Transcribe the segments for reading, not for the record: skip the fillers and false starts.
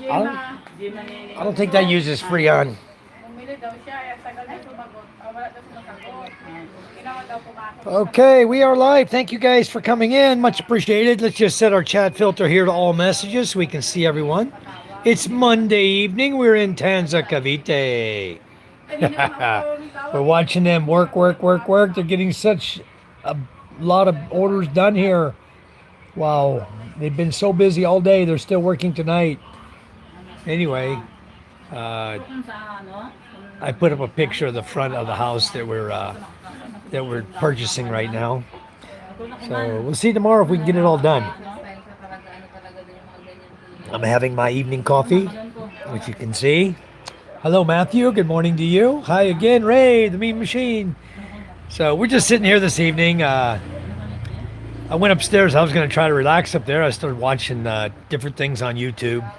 I don't, I don't think that uses Freon. Okay, we are live. Thank you guys for coming in. Much appreciated. Let's just set our chat filter here to all messages so we can see everyone. It's Monday evening. We're in Tanza, Cavite. We're watching them work, work, work, work. They're getting such a lot of orders done here. Wow, they've been so busy all day. They're still working tonight. Anyway, uh, I put up a picture of the front of the house that we're purchasing right now. So we'll see tomorrow if we can get it all done. I'm having my evening coffee, which you can see. Hello, Matthew. Good morning to you. Hi again, Ray, the Mean Machine. So we're just sitting here this evening. I went upstairs. I was going to try to relax up there. I started watching different things on YouTube.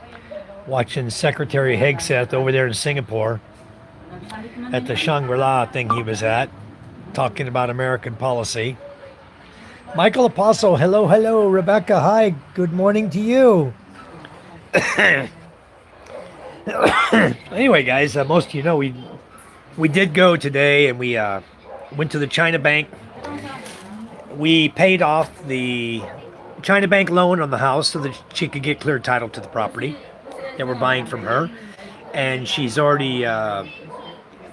Watching Secretary Hegseth over there in Singapore at the Shangri-La thing he was at, talking about American policy. Michael Apostle, hello, hello. Rebecca, hi. Good morning to you. Anyway, guys, most of you know we did go today, and we went to the China Bank. We paid off the China Bank loan on the house so that she could get clear title to the property that we're buying from her. And she's already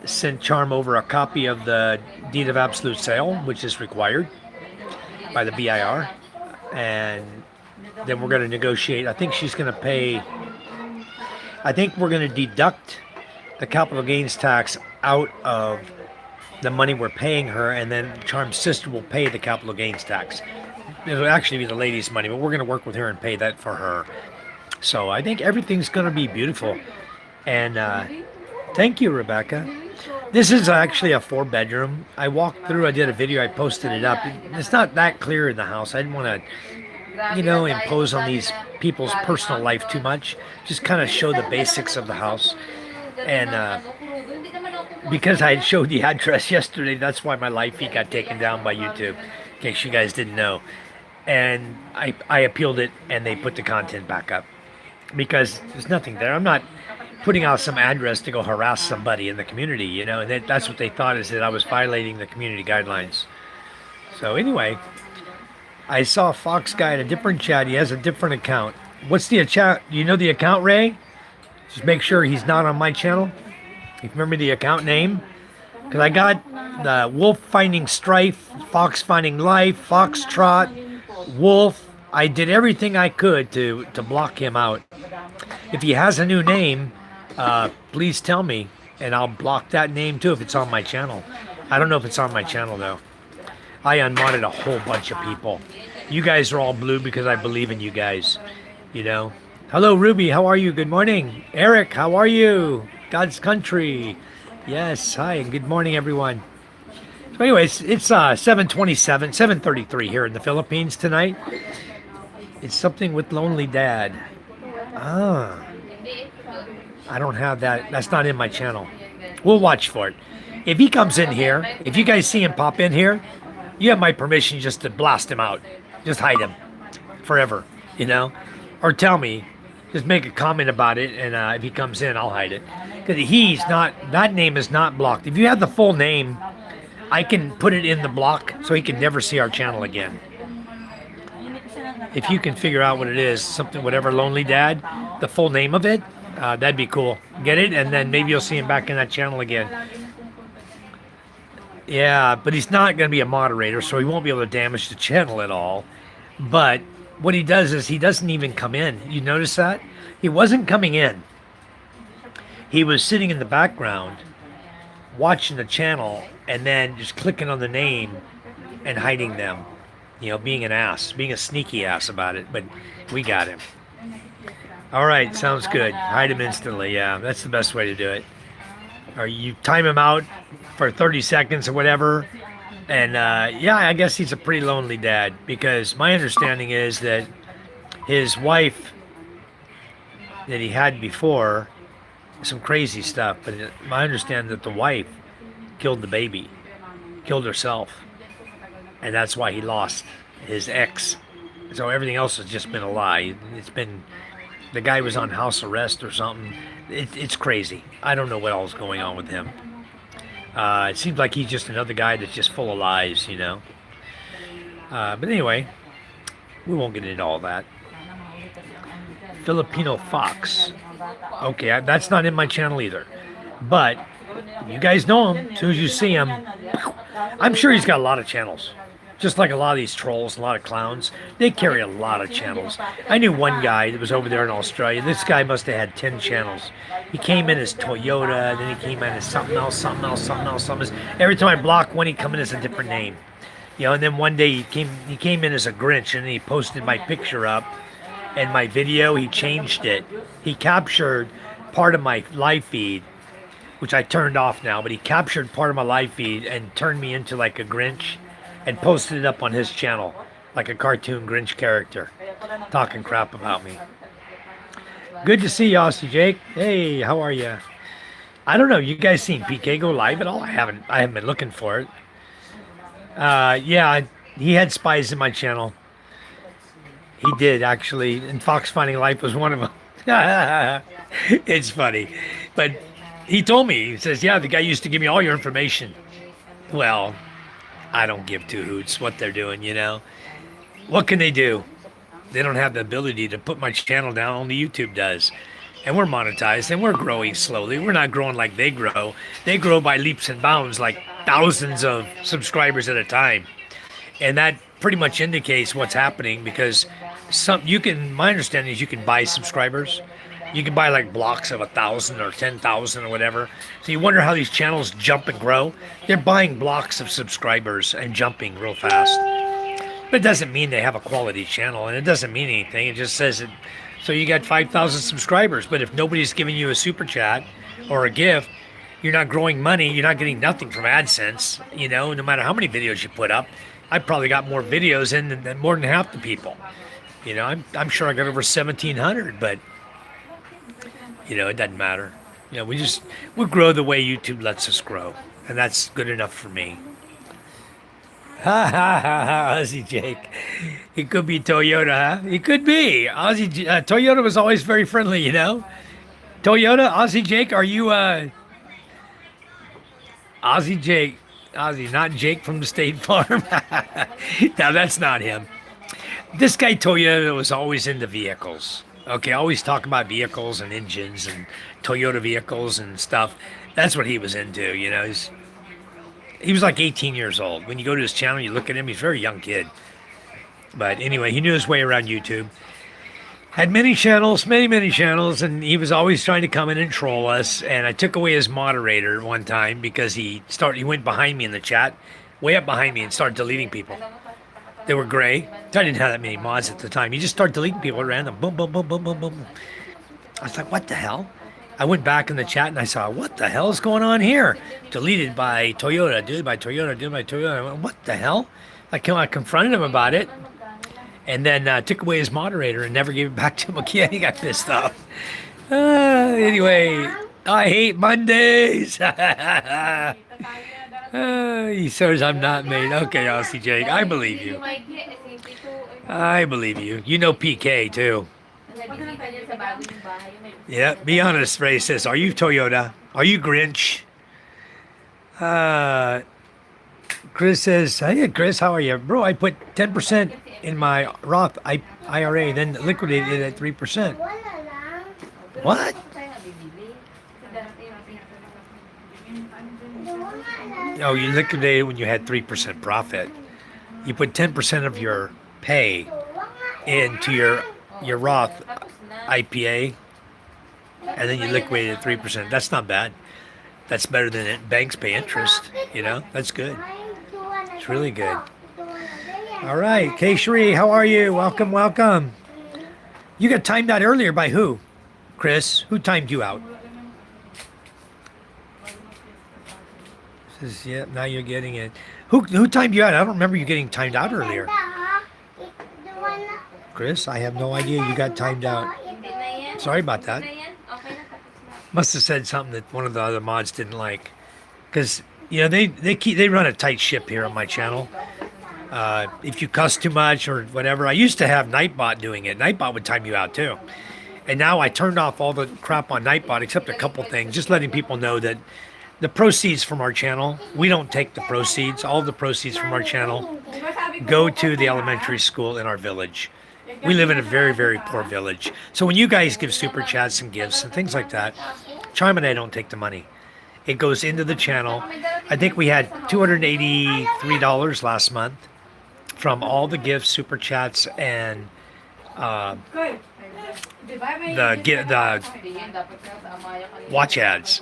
sent Charm over a copy of the deed of absolute sale, which is required by the BIR. And then we're going to negotiate. I think she's going to pay, I think we're going to deduct the capital gains tax out of the money we're paying her, and then Charm's sister will pay the capital gains tax. It'll actually be the lady's money, but we're going to work with her and pay that for her. So I think everything's going to be beautiful. And thank you, Rebecca. This is actually a 4-bedroom. I walked through, I did a video, I posted it up. It's not that clear in the house. I didn't want to, impose on these people's personal life too much. Just kind of show the basics of the house. And because I had showed the address yesterday, that's why my live feed got taken down by YouTube, in case you guys didn't know. And I appealed it, and they put the content back up because there's nothing there. I'm not putting out some address to go harass somebody in the community, and that's what they thought, is that I was violating the community guidelines. So anyway, I saw a Fox guy in a different chat. He has a different account. What's the account? Do you know the account, Ray? Just make sure he's not on my channel. You remember the account name? Because I got the Wolf Finding Strife, Fox Finding Life, Foxtrot, Wolf. I did everything I could to block him out. If he has a new name, please tell me, and I'll block that name too if it's on my channel. I don't know if it's on my channel though. I unmodded a whole bunch of people. You guys are all blue because I believe in you guys. Hello, Ruby. How are you? Good morning. Eric, how are you? God's country. Yes. Hi, and good morning, everyone. So anyways, it's 7:27, 7:33 here in the Philippines tonight. It's something with Lonely Dad. I don't have that. That's not in my channel. We'll watch for it. If he comes in here, if you guys see him pop in here, you have my permission just to blast him out. Just hide him forever, or tell me, just make a comment about it, and if he comes in, I'll hide it. Because that name is not blocked. If you have the full name, I can put it in the block so he can never see our channel again. If you can figure out what it is, something, whatever, Lonely Dad, the full name of it, that'd be cool. Get it? And then maybe you'll see him back in that channel again. Yeah, but he's not going to be a moderator, so he won't be able to damage the channel at all. But what he does is he doesn't even come in. You notice that? He wasn't coming in. He was sitting in the background, watching the channel, and then just clicking on the name and hiding them. Being an ass, being a sneaky ass about it. But we got him. All right, sounds good. Hide him instantly. Yeah, that's the best way to do it. Or you time him out for 30 seconds or whatever. And yeah, I guess he's a pretty lonely dad, because my understanding is that his wife that he had before, some crazy stuff, but my understanding that the wife killed the baby, killed herself, and that's why he lost his ex. So everything else has just been a lie. It's been The guy was on house arrest or something. It's crazy. I don't know what all's going on with him. It seems like he's just another guy that's just full of lies, you know. But anyway, we won't get into all that. Filipino Fox. Okay, that's not in my channel either. But you guys know him. As soon as you see him, I'm sure he's got a lot of channels. Just like a lot of these trolls, a lot of clowns, they carry a lot of channels. I knew one guy that was over there in Australia. This guy must have had 10 channels. He came in as Toyota, then he came in as something else, something else, something else, something else. Every time I block one, he'd come in as a different name. You know, and then one day he came in as a Grinch, and he posted my picture up and my video. He changed it. He captured part of my live feed, which I turned off now, but he captured part of my live feed and turned me into like a Grinch and posted it up on his channel like a cartoon Grinch character talking crap about me. Good to see you, Aussie Jake. Hey, how are you? I don't know. You guys seen PK go live at all? I haven't been looking for it. Yeah, he had spies in my channel. He did, actually, and Fox Finding Life was one of them. It's funny. But he told me, he says, yeah, the guy used to give me all your information. Well, I don't give two hoots what they're doing, you know. What can they do? They don't have the ability to put my channel down, only YouTube does. And we're monetized, and we're growing slowly. We're not growing like they grow. They grow by leaps and bounds, like thousands of subscribers at a time. And that pretty much indicates what's happening, because my understanding is you can buy subscribers. You can buy like blocks of 1,000 or 10,000 or whatever. So you wonder how these channels jump and grow. They're buying blocks of subscribers and jumping real fast. But it doesn't mean they have a quality channel, and it doesn't mean anything. It just says it. So you got 5,000 subscribers, but if nobody's giving you a super chat or a gift, you're not growing money. You're not getting nothing from AdSense. You know, no matter how many videos you put up, I probably got more videos in than more than half the people. You know, I'm sure I got over 1,700, but you know, it doesn't matter. You know, we grow the way YouTube lets us grow, and that's good enough for me. Ha ha ha ha, Aussie Jake. He could be Toyota, huh? He could be. Toyota was always very friendly, you know. Toyota, Aussie Jake, are you Aussie Jake? Aussie, not Jake from the State Farm. Now that's not him. This guy Toyota was always into vehicles. Okay, always talking about vehicles and engines and Toyota vehicles and stuff. That's what he was into, you know. He was like 18 years old. When you go to his channel, you look at him, he's a very young kid. But anyway, he knew his way around YouTube. Had many channels, many channels, and he was always trying to come in and troll us. And I took away his moderator one time because he went behind me in the chat, way up behind me, and started deleting people. They were gray. I didn't have that many mods at the time. You just start deleting people at random. Boom, boom, boom, boom, boom, boom. I was like, what the hell? I went back in the chat and I saw, what the hell is going on here? Deleted by Toyota, deleted by Toyota, deleted by Toyota. I went, what the hell? I confronted him about it, and then took away his moderator and never gave it back to him again. He got pissed off. Anyway, I hate Mondays. He says I'm not made. Okay, Aussie Jake, I believe you. I believe you. You know PK too. Yeah, be honest, Ray says, are you Toyota? Are you Grinch? Chris says, hey Chris, how are you? Bro, I put 10% in my Roth IRA, then liquidated it at 3%. What? Oh, you liquidated when you had 3% profit. You put 10% of your pay into your Roth IPA, and then you liquidated 3%. That's not bad. That's better than it. Banks pay interest. You know, that's good. It's really good. All right, K. Shree, how are you? Welcome, welcome. You got timed out earlier by who? Chris, who timed you out? Says, yeah, now you're getting it. Who timed you out? I don't remember you getting timed out earlier. Chris, I have no idea you got timed out. Sorry about that. Must have said something that one of the other mods didn't like. Because, you know, they run a tight ship here on my channel. If you cuss too much or whatever. I used to have Nightbot doing it. Nightbot would time you out too. And now I turned off all the crap on Nightbot except a couple things, just letting people know that the proceeds from our channel, we don't take the proceeds. All the proceeds from our channel go to the elementary school in our village. We live in a very, very poor village. So when you guys give super chats and gifts and things like that, Charm and I don't take the money. It goes into the channel. I think we had $283 last month from all the gifts, super chats, and the watch ads.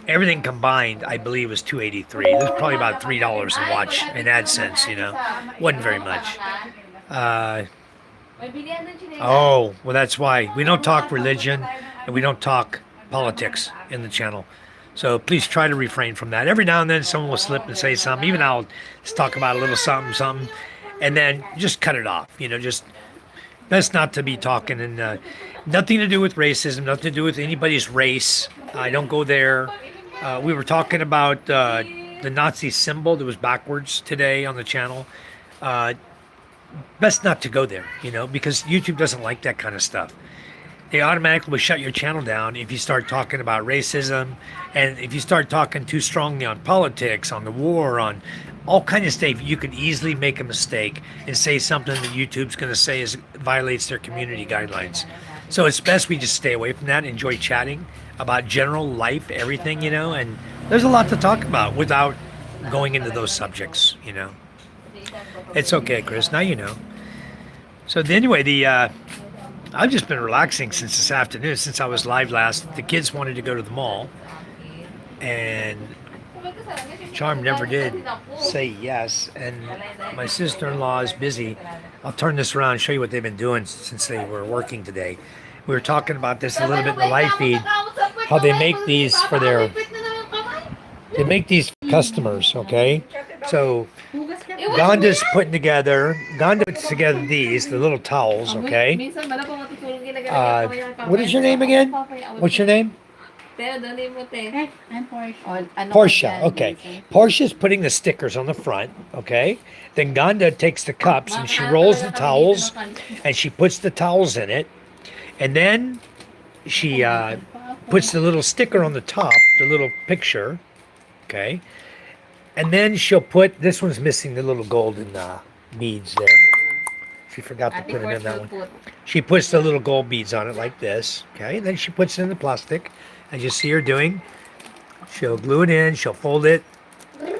Everything combined, I believe, was 283. There's probably about $3 in watch and AdSense. Wasn't very much. Oh, well, that's why we don't talk religion and we don't talk politics in the channel. So please try to refrain from that. Every now and then someone will slip and say something. Even I'll just talk about a little something, something, and then just cut it off. Just best not to be talking. And nothing to do with racism, nothing to do with anybody's race. I don't go there. We were talking about the Nazi symbol that was backwards today on the channel. Best not to go there, because YouTube doesn't like that kind of stuff. They automatically will shut your channel down if you start talking about racism, and if you start talking too strongly on politics, on the war, on all kind of stuff. You could easily make a mistake and say something that YouTube's going to say violates their community guidelines. So it's best we just stay away from that, enjoy chatting about general life, everything, and there's a lot to talk about without going into those subjects. It's okay, Chris, now you know. So anyway, I've just been relaxing since this afternoon, since I was live last. The kids wanted to go to the mall, and Charm never did say yes, and my sister-in-law is busy. I'll turn this around and show you what they've been doing since they were working today. We were talking about this a little bit in the live feed, how they make these customers, okay? So Ganda puts together these, the little towels, okay? What is your name again? What's your name? I'm Portia. Portia, okay. Portia's putting the stickers on the front, okay? Then Ganda takes the cups and she rolls the towels and she puts the towels in it. And then she puts the little sticker on the top, the little picture, okay? And then she'll put, this one's missing the little golden beads there. She forgot to put it in that one. She puts the little gold beads on it like this, okay? And then she puts it in the plastic, as you see her doing. She'll glue it in, she'll fold it.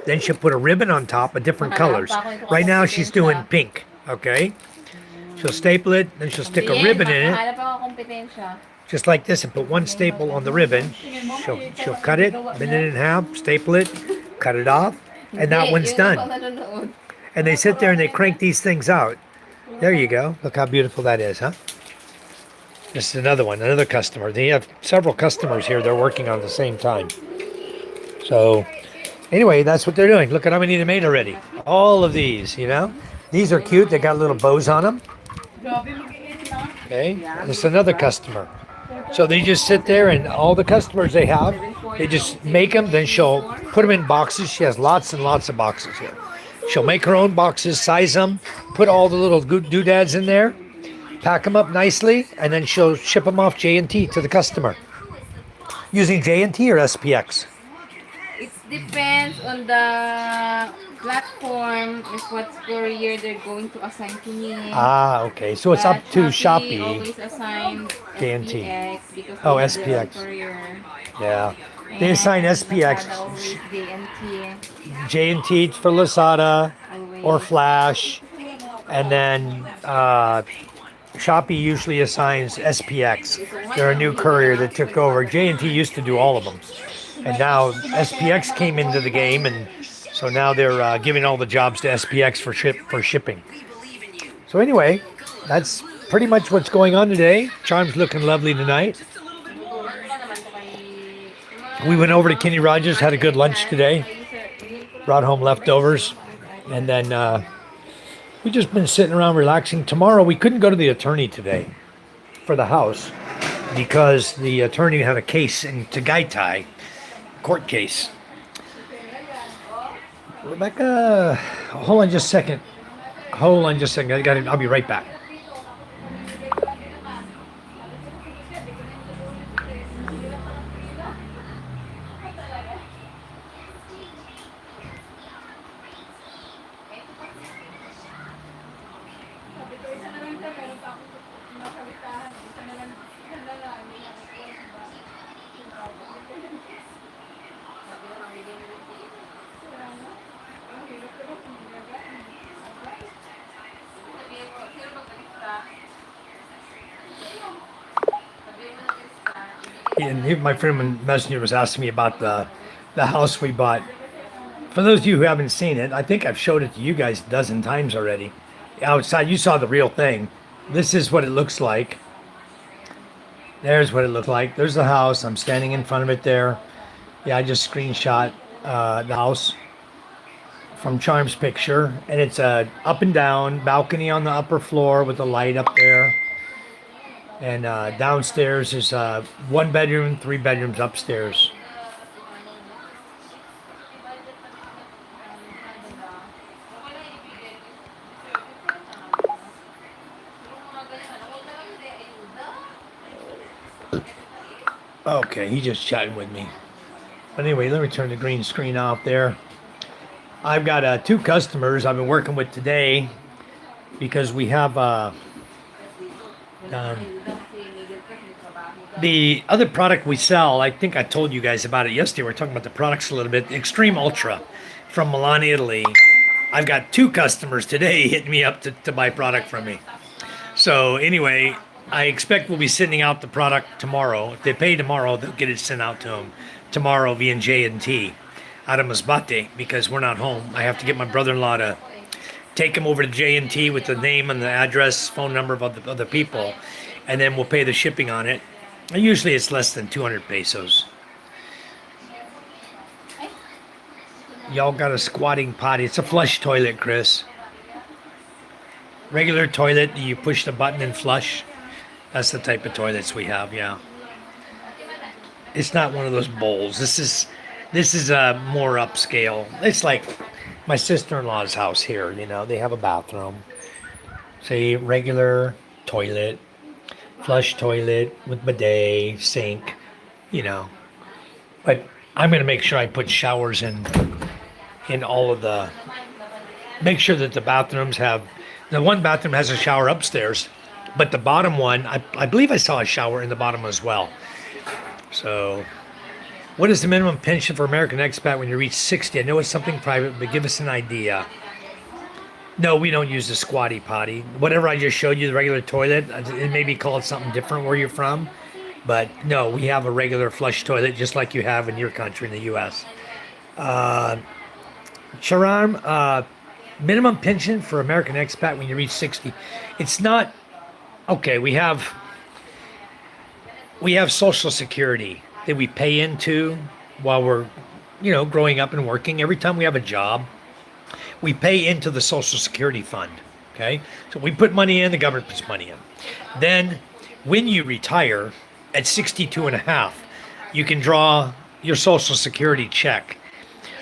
Then she'll put a ribbon on top of different colors. Right now she's doing pink, okay? She'll staple it, then she'll stick a ribbon in it. Just like this, and put one staple on the ribbon. She'll cut it, bend it in half, staple it, cut it off, and that one's done. And they sit there and they crank these things out. There you go. Look how beautiful that is, huh? This is another one, another customer. They have several customers here they're working on at the same time. So anyway, that's what they're doing. Look at how many they made already. All of these, These are cute. They got little bows on them. Okay, this is another customer. So they just sit there, and all the customers they have, they just make them, then she'll put them in boxes. She has lots and lots of boxes here. She'll make her own boxes, size them, put all the little doodads in there, pack them up nicely, and then she'll ship them off J&T to the customer. Using J&T or SPX? It depends on the platform, is what courier they're going to assign to me. Ah, okay. So it's up to Shopee. Always assigned J&T. SPX. Oh, SPX. Yeah. They assign SPX. J&T for Lazada or Flash. And then Shopee usually assigns SPX. They're a new courier that took over. J&T used to do all of them. And now SPX came into the game, and so now they're giving all the jobs to SPX for shipping. So anyway, that's pretty much what's going on today. Charm's looking lovely tonight. We went over to Kenny Rogers, had a good lunch today. Brought home leftovers. And then we've just been sitting around relaxing. Tomorrow, we couldn't go to the attorney today for the house because the attorney had a case in Cavite, court case. Rebecca, hold on just a second. I'll be right back. And my friend Messenger was asking me about the house we bought. For those of you who haven't seen it, I think I've showed it to you guys a dozen times already. Outside, you saw the real thing. This is what it looks like. There's what it looked like. There's the house. I'm standing in front of it there. Yeah, I just screenshot the house from Charm's picture, and it's a up and down balcony on the upper floor with a light up there. And downstairs is one bedroom, three bedrooms upstairs. Okay, he just chatting with me. But anyway, let me turn the green screen off there. I've got two customers I've been working with today because we have the other product we sell. I think I told you guys about it yesterday. We are talking about the products a little bit. Extreme Ultra from Milan, Italy. I've got two customers today hitting me up to buy product from me. So anyway, I expect we'll be sending out the product tomorrow. If they pay tomorrow, they'll get it sent out to them tomorrow via J&T out of Masbate because we're not home. I have to get my brother-in-law to take him over to J&T with the name and the address, phone number of other people, and then we'll pay the shipping on it. And usually it's less than 200 pesos. Y'all got a squatting potty. It's a flush toilet, Chris. Regular toilet, you push the button and flush. That's the type of toilets we have, yeah. It's not one of those bowls. This is a more upscale. It's like my sister-in-law's house here, you know. They have a bathroom. Say regular toilet, flush toilet with bidet, sink, you know. But I'm going to make sure I put showers in all of the, make sure that the bathrooms have, the one bathroom has a shower upstairs, but the bottom one, I believe I saw a shower in the bottom as well. So, what is the minimum pension for American expat when you reach 60? I know it's something private, but give us an idea. No, we don't use the squatty potty. Whatever I just showed you, the regular toilet, it may be called something different where you're from. But no, we have a regular flush toilet just like you have in your country, in the U.S. Sharam, minimum pension for American expat when you reach 60. It's not, okay, we have Social Security that we pay into while we're, you know, growing up and working. Every time we have a job, we pay into the Social Security fund, okay? So we put money in, the government puts money in. Then when you retire at 62 and a half, you can draw your Social Security check.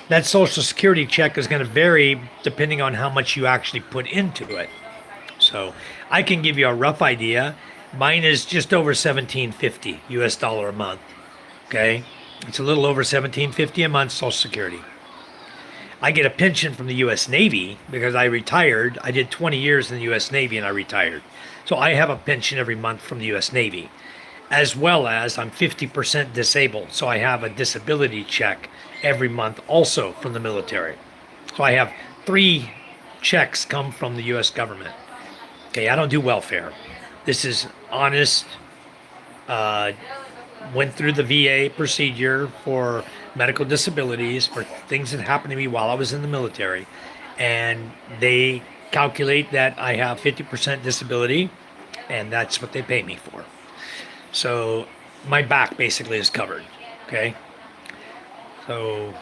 That Social Security check is going to vary depending on how much you actually put into it. So I can give you a rough idea. Mine is just over $17.50 US dollar a month. Okay? It's a little over $17.50 a month Social Security. I get a pension from the US Navy because I retired. I did 20 years in the US Navy and I retired. So I have a pension every month from the US Navy, as well as I'm 50% disabled. So I have a disability check every month also from the military. So I have 3 checks come from the US government. Okay, I don't do welfare. This is honest. Went through the VA procedure for medical disabilities for things that happened to me while I was in the military. And they calculate that I have 50% disability, and that's what they pay me for. So my back basically is covered. Okay. So,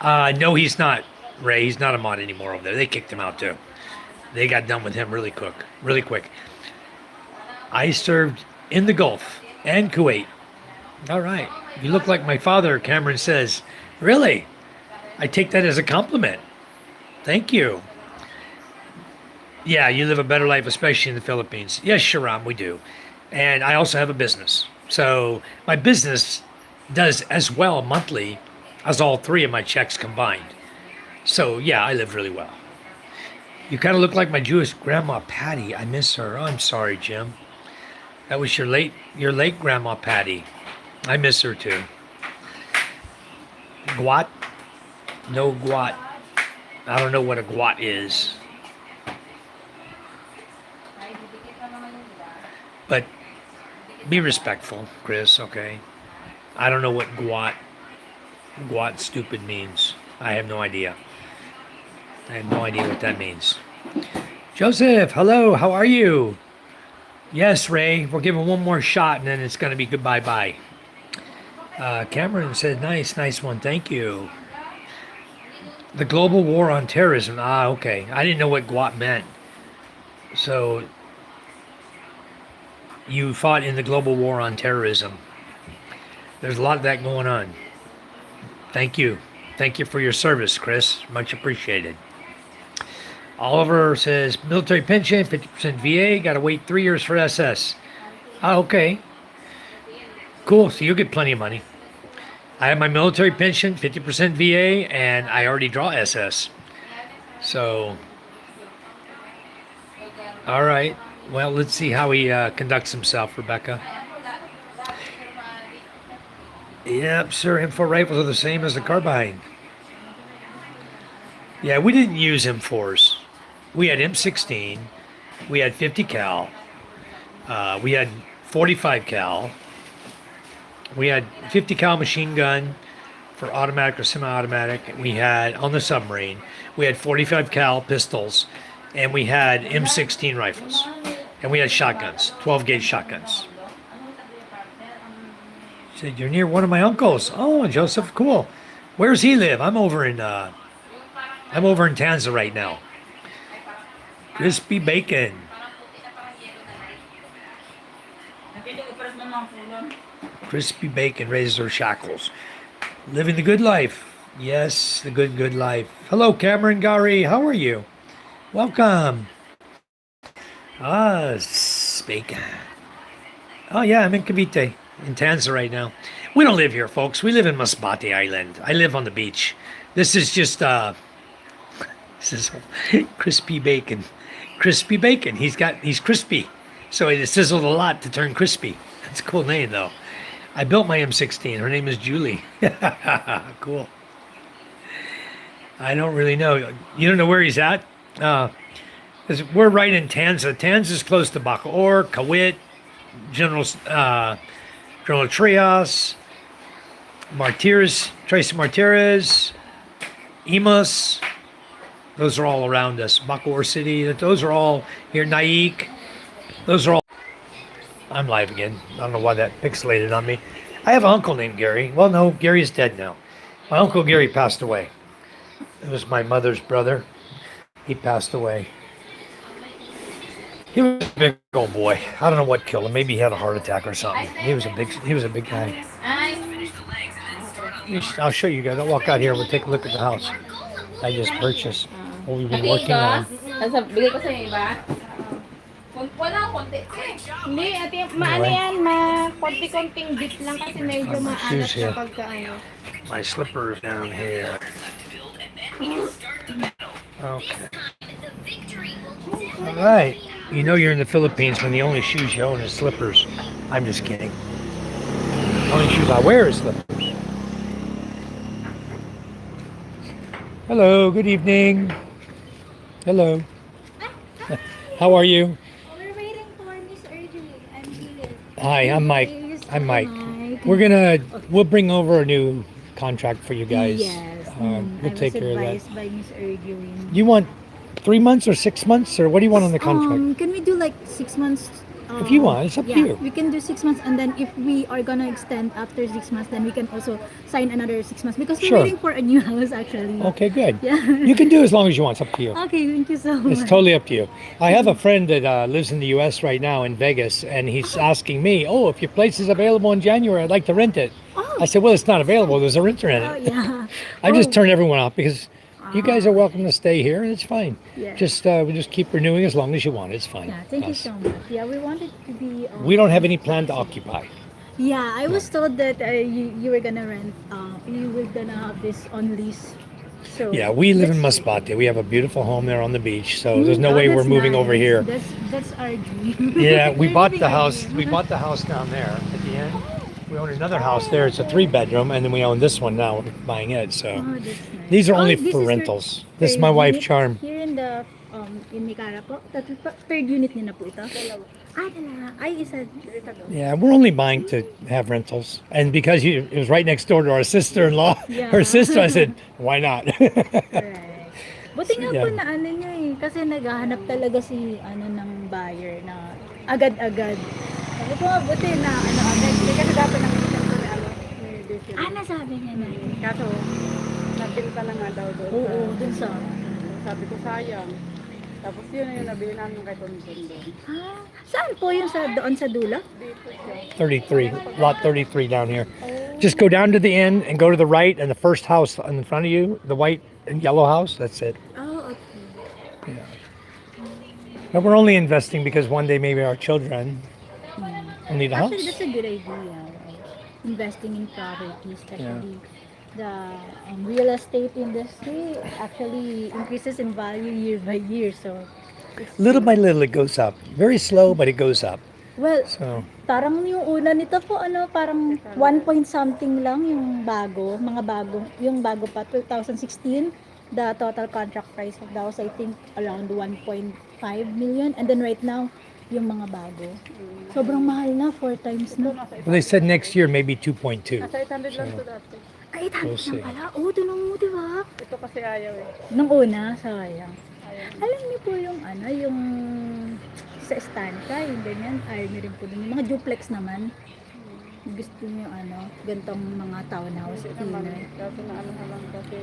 no, he's not, Ray. He's not a mod anymore over there. They kicked him out too. They got done with him really quick. I served in the Gulf and Kuwait. All right. You look like my father, Cameron says. Really? I take that as a compliment. Thank you. Yeah, you live a better life, especially in the Philippines. Yes, Sharam, we do. And I also have a business. So my business does as well monthly as all 3 of my checks combined. So yeah, I live really well. You kind of look like my Jewish grandma Patty. I miss her. Oh, I'm sorry, Jim. That was your late grandma Patty. I miss her too. Guat? No guat. I don't know what a guat is. But Be respectful, Chris, okay? I don't know what Guat stupid means. I have no idea. I have no idea what that means. Joseph, hello, how are you? Yes, Ray, we're giving one more shot and then it's going to be goodbye bye. Cameron said, nice one, thank you. The global war on terrorism. Ah, okay. I didn't know what Guat meant. So, you fought in the global war on terrorism. There's a lot of that going on. Thank you. Thank you for your service, Chris. Much appreciated. Oliver says, military pension, 50% VA, got to wait 3 years for SS. Ah, okay. Cool. So you'll get plenty of money. I have my military pension, 50% VA, and I already draw SS. So, all right. Well, let's see how he conducts himself, Rebecca. Yep, sir. M4 rifles are the same as the carbine. Yeah, we didn't use M4s. We had M16. We had 50 cal. We had 45 cal. We had 50 cal machine gun for automatic or semi-automatic. We had on the submarine. We had 45 cal pistols, and we had M16 rifles, and we had shotguns, 12 gauge shotguns. He said, "You're near one of my uncles." Oh, Joseph, cool. Where's he live? I'm over in Tanza right now. Crispy bacon. Crispy bacon raises her shackles. Living the good life. Yes, the good life. Hello, Cameron Gary. How are you? Welcome. Ah, bacon. Oh, yeah, I'm in Cavite, in Tanza right now. We don't live here, folks. We live in Masbate Island. I live on the beach. This is just, this is crispy bacon. Crispy bacon. He's crispy. So it sizzled a lot to turn crispy. That's a cool name, though. I built my M16. Her name is Julie. Cool. I don't really know. You don't know where he's at? 'Cause we're right in Tanza. Tanza's close to Bacoor, Cavite, General Trias, Tracy Martires, Imus. Those are all around us. Bacoor City. Those are all here. Naik. Those are all. I'm live again. I don't know why that pixelated on me. I have an uncle named Gary. Well, no, Gary is dead now. My uncle Gary passed away. It was my mother's brother. He passed away. He was a big old boy. I don't know what killed him. Maybe he had a heart attack or something. He was a big guy. I'll show you guys. I'll walk out here. We'll take a look at the house I just purchased. What we've been working on. Bigay ko sa iba. Wala, konti. Hindi, ate, maano yan, konti-konting bit lang kasi medyo maalat here. kapag ano. My slippers down here. Okay. All right. You know you're in the Philippines when the only shoes you own is slippers. I'm just kidding. The only shoes I wear is slippers. Hello, good evening. Hello. How are you? We're waiting for Miss Urgely. I'm Juliet. Hi, I'm Mike. I'm Mike. We'll bring over a new contract for you guys. Yes. We'll take care of that. I was advised by Miss Urgely. You want 3 months or 6 months, or what do you want on the contract? Can we do like 6 months? If you want, it's up to you. We can do 6 months, and then if we are gonna extend after 6 months, then we can also sign another 6 months because we're Sure. waiting for a new house actually. Okay, good. Yeah. You can do as long as you want. It's up to you. Okay, thank you so much. It's totally up to you. I have a friend that lives in the U.S. right now in Vegas, and he's asking me, "Oh, if your place is available in January, I'd like to rent it." Oh. I said, "Well, it's not available. There's a renter in Oh, it." yeah. I just turn everyone off because you guys are welcome to stay here. It's fine. Yeah. We just keep renewing as long as you want. It's fine. Yeah, thank you Us. so much. Yeah, we wanted to be. We don't have any plan to occupy. Yeah, I was told that you were gonna rent. You were gonna have this on lease. So Yeah, we live in that's- Masbate. We have a beautiful home there on the beach, so there's no Oh, way we're that's moving over nice. here. That's our dream. Yeah, we We're bought living the our house. dream. We bought the house down there at the end. We own another house there. It's a 3-bedroom, and then we own this one now. We're buying it. So Oh, that's nice. these are only this for is your rentals. This is third my wife, unit Charm. Here in the in Nicara po. Third unit niyo na po ito. Talaga. Ay, isa. Yeah, we're only buying to have rentals, and because it was right next door to our sister-in-law, Yeah. her sister, I said, why not? Right. Buti nga po Yeah. na ano niya eh. Kasi naghahanap talaga si ano ng buyer na agad-agad. Sabi ko, buti na ano agad. Kasi dati nakikita ko ni ano, ni Lucy. Nasabi niya na. Kaso, napinta lang nga daw doon. Oo, dun sa... Sabi ko sayang. Tapos yun na yung nabili namin kay Tonton doon. Saan po yung doon sa dulo? Dito siya. 33, lot 33 down here. Just go down to the end and go to the right, and the first house in front of you, the white and yellow house, that's it. Oh, okay. Yeah. But we're only investing because one day maybe our children will need a house. Actually, that's a good idea. Right? Investing in property, especially the real estate industry actually increases in value year by year. So, Little by little it goes up. Very slow, but it goes up. well, So, parang yung una nito po parang 1 point something lang yung bago pa 2016, the total contract price of that was I think around 1.5 million, and then right now yung mga bago sobrang mahal na, 4 times na. well, they said next year maybe 2.2. Nasa 800 lang to dati. Ay, 800 We'll see. lang pala. Tulong mo, di ba? Ito kasi ayaw eh. Nung una, sayang. Alam niyo po yung yung sa Estancia, yung ganyan, ay meron po dun. Yung mga duplex naman. Gusto niyo gantong mga townhouse, Pinoy. Kaso na ano na lang kasi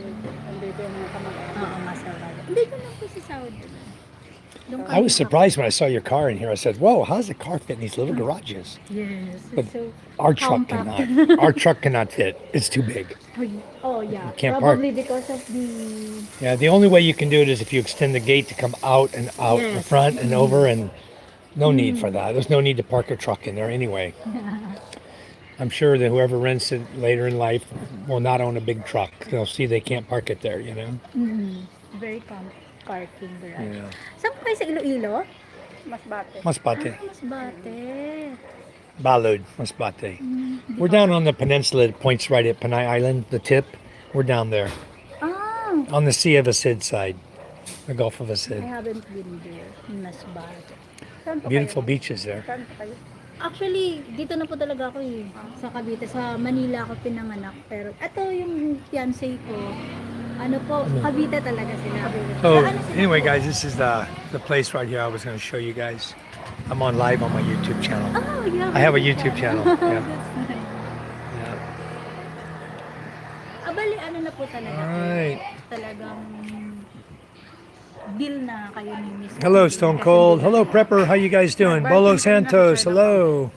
andito yung mga kamag-anak. Oo, masarap. Hindi ko lang po si Saudi. I was surprised when I saw your car in here. I said, whoa, how does the car fit in these little garages? Yes. But It's so our truck compact. cannot. Our truck cannot fit. It's too big. Oh, yeah. can't park. Probably because of the... Yeah, the only way you can do it is if you extend the gate to come out and out the Yes. front and over, and no need for that. There's no need to park a truck in there anyway. I'm sure that whoever rents it later in life will not own a big truck. They'll see they can't park it there, you know? Very compact parking garage. Yeah. Saan po kayo sa Iloilo? Mas bate. Masbate. Masbate. Balud, Masbate. We're down on the peninsula. It points right at Panay Island, the tip. We're down there on the Sea of Asid side, the Gulf of I Asid. haven't been there in Masbate. Saan po Beautiful kayo? beaches there. Saan po kayo? Actually, dito na po talaga ako sa Cavite. Sa Manila ako pinanganak. Pero ito yung fiancé ko. Cavite talaga sila. So anyway, guys, this is the place right here I was going to show you guys. I'm on live on my YouTube channel. Oh, yeah. I have a YouTube channel. Yeah. That's nice. Yeah. Abali, na po talaga. Alright. Talagang deal na kayo ni Miss. Hello, Stone Cold. Hello, Prepper. How you guys doing? Bolo Santos. Hello.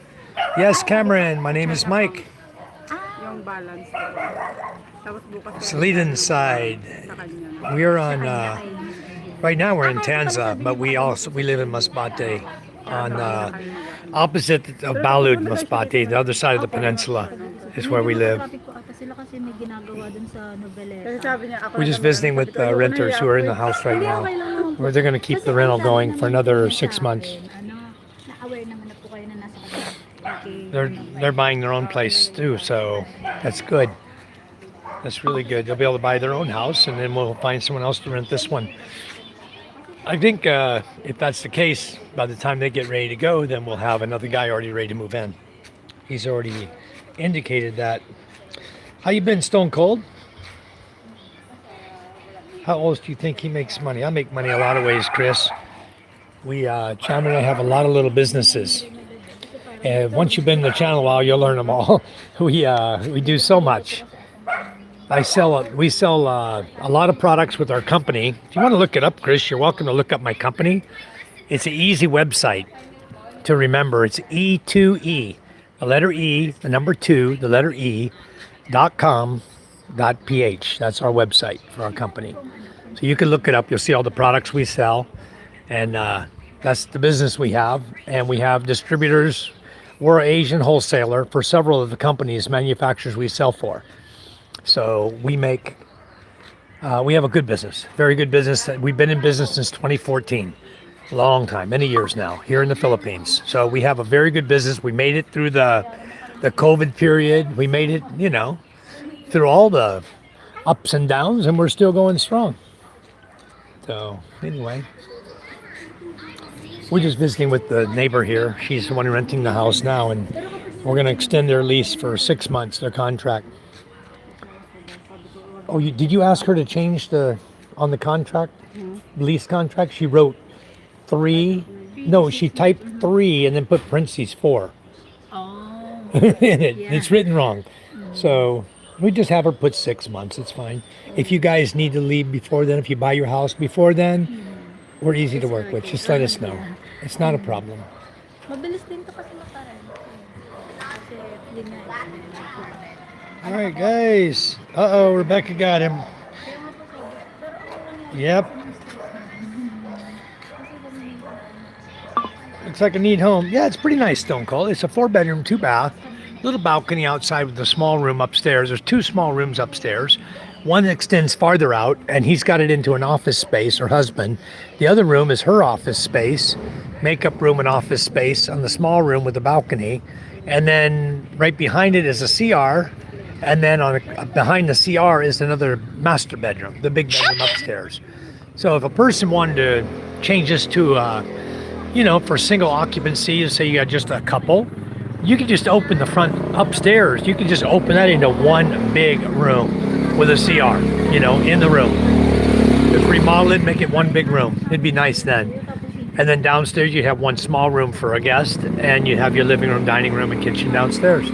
Yes, Cameron. My name is Mike. Yung balance. Tapos bukas Salidan side. sa kanya. We're on. Right now we're in Tanza, but we live in Masbate, on opposite of Balud, Masbate. The other side of the peninsula is where we live. Traffic po ata sila kasi may ginagawa dun sa Noveleta. Kasi sabi niya ako We're just visiting with renters who are in the house right now, where they're going to keep the rental going for another 6 months. Na-aware naman na po kayo na nasa kanila. Okay. They're buying their own place too, so that's good. That's really good. They'll be able to buy their own house, and then we'll find someone else to rent this one. I think if that's the case, by the time they get ready to go, then we'll have another guy already ready to move in. He's already indicated that. How you been, Stone Cold? How else do you think he makes money? I make money a lot of ways, Chris. We, Chandler and I have a lot of little businesses. And once you've been in the channel a while, you'll learn them all. We do so much. We sell a lot of products with our company. If you want to look it up, Chris, you're welcome to look up my company. It's an easy website to remember. It's E2E, the letter E, the number 2, the letter E, .com.ph. That's our website for our company. So you can look it up. You'll see all the products we sell. And that's the business we have. And we have distributors. We're an Asian wholesaler for several of the companies, manufacturers we sell for. So we have a good business, very good business. We've been in business since 2014, long time, many years now, here in the Philippines. So we have a very good business. We made it through the COVID period. We made it, through all the ups and downs, and we're still going strong. So anyway, We're just visiting with the neighbor here. She's the one renting the house now, and we're going to extend their lease for 6 months, their contract. Oh, did you ask her to change on the contract, lease contract? She wrote 3. No, she typed 3 and then put parentheses 4 Oh. in it. It's written wrong. So we just have her put 6 months. It's fine. If you guys need to leave before then, if you buy your house before then, we're easy to work with. Just let us know. It's not a problem. Mabilis din to kasi maparent. Kasi yun nga. All right, guys. Uh-oh, Rebecca got him. Yep. Looks like a neat home. Yeah, it's pretty nice, Stone Cold. It's a 4-bedroom, 2-bath. Little balcony outside with a small room upstairs. There's 2 small rooms upstairs. One extends farther out, and he's got it into an office space, her husband. The other room is her office space, makeup room and office space on the small room with the balcony. And then right behind it is a CR. And then behind the CR is another master bedroom, the big bedroom upstairs. So if a person wanted to change this to, for single occupancy, say you got just a couple, you could just open the front upstairs. You could just open that into one big room with a CR, in the room. Just remodel it, make it one big room. It'd be nice then. And then downstairs you'd have one small room for a guest, and you'd have your living room, dining room, and kitchen downstairs.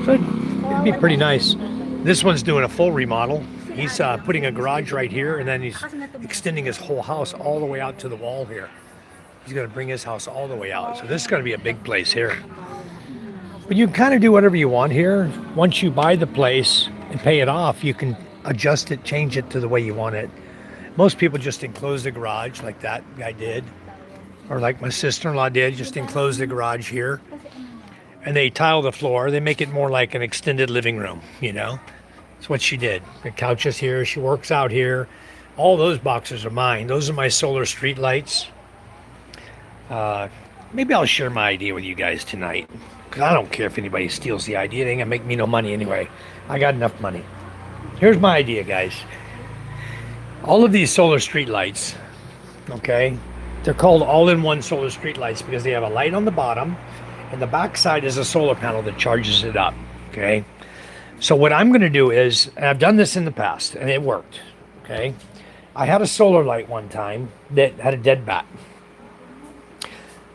So it'd be pretty nice. This one's doing a full remodel. He's putting a garage right here, and then he's extending his whole house all the way out to the wall here. He's going to bring his house all the way out. So this is going to be a big place here. But you can kind of do whatever you want here. Once you buy the place and pay it off, you can adjust it, change it to the way you want it. Most people just enclose the garage like that guy did, or like my sister-in-law did, just enclose the garage here. And they tile the floor. They make it more like an extended living room, That's what she did. The couch is here. She works out here. All those boxes are mine. Those are my solar street lights. Maybe I'll share my idea with you guys tonight. Because I don't care if anybody steals the idea. It ain't going to make me no money anyway. I got enough money. Here's my idea, guys. All of these solar street lights, okay, they're called all-in-one solar street lights because they have a light on the bottom, and the back side is a solar panel that charges it up, okay? So what I'm going to do is, and I've done this in the past, and it worked, okay? I had a solar light one time that had a dead bat.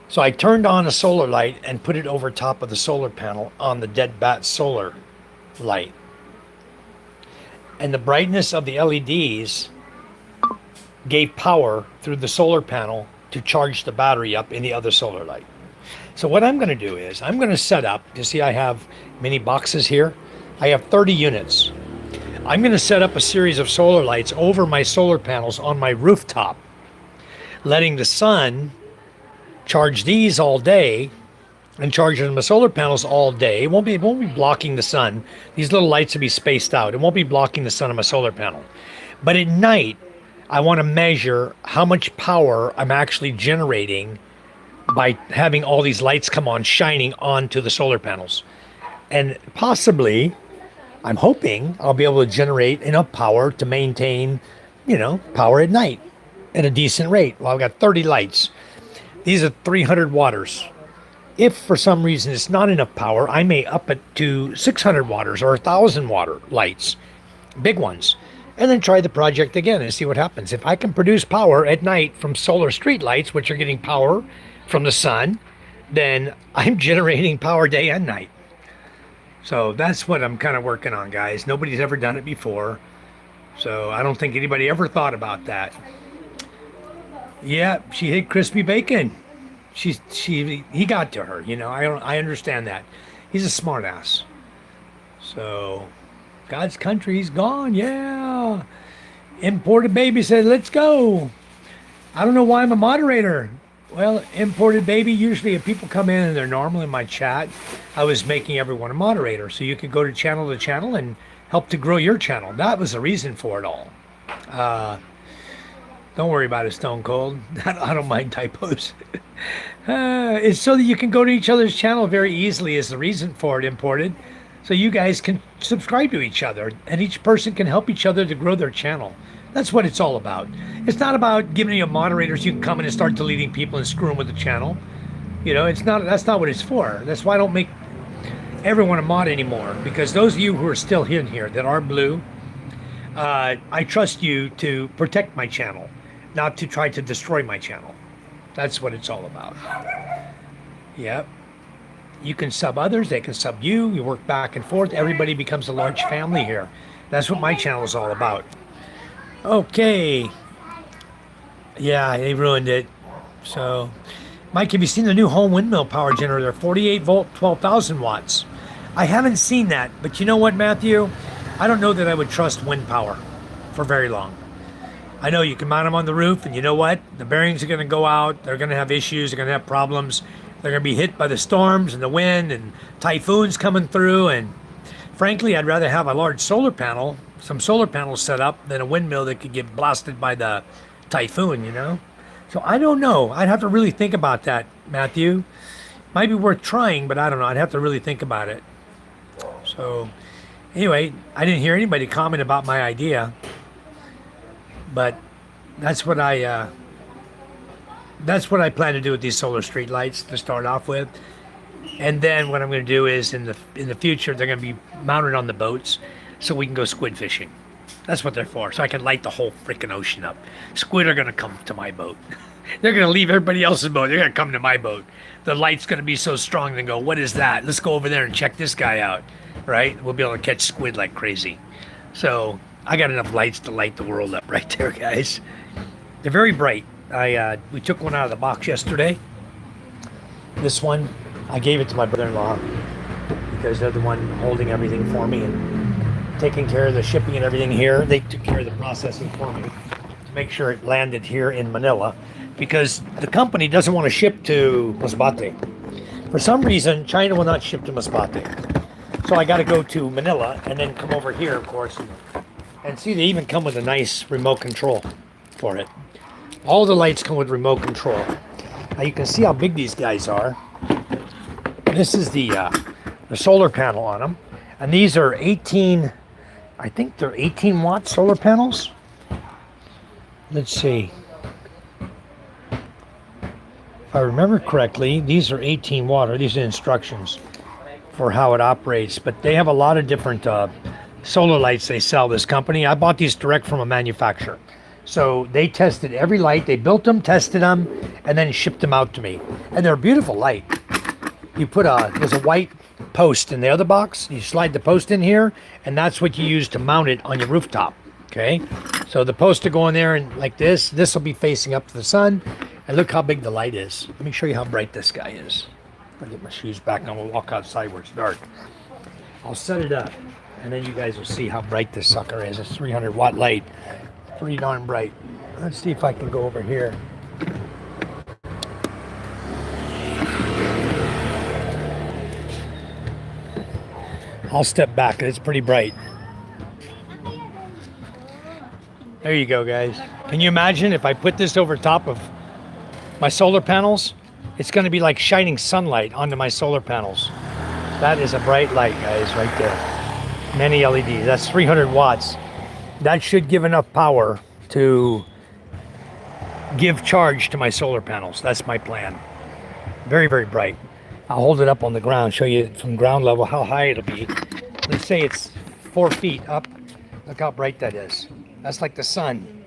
So I turned on a solar light and put it over top of the solar panel on the dead bat solar light. And the brightness of the LEDs gave power through the solar panel to charge the battery up in the other solar light. So what I'm going to do is I'm going to set up, you see I have many boxes here. I have 30 units. I'm going to set up a series of solar lights over my solar panels on my rooftop, letting the sun charge these all day and charging my solar panels all day. It won't be blocking the sun. These little lights will be spaced out. It won't be blocking the sun on my solar panel. But at night, I want to measure how much power I'm actually generating by having all these lights come on, shining onto the solar panels. And possibly, I'm hoping I'll be able to generate enough power to maintain, power at night at a decent rate. Well, I've got 30 lights. These are 300 waters. If for some reason it's not enough power, I may up it to 600 waters or 1,000 water lights, big ones, and then try the project again and see what happens. If I can produce power at night from solar street lights, which are getting power from the sun, then I'm generating power day and night. So that's what I'm kind of working on, guys. Nobody's ever done it before. So I don't think anybody ever thought about that. Yeah, she hit crispy bacon. He got to her, I understand that. He's a smart ass. So God's country's gone, yeah. Imported baby said, let's go. I don't know why I'm a moderator. Well, imported baby, usually if people come in and they're normal in my chat, I was making everyone a moderator. So you could go to channel and help to grow your channel. That was the reason for it all. Don't worry about it, Stone Cold. I don't mind typos. It's so that you can go to each other's channel very easily is the reason for it, imported. So you guys can subscribe to each other, and each person can help each other to grow their channel. That's what it's all about. It's not about giving you moderators you can come in and start deleting people and screw them with the channel. You know, it's not. That's not what it's for. That's why I don't make everyone a mod anymore, because those of you who are still in here that are blue, I trust you to protect my channel, not to try to destroy my channel. That's what it's all about. Yep. You can sub others, they can sub you, you work back and forth, everybody becomes a large family here. That's what my channel is all about. Okay. Yeah, they ruined it. So, Mike, have you seen the new home windmill power generator? 48 volt, 12,000 watts. I haven't seen that, but you know what, Matthew? I don't know that I would trust wind power for very long. I know you can mount them on the roof, and you know what? The bearings are going to go out. They're going to have issues. They're going to have problems. They're going to be hit by the storms and the wind and typhoons coming through. And frankly, I'd rather have a large solar panel, some solar panels set up, than a windmill that could get blasted by the typhoon, you know? So I don't know. I'd have to really think about that, Matthew. Might be worth trying, but I don't know. I'd have to really think about it. So anyway, I didn't hear anybody comment about my idea, but that's what I plan to do with these solar street lights to start off with. And then what I'm going to do is in the future they're going to be mounted on the boats so we can go squid fishing. That's what they're for, so I can light the whole freaking ocean up. Squid are going to come to my boat. They're going to leave everybody else's boat. They're going to come to my boat. The light's going to be so strong they go, what is that? Let's go over there and check this guy out, right? We'll be able to catch squid like crazy. So I got enough lights to light the world up right there, guys. They're very bright. We took one out of the box yesterday. This one, I gave it to my brother-in-law because they're the one holding everything for me and taking care of the shipping and everything here. They took care of the processing for me to make sure it landed here in Manila, because the company doesn't want to ship to Masbate. For some reason, China will not ship to Masbate. So I got to go to Manila and then come over here, of course. And see, they even come with a nice remote control for it. All the lights come with remote control. Now you can see how big these guys are. This is the solar panel on them. And these are 18, I think they're 18 watt solar panels. Let's see. If I remember correctly, these are 18 watt, or these are instructions for how it operates. But they have a lot of different solar lights they sell, this company. I bought these direct from a manufacturer. So they tested every light. They built them, tested them, and then shipped them out to me. And they're a beautiful light. You put there's a white post in the other box. You slide the post in here, and that's what you use to mount it on your rooftop. Okay? So the posts are going there, and like this. This will be facing up to the sun. And look how big the light is. Let me show you how bright this guy is. I'll get my shoes back and we'll walk outside where it's dark. I'll set it up, and then you guys will see how bright this sucker is. It's 300 watt light. Pretty darn bright. Let's see if I can go over here. I'll step back. It's pretty bright. There you go, guys. Can you imagine if I put this over top of my solar panels? It's going to be like shining sunlight onto my solar panels. That is a bright light, guys, right there. Many LEDs. That's 300 watts. That should give enough power to give charge to my solar panels. That's my plan. Very, very bright. I'll hold it up on the ground, show you from ground level how high it'll be. Let's say it's 4 feet up. Look how bright that is. That's like the sun.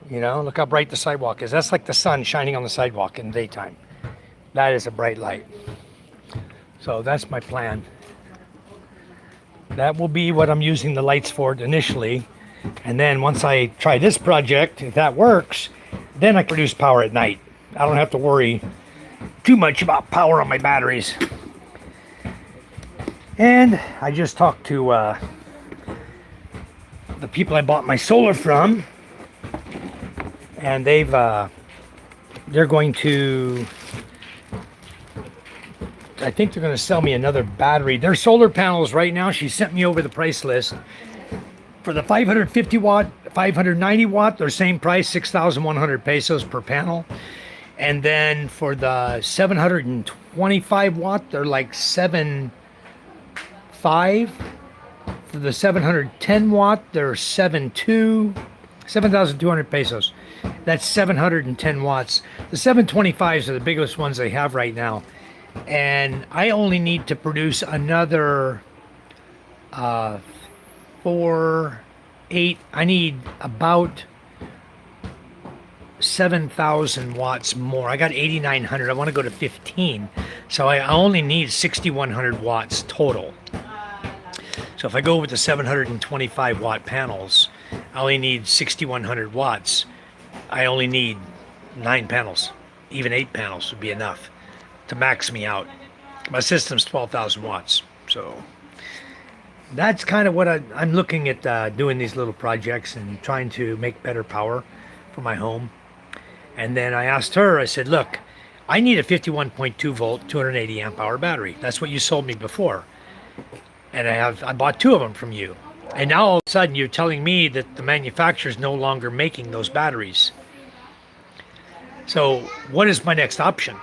You know, look how bright the sidewalk is. That's like the sun shining on the sidewalk in the daytime. That is a bright light. So that's my plan. That will be what I'm using the lights for initially. And then once I try this project, if that works, then I produce power at night. I don't have to worry too much about power on my batteries. And I just talked to the people I bought my solar from, and they're going to, I think they're going to sell me another battery. Their solar panels right now, she sent me over the price list. For the 550 watt, 590 watt, they're same price, 6,100 pesos per panel. And then for the 725 watt, they're like 7.5. For the 710 watt, they're 7.2. 7,200 pesos. That's 710 watts. The 725s are the biggest ones they have right now. And I only need to produce another 4, 8. I need about 7,000 watts more. I got 8,900. I want to go to 15. So I only need 6,100 watts total. So if I go with the 725 watt panels, I only need 6,100 watts. I only need 9 panels. Even 8 panels would be enough to max me out. My system's 12,000 watts. So that's kind of what I'm looking at, doing these little projects and trying to make better power for my home. And then I asked her, I said, look, I need a 51.2 volt, 280 amp hour battery. That's what you sold me before. And I bought 2 of them from you. And now all of a sudden you're telling me that the manufacturer is no longer making those batteries. So what is my next option?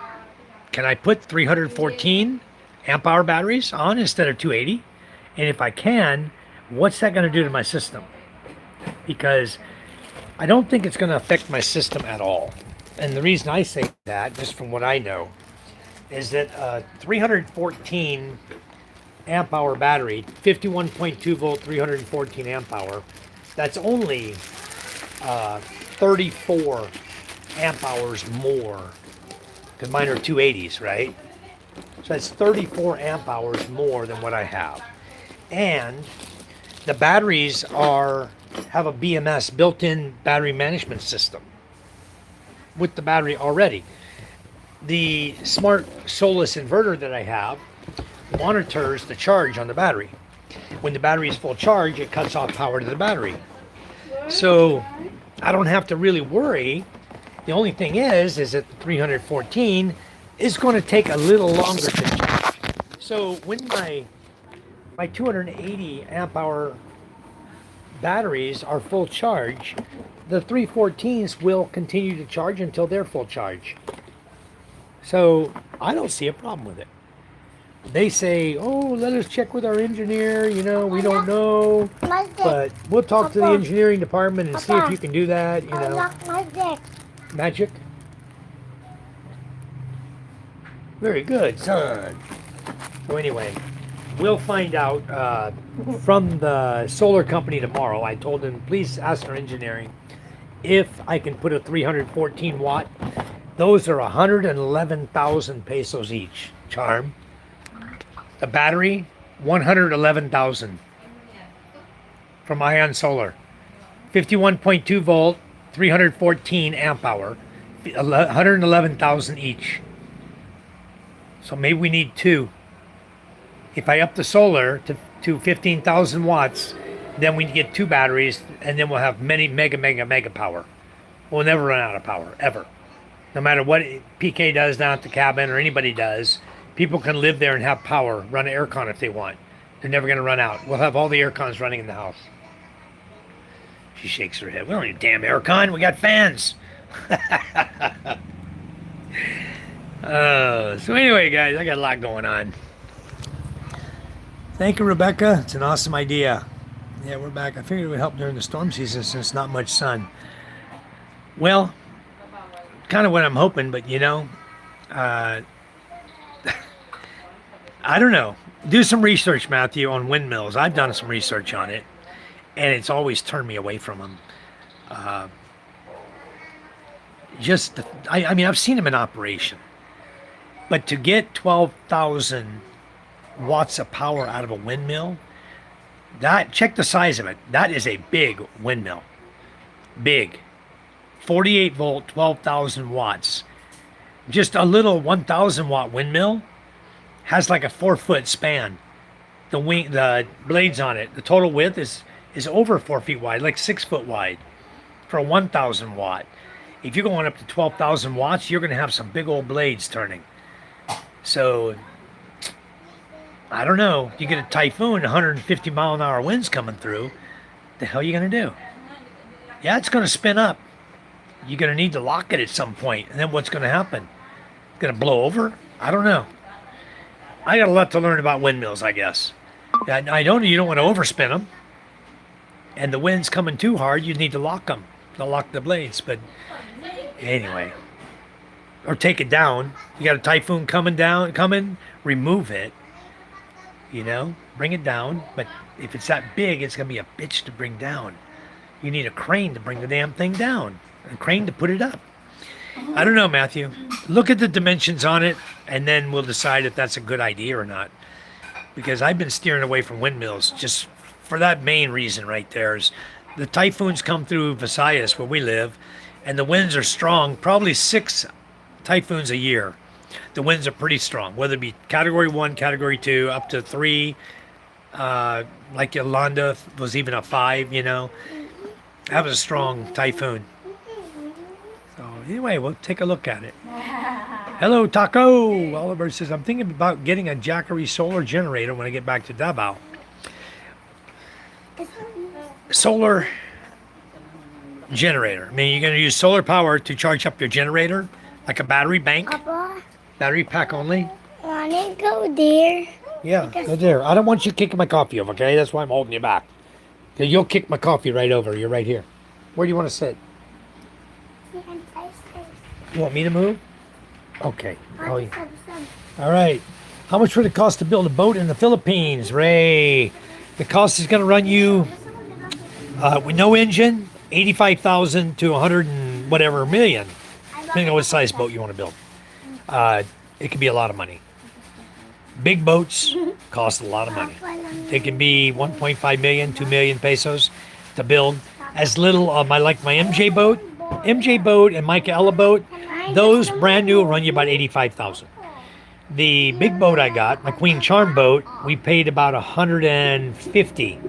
Can I put 314 amp hour batteries on instead of 280? And if I can, what's that going to do to my system? Because I don't think it's going to affect my system at all. And the reason I say that, just from what I know, is that 314 amp hour battery, 51.2 volt, 314 amp hour, that's only 34 amp hours more, because mine are 280s, right? So that's 34 amp hours more than what I have. And the batteries have a BMS, built-in battery management system, with the battery already. The smart Solus inverter that I have monitors the charge on the battery. When the battery is full charge, it cuts off power to the battery. So I don't have to really worry. The only thing is that the 314 is going to take a little longer to charge. So when my 280 amp hour batteries are full charge, the 314s will continue to charge until they're full charge. So I don't see a problem with it. They say, oh, let us check with our engineer, we don't know, but we'll talk to the engineering department and see if you can do that, Magic? Very good, son. So anyway, we'll find out from the solar company tomorrow. I told them, please ask our engineering if I can put a 314 watt. Those are 111,000 pesos each, Charm. The battery, 111,000 from Ion Solar. 51.2 volt, 314 amp hour, 111,000 each. So maybe we need 2. If I up the solar to 15,000 watts, then we get 2 batteries, and then we'll have many mega power. We'll never run out of power, ever. No matter what PK does down at the cabin or anybody does, people can live there and have power, run an aircon if they want. They're never going to run out. We'll have all the aircons running in the house. She shakes her head. We don't need a damn aircon. We got fans. So anyway, guys, I got a lot going on. Thank you, Rebecca. It's an awesome idea. Yeah, we're back. I figured it would help during the storm season since not much sun. Well, kind of what I'm hoping, but I don't know. Do some research, Matthew, on windmills. I've done some research on it, and it's always turned me away from them. I mean, I've seen them in operation, but to get 12,000 watts of power out of a windmill, check the size of it. That is a big windmill. Big. 48 volt, 12,000 watts. Just a little 1,000 watt windmill has like a 4-foot span. The blades on it, the total width is over 4 feet wide, like 6 foot wide for a 1,000 watt. If you're going up to 12,000 watts, you're going to have some big old blades turning. So I don't know. You get a typhoon, 150 mile an hour winds coming through. The hell are you going to do? Yeah, it's going to spin up. You're going to need to lock it at some point, and then what's going to happen? It's going to blow over? I don't know. I got a lot to learn about windmills, I guess. You don't want to overspin them. And the wind's coming too hard, you need to lock them. They'll lock the blades, but anyway. Or take it down. You got a typhoon coming, remove it. You know, bring it down. But if it's that big, it's gonna be a bitch to bring down. You need a crane to bring the damn thing down. A crane to put it up. I don't know, Matthew. Look at the dimensions on it, and then we'll decide if that's a good idea or not. Because I've been steering away from windmills just for that main reason right there. Is the typhoons come through Visayas where we live, and the winds are strong, probably 6 typhoons a year. The winds are pretty strong, whether it be category 1, category 2, up to 3. Like Yolanda was even a 5, you know. That was a strong typhoon. So anyway, we'll take a look at it. Hello, Taco. Oliver says, I'm thinking about getting a Jackery solar generator when I get back to Davao. Solar generator. I mean, you're going to use solar power to charge up your generator, like a battery bank. Papa, Battery pack only. wanna go there? Yeah, go there. I don't want you kicking my coffee over, okay? That's why I'm holding you back. Okay, you'll kick my coffee right over. You're right here. Where do you want to sit? You want me to move? Okay. Oh, yeah. All right. How much would it cost to build a boat in the Philippines, Ray? The cost is going to run you, with no engine, 85,000 to 100 and whatever million, depending on what size boat you want to build. It could be a lot of money. Big boats cost a lot of money. It can be 1.5 million, 2 million pesos to build. As little, like my MJ boat and Michaela boat, those brand new will run you about 85,000. The big boat I got, my Queen Charm boat, we paid about 150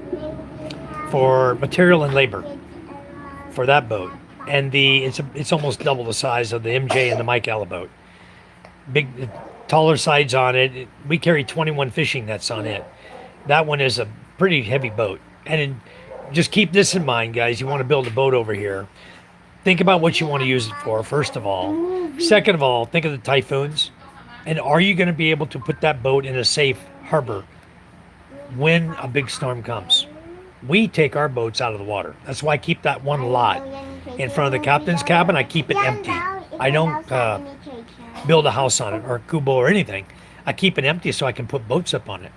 for material and labor for that boat, and it's almost double the size of the MJ and the Michaela boat. Big, taller sides on it. We carry 21 fishing nets on it. That one is a pretty heavy boat, and just keep this in mind, guys. You want to build a boat over here. Think about what you want to use it for, first of all. Second of all, think of the typhoons. And are you going to be able to put that boat in a safe harbor when a big storm comes? We take our boats out of the water. That's why I keep that one lot in front of the captain's cabin. I keep it empty. I don't build a house on it or a kubo or anything. I keep it empty so I can put boats up on it.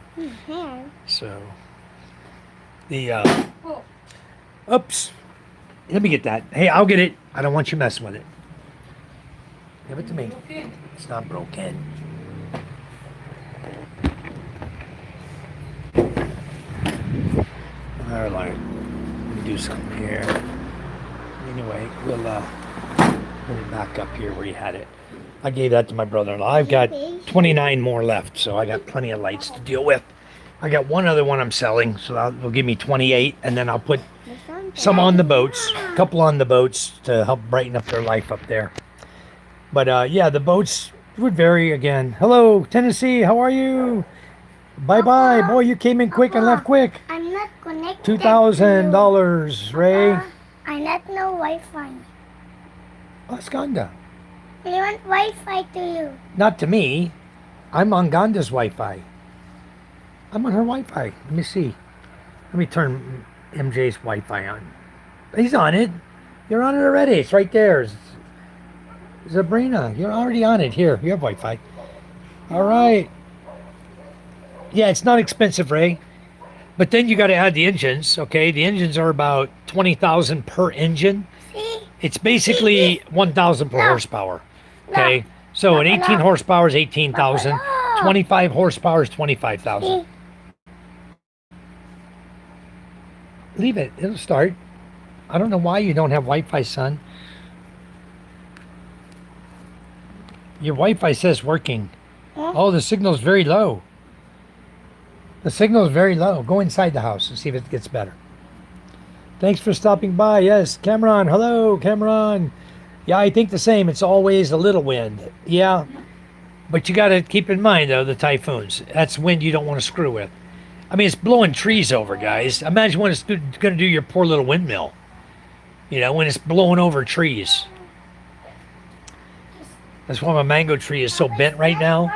So, oops. Let me get that. Hey, I'll get it. I don't want you messing with it. Give it to me. It's not broken. All right. Let me do something here. Anyway, we'll put it back up here where you had it. I gave that to my brother-in-law. I've got 29 more left, so I got plenty of lights to deal with. I got one other one I'm selling, so that'll give me 28, and then I'll put some on the boats, a couple on the boats to help brighten up their life up there. But yeah, the boats would vary again. Hello, Tennessee, how are you? Bye-bye. Boy, you came in quick and left quick. I'm not connected. $2,000, Ray. I not know Wi-Fi. That's Ganda. I want Wi-Fi to you. Not to me. I'm on Ganda's Wi-Fi. I'm on her Wi-Fi. Let me see. Let me turn MJ's Wi-Fi on. He's on it. You're on it already. It's right there. Sabrina, you're already on it. Here, you have Wi-Fi. All right. Yeah, it's not expensive, Ray. But then you got to add the engines, okay? The engines are about 20,000 per engine. See? It's basically 1,000 per horsepower, okay? So an 18 horsepower is 18,000. 25 horsepower is 25,000. Leave it. It'll start. I don't know why you don't have Wi-Fi, son. Your Wi-Fi says working. Oh, the signal's very low. The signal is very low. Go inside the house and see if it gets better. Thanks for stopping by. Yes, Cameron. Hello, Cameron. Yeah, I think the same. It's always a little wind. Yeah, but you got to keep in mind, though, the typhoons. That's wind you don't want to screw with. I mean, it's blowing trees over, guys. Imagine when it's going to do your poor little windmill. You know, when it's blowing over trees. That's why my mango tree is so bent right now.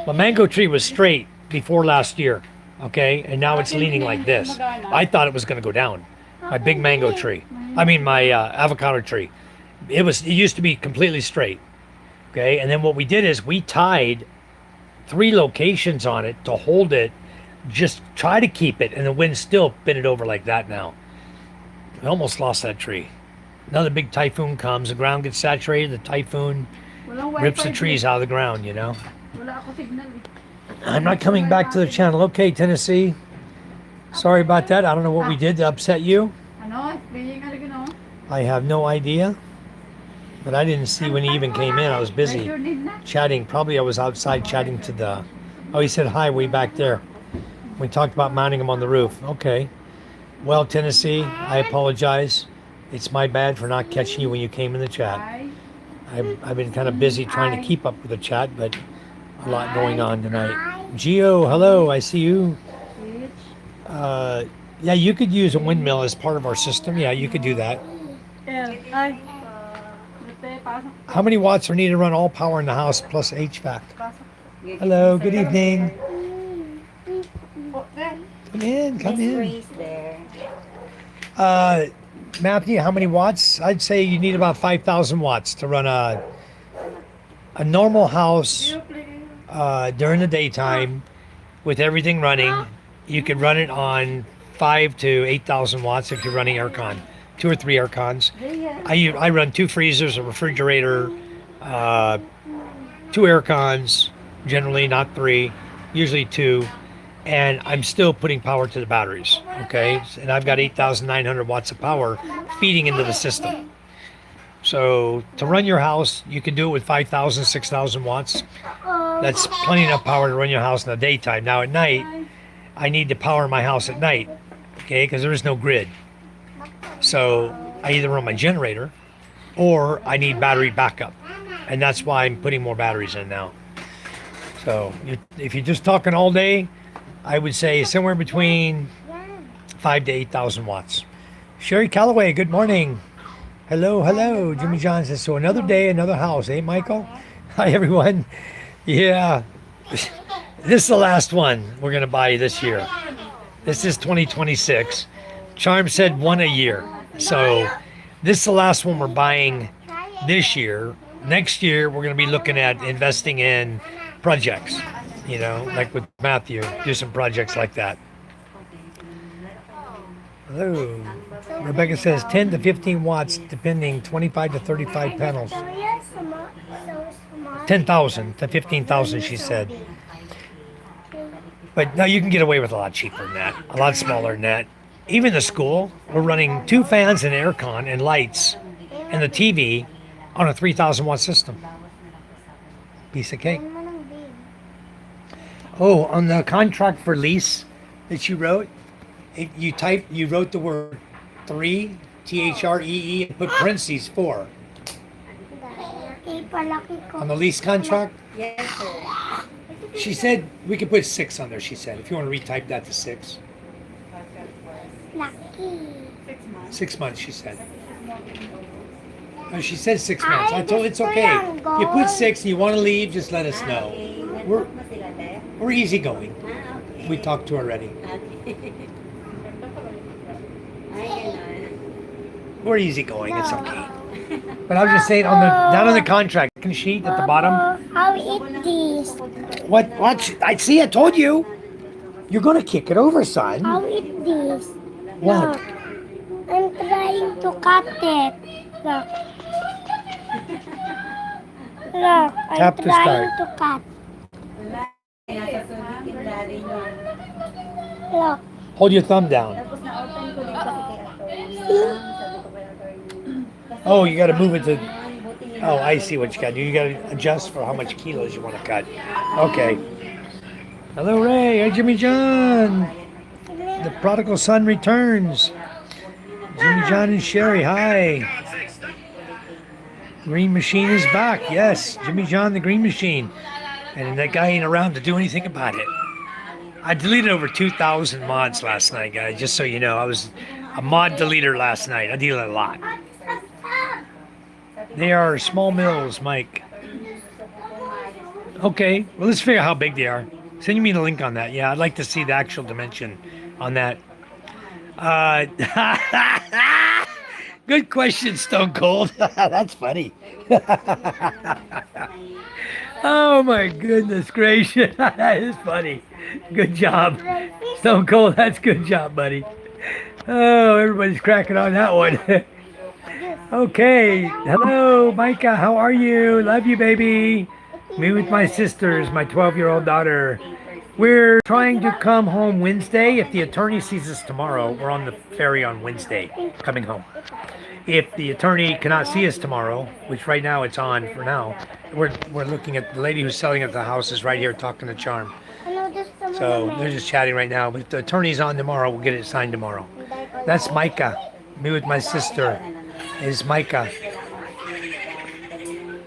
My mango tree was straight before last year. Okay, and now it's leaning like this. I thought it was going to go down. My big mango tree. I mean, my avocado tree. It used to be completely straight. Okay, and then what we did is we tied 3 locations on it to hold it, just try to keep it, and the wind still bent it over like that now. We almost lost that tree. Another big typhoon comes, the ground gets saturated, the typhoon Walang rips the wifi trees out of the ground, you know. dito. Wala ako signal eh. I'm not coming back to the channel. Okay, Tennessee. Sorry about that. I don't know what we did to upset you. Ano? Playing ka no? I have no idea. But I didn't see when he even came in. I was busy Your name na? chatting. Probably I was outside chatting to the... Oh, he said hi way back there. We talked about mounting him on the roof. Okay. Well, Tennessee, I apologize. It's my bad for not catching you when you came in the chat. Hi. I've been kind of busy trying to keep up with the chat, but a lot going on tonight. Gio, hello. I see you. Yeah, you could use a windmill as part of our system. Yeah, you could do that. L. Ay. Dito, pasok. How many watts are needed to run all power in the house plus HVAC? Pasok. Hello, good evening. Oh, there. Come in, come in. Race there. Matthew, how many watts? I'd say you need about 5,000 watts to run a normal house during the daytime with everything running. You could run it on 5 to 8,000 watts if you're running aircon, 2 or 3 aircons. I run 2 freezers, a refrigerator, 2 aircons, generally not 3, usually 2. And I'm still putting power to the batteries, okay? And I've got 8,900 watts of power feeding into the system. So to run your house, you can do it with 5,000, 6,000 watts. That's plenty enough power to run your house in the daytime. Now at night, I need to power my house at night, okay? Because there is no grid. So I either run my generator or I need battery backup. And that's why I'm putting more batteries in now. So if you're just talking all day, I would say somewhere between 5 to 8,000 watts. Sherry Calloway, good morning. Hello, hello. Jimmy John says, so another day, another house, eh, Michael? Hi, everyone. Yeah. This is the last one we're going to buy this year. This is 2026. Charm said 1 a year. So this is the last one we're buying this year. Next year, we're going to be looking at investing in projects. You know, like with Matthew, do some projects like that. Hello. Rebecca says 10 to 15 watts, depending 25 to 35 panels. 10,000 to 15,000, she said. But no, you can get away with a lot cheaper than that, a lot smaller than that. Even the school, we're running 2 fans and aircon and lights and the TV on a 3,000 watt system. Piece of cake. Oh, on the contract for lease that you wrote, you wrote the word 3, THREE, and put parentheses 4. On the lease contract? Yes, sir. She said we could put 6 on there, she said. If you want to retype that to 6. Lucky. 6 months, she said. No, she said 6 months. I told her it's okay. You put 6 and you want to leave, just let us know. We're easygoing. We talked to her already. We're easygoing. It's okay. But I was just saying, down on the contract sheet at the bottom. I'll eat this. What? I see. I told you. You're gonna kick it over, son. I'll eat this. What? Look, I'm trying to cut it. Look. Look, Tap I'm to trying start. to cut. Nasa sulit kita rin yun. Look. Hold your thumb down. Tapos na-open ko din kasi kay attorney. See? Sabi ko kay attorney. Kasi Oh, you got to move it to. buti nila. Oh, I see what you got to do. You got to adjust for how much kilos you want to cut. Okay. Hello, Ray. Hi, Jimmy John. The prodigal son returns. Jimmy John and Sherry. Hi. Green Machine is back. Yes, Jimmy John, the Green Machine. And that guy ain't around to do anything about it. I deleted over 2,000 mods last night, guys, just so you know. I was a mod deleter last night. I deleted a lot. They are small mills, Mike. Okay, well, let's figure out how big they are. Send me the link on that. Yeah, I'd like to see the actual dimension on that. Uh, good question, Stone Cold. That's funny. Oh my goodness gracious. That is funny. Good job. Stone Cold, that's good job, buddy. Oh, everybody's cracking on that one. Okay. Hello, Micah. How are you? Love you, baby. Me with my sisters, my 12-year-old daughter. We're trying to come home Wednesday. If the attorney sees us tomorrow, we're on the ferry on Wednesday, coming home. If the attorney cannot see us tomorrow, which right now it's on for now, we're looking at the lady who's selling at the house is right here talking to Charm. So they're just chatting right now. But if the attorney's on tomorrow, we'll get it signed tomorrow. That's Micah. Me with my sister is Micah.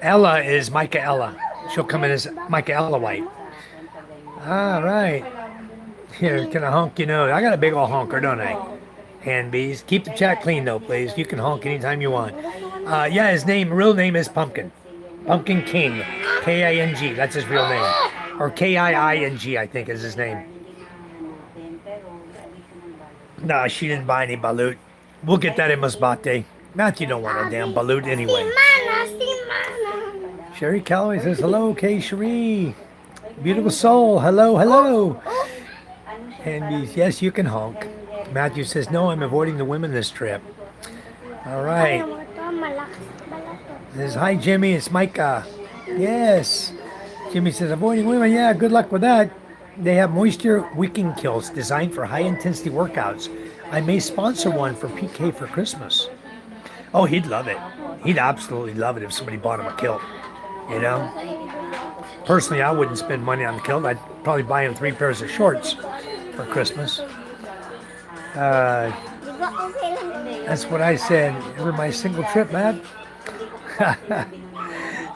Ella is Micah Ella. She'll come in as Micah Ella White. All right. Here, can I honk your nose? I got a big old honker, don't I? Hand bees. Keep the chat clean though, please. You can honk anytime you want. Yeah, his real name is Pumpkin. Pumpkin King. K-I-N-G. That's his real name. Or K-I-I-N-G, I think is his name. Nah, she didn't buy any balut. We'll get that in Masbate. Matthew don't want a damn balut anyway. Sherry Calloway says, hello, K. Cherie. Beautiful soul. Hello, hello. Hand bees. Yes, you can honk. Matthew says, no, I'm avoiding the women this trip. All right. Says, hi, Jimmy. It's Micah. Yes. Jimmy says, avoiding women. Yeah, good luck with that. They have moisture wicking kilts designed for high-intensity workouts. I may sponsor one for PK for Christmas. Oh, he'd love it. He'd absolutely love it if somebody bought him a kilt. You know? Personally, I wouldn't spend money on the kilt. I'd probably buy him 3 pairs of shorts for Christmas. That's what I said. Ever my single trip, Matt?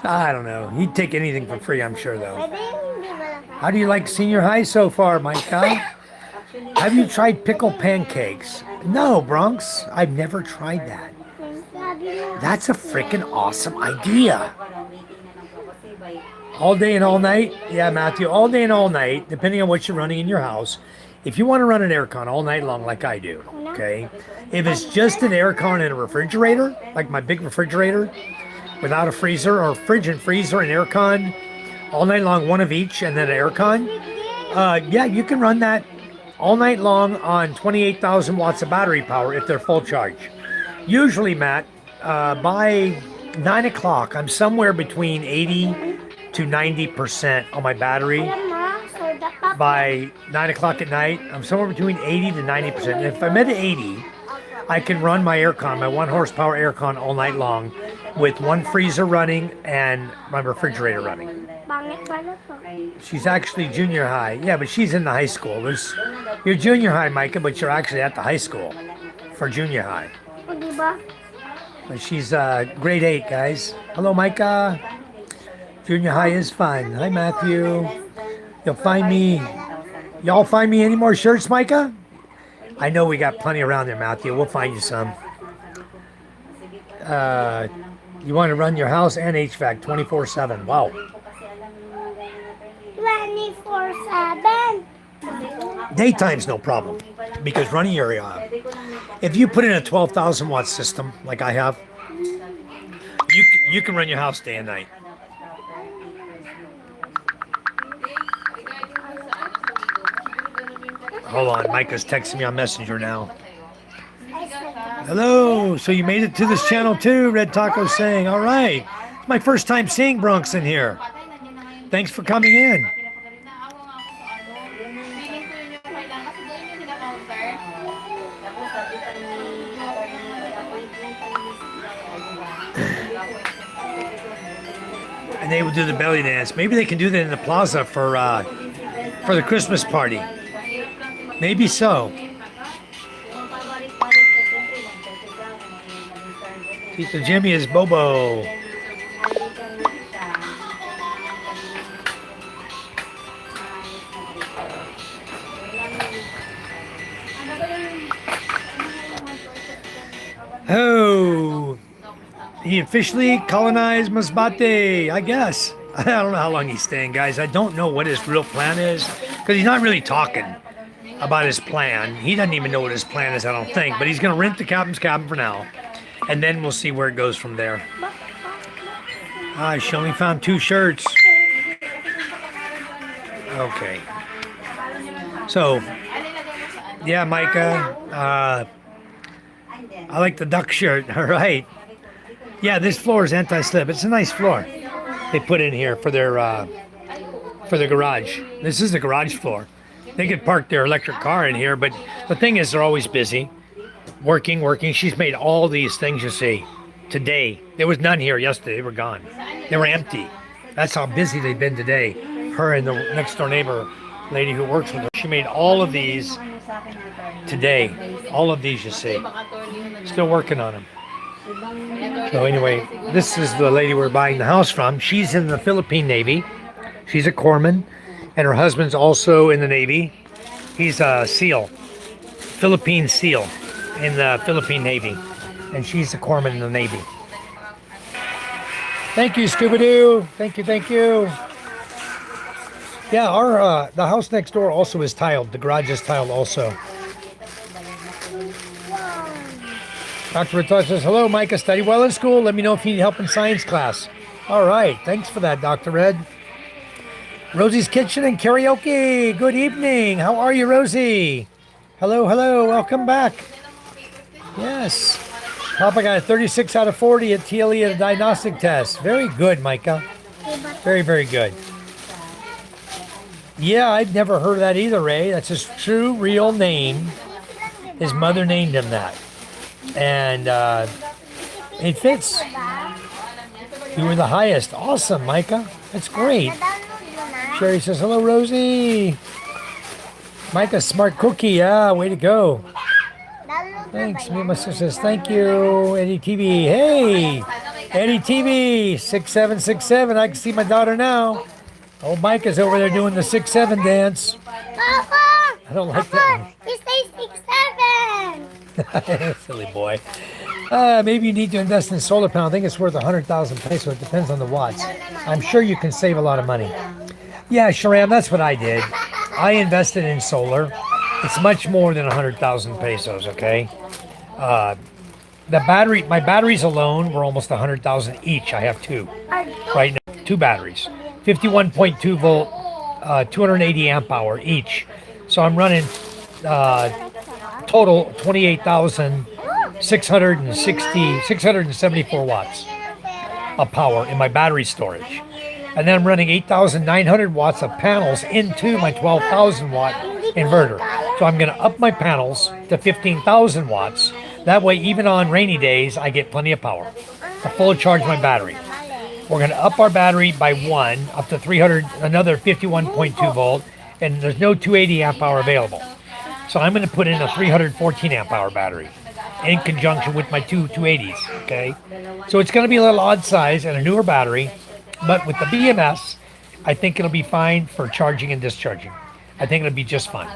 I don't know. He'd take anything for free, I'm sure, though. How do you like senior high so far, Micah? Have you tried pickle pancakes? No, Bronx. I've never tried that. That's a freaking awesome idea. All day and all night? Yeah, Matthew, all day and all night, depending on what you're running in your house. If you want to run an aircon all night long like I do, okay? If it's just an aircon and a refrigerator, like my big refrigerator, without a freezer, or fridge and freezer and aircon, all night long, one of each, and then an aircon, yeah, you can run that all night long on 28,000 watts of battery power if they're full charge. Usually, Matt, by 9 o'clock, I'm somewhere between 80 to 90% on my battery. By 9 o'clock at night, I'm somewhere between 80 to 90%. And if I'm at 80, I can run my aircon, my 1 horsepower aircon all night long with 1 freezer running and my refrigerator running. She's actually junior high. Yeah, but she's in the high school. You're junior high, Micah, but you're actually at the high school for junior high. But she's grade 8, guys. Hello, Micah. Junior high is fun. Hi, Matthew. Y'all find me any more shirts, Micah? I know we got plenty around there, Matthew. We'll find you some. You want to run your house and HVAC 24/7. Wow. 24/7. Daytime's no problem because running your if you put in a 12,000 watt system like I have, you can run your house day and night. Hold on, Micah's texting me on Messenger now. Hello, so you made it to this channel too, Red Taco saying, all right. It's my first time seeing Bronx in here. Thanks for coming in. And they will do the belly dance. Maybe they can do that in the plaza for the Christmas party. Maybe so. Tito Jimmy is Bobo. Oh, he officially colonized Masbate, I guess. I don't know how long he's staying, guys. I don't know what his real plan is because he's not really talking. about his plan. He doesn't even know what his plan is, I don't think, but he's going to rent the captain's cabin for now, and then we'll see where it goes from there. She only found 2 shirts. Okay. So, yeah, Micah, I like the duck shirt. All right. Yeah, this floor is anti-slip. It's a nice floor they put in here for their garage. This is the garage floor. They could park their electric car in here, but the thing is, they're always busy, working. She's made all these things you see today. There was none here yesterday. They were gone. They were empty. That's how busy they've been today. Her and the next door neighbor lady who works with her, she made all of these today. All of these you see. Still working on them. So anyway, this is the lady we're buying the house from. She's in the Philippine Navy. She's a corpsman, and her husband's also in the Navy. He's a SEAL, Philippine SEAL in the Philippine Navy, and she's a corpsman in the Navy. Thank you, Scooby-Doo. Thank you. Yeah, our the house next door also is tiled. The garage is tiled also. Dr. Rataj says, hello, Micah. Study well in school. Let me know if you need help in science class. All right. Thanks for that, Dr. Red. Rosie's Kitchen and Karaoke. Good evening. How are you, Rosie? Hello. Welcome back. Yes. Papa got a 36 out of 40 at TLE at a diagnostic test. Very good, Micah. Very, very good. Yeah, I'd never heard of that either, Ray. That's his true, real name. His mother named him that. And it fits. You were the highest. Awesome, Micah. That's great. Sherry says, hello, Rosie. Micah, smart cookie. Yeah, way to go. Thanks. Me and my sister says, thank you. Eddie TV. Hey, Eddie TV. 6767. I can see my daughter now. Oh, Micah's over there doing the 6-7 dance. Papa! I don't like that. You say 6-7! Silly boy. Maybe you need to invest in solar panel. I think it's worth 100,000 pesos. It depends on the watts. I'm sure you can save a lot of money. Yeah, Sharam, that's what I did. I invested in solar. It's much more than 100,000 pesos, okay? My batteries alone were almost 100,000 each. I have 2 right now. 2 batteries. 51.2 volt, 280 amp hour each. So I'm running total 674 watts of power in my battery storage. And then I'm running 8,900 watts of panels into my 12,000 watt inverter. So I'm going to up my panels to 15,000 watts. That way, even on rainy days, I get plenty of power to fully charge my battery. We're going to up our battery by 1 up to 300, another 51.2 volt, and there's no 280 amp hour available. So I'm going to put in a 314 amp hour battery in conjunction with my 280s, okay? So it's going to be a little odd size and a newer battery, but with the BMS, I think it'll be fine for charging and discharging. I think it'll be just fine.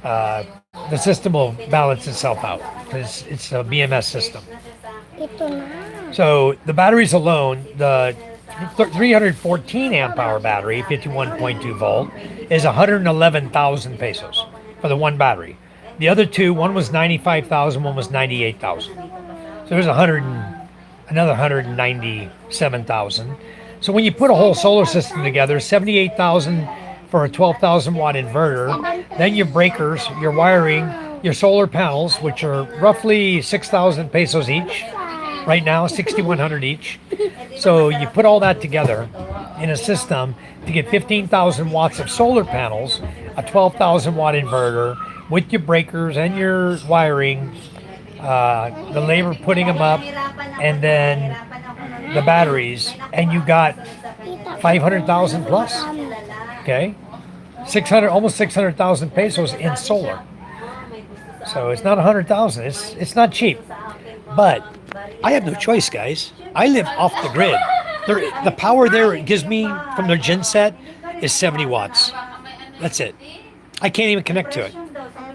The system will balance itself out because it's a BMS system. So the batteries alone, the 314 amp hour battery, 51.2 volt, is 111,000 pesos for the one battery. The other 2, one was 95,000, one was 98,000. So there's another 197,000. So when you put a whole solar system together, 78,000 for a 12,000 watt inverter, then your breakers, your wiring, your solar panels, which are roughly 6,000 pesos each. Right now, 6,100 each. So you put all that together in a system to get 15,000 watts of solar panels, a 12,000 watt inverter with your breakers and your wiring, the labor putting them up, and then the batteries, and you got 500,000 plus. Okay, 600, almost 600,000 pesos in solar. So it's not 100,000. It's not cheap, but I have no choice, guys. I live off the grid. The power there it gives me from their gen set is 70 watts. That's it. I can't even connect to it.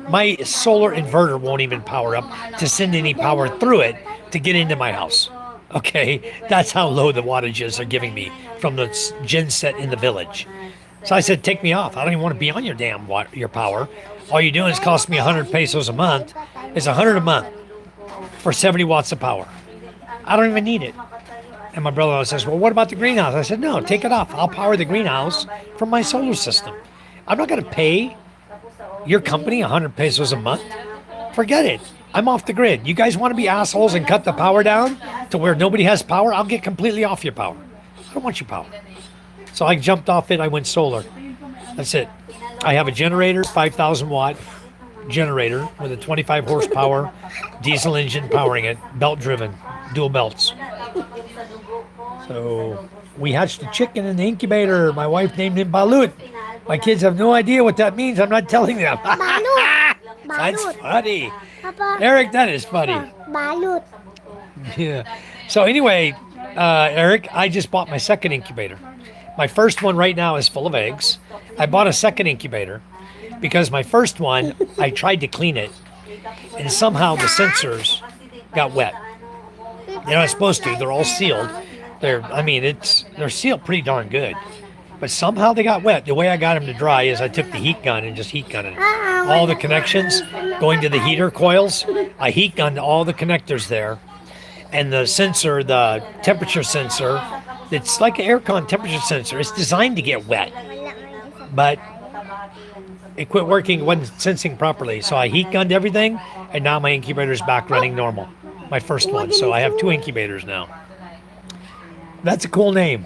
My solar inverter won't even power up to send any power through it to get into my house. Okay, that's how low the wattages are giving me from the gen set in the village. So I said, take me off. I don't even want to be on your damn your power. All you're doing is cost me 100 pesos a month. It's 100 a month for 70 watts of power. I don't even need it. And my brother says, well, what about the greenhouse? I said, no, take it off. I'll power the greenhouse from my solar system. I'm not going to pay your company 100 pesos a month. Forget it. I'm off the grid. You guys want to be assholes and cut the power down to where nobody has power? I'll get completely off your power. I don't want your power. So I jumped off it. I went solar. That's it. I have a generator, 5,000 watt generator with a 25 horsepower diesel engine powering it, belt driven, dual belts. So we hatched a chicken in the incubator. My wife named him Balut. My kids have no idea what that means. I'm not telling them. That's funny. Papa, Eric, that is funny. balut. Yeah. So anyway, Eric, I just bought my second incubator. My first one right now is full of eggs. I bought a second incubator because my first one, I tried to clean it, and somehow the sensors got wet. They're not supposed to. They're all sealed. They're sealed pretty darn good. But somehow they got wet. The way I got them to dry is I took the heat gun and just heat gunned it. All the connections going to the heater coils, I heat gunned all the connectors there. And the sensor, the temperature sensor, it's like an aircon temperature sensor. It's designed to get wet. But it quit working, it wasn't sensing properly. So I heat gunned everything, and now my incubator's back running normal. My first one. So I have 2 incubators now. That's a cool name.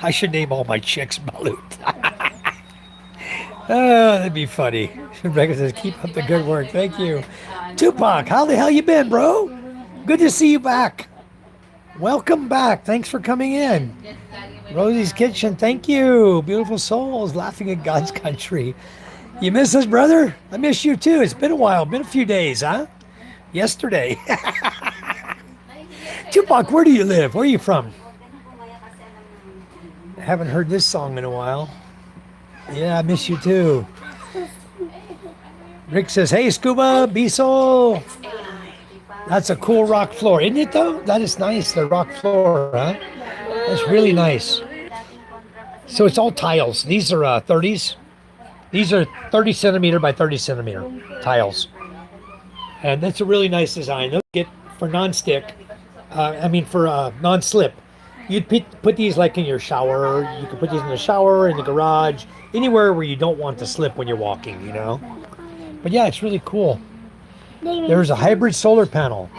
I should name all my chicks Balut. Oh, that'd be funny. Rebecca says, keep up the good work. Thank you. Tupac, how the hell you been, bro? Good to see you back. Welcome back. Thanks for coming in. Rosie's Kitchen, thank you. Beautiful souls laughing at God's country. You miss us, brother? I miss you too. It's been a while. Been a few days, huh? Yesterday. Tupac, where do you live? Where are you from? Haven't heard this song in a while. Yeah, I miss you too. Rick says, hey, Scuba, Bisol. That's a cool rock floor, isn't it though? That is nice, the rock floor, huh? That's really nice. So it's all tiles. These are 30s. These are 30 centimeter by 30 centimeter tiles. And that's a really nice design. They'll get for non-stick, for non-slip. You'd put these like in your shower. You could put these in the shower, in the garage, anywhere where you don't want to slip when you're walking, you know. But yeah, it's really cool. There's a hybrid solar panel.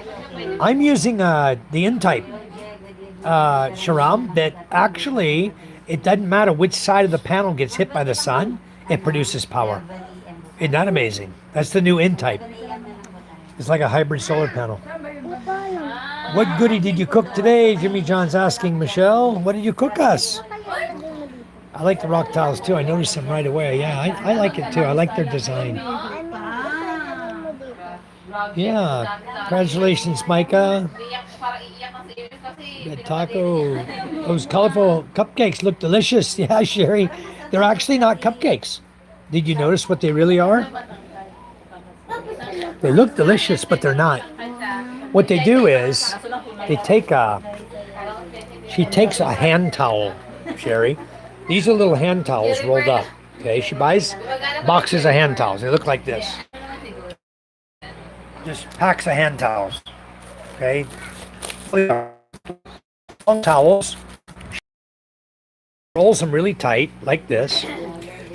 I'm using the N-type Sharam that actually, it doesn't matter which side of the panel gets hit by the sun, it produces power. Isn't that amazing? That's the new N-type. It's like a hybrid solar panel. What goodie did you cook today? Jimmy John's asking Michelle. What did you cook us? I like the rock tiles too. I noticed them right away. Yeah, I like it too. I like their design. Yeah. Congratulations, Micah. That taco. Those colorful cupcakes look delicious. Yeah, Sherry. They're actually not cupcakes. Did you notice what they really are? They look delicious, but they're not. What they do is she takes a hand towel, Sherry. These are little hand towels rolled up. Okay, she buys boxes of hand towels. They look like this. Just packs of hand towels. Okay, long towels. She rolls them really tight, like this.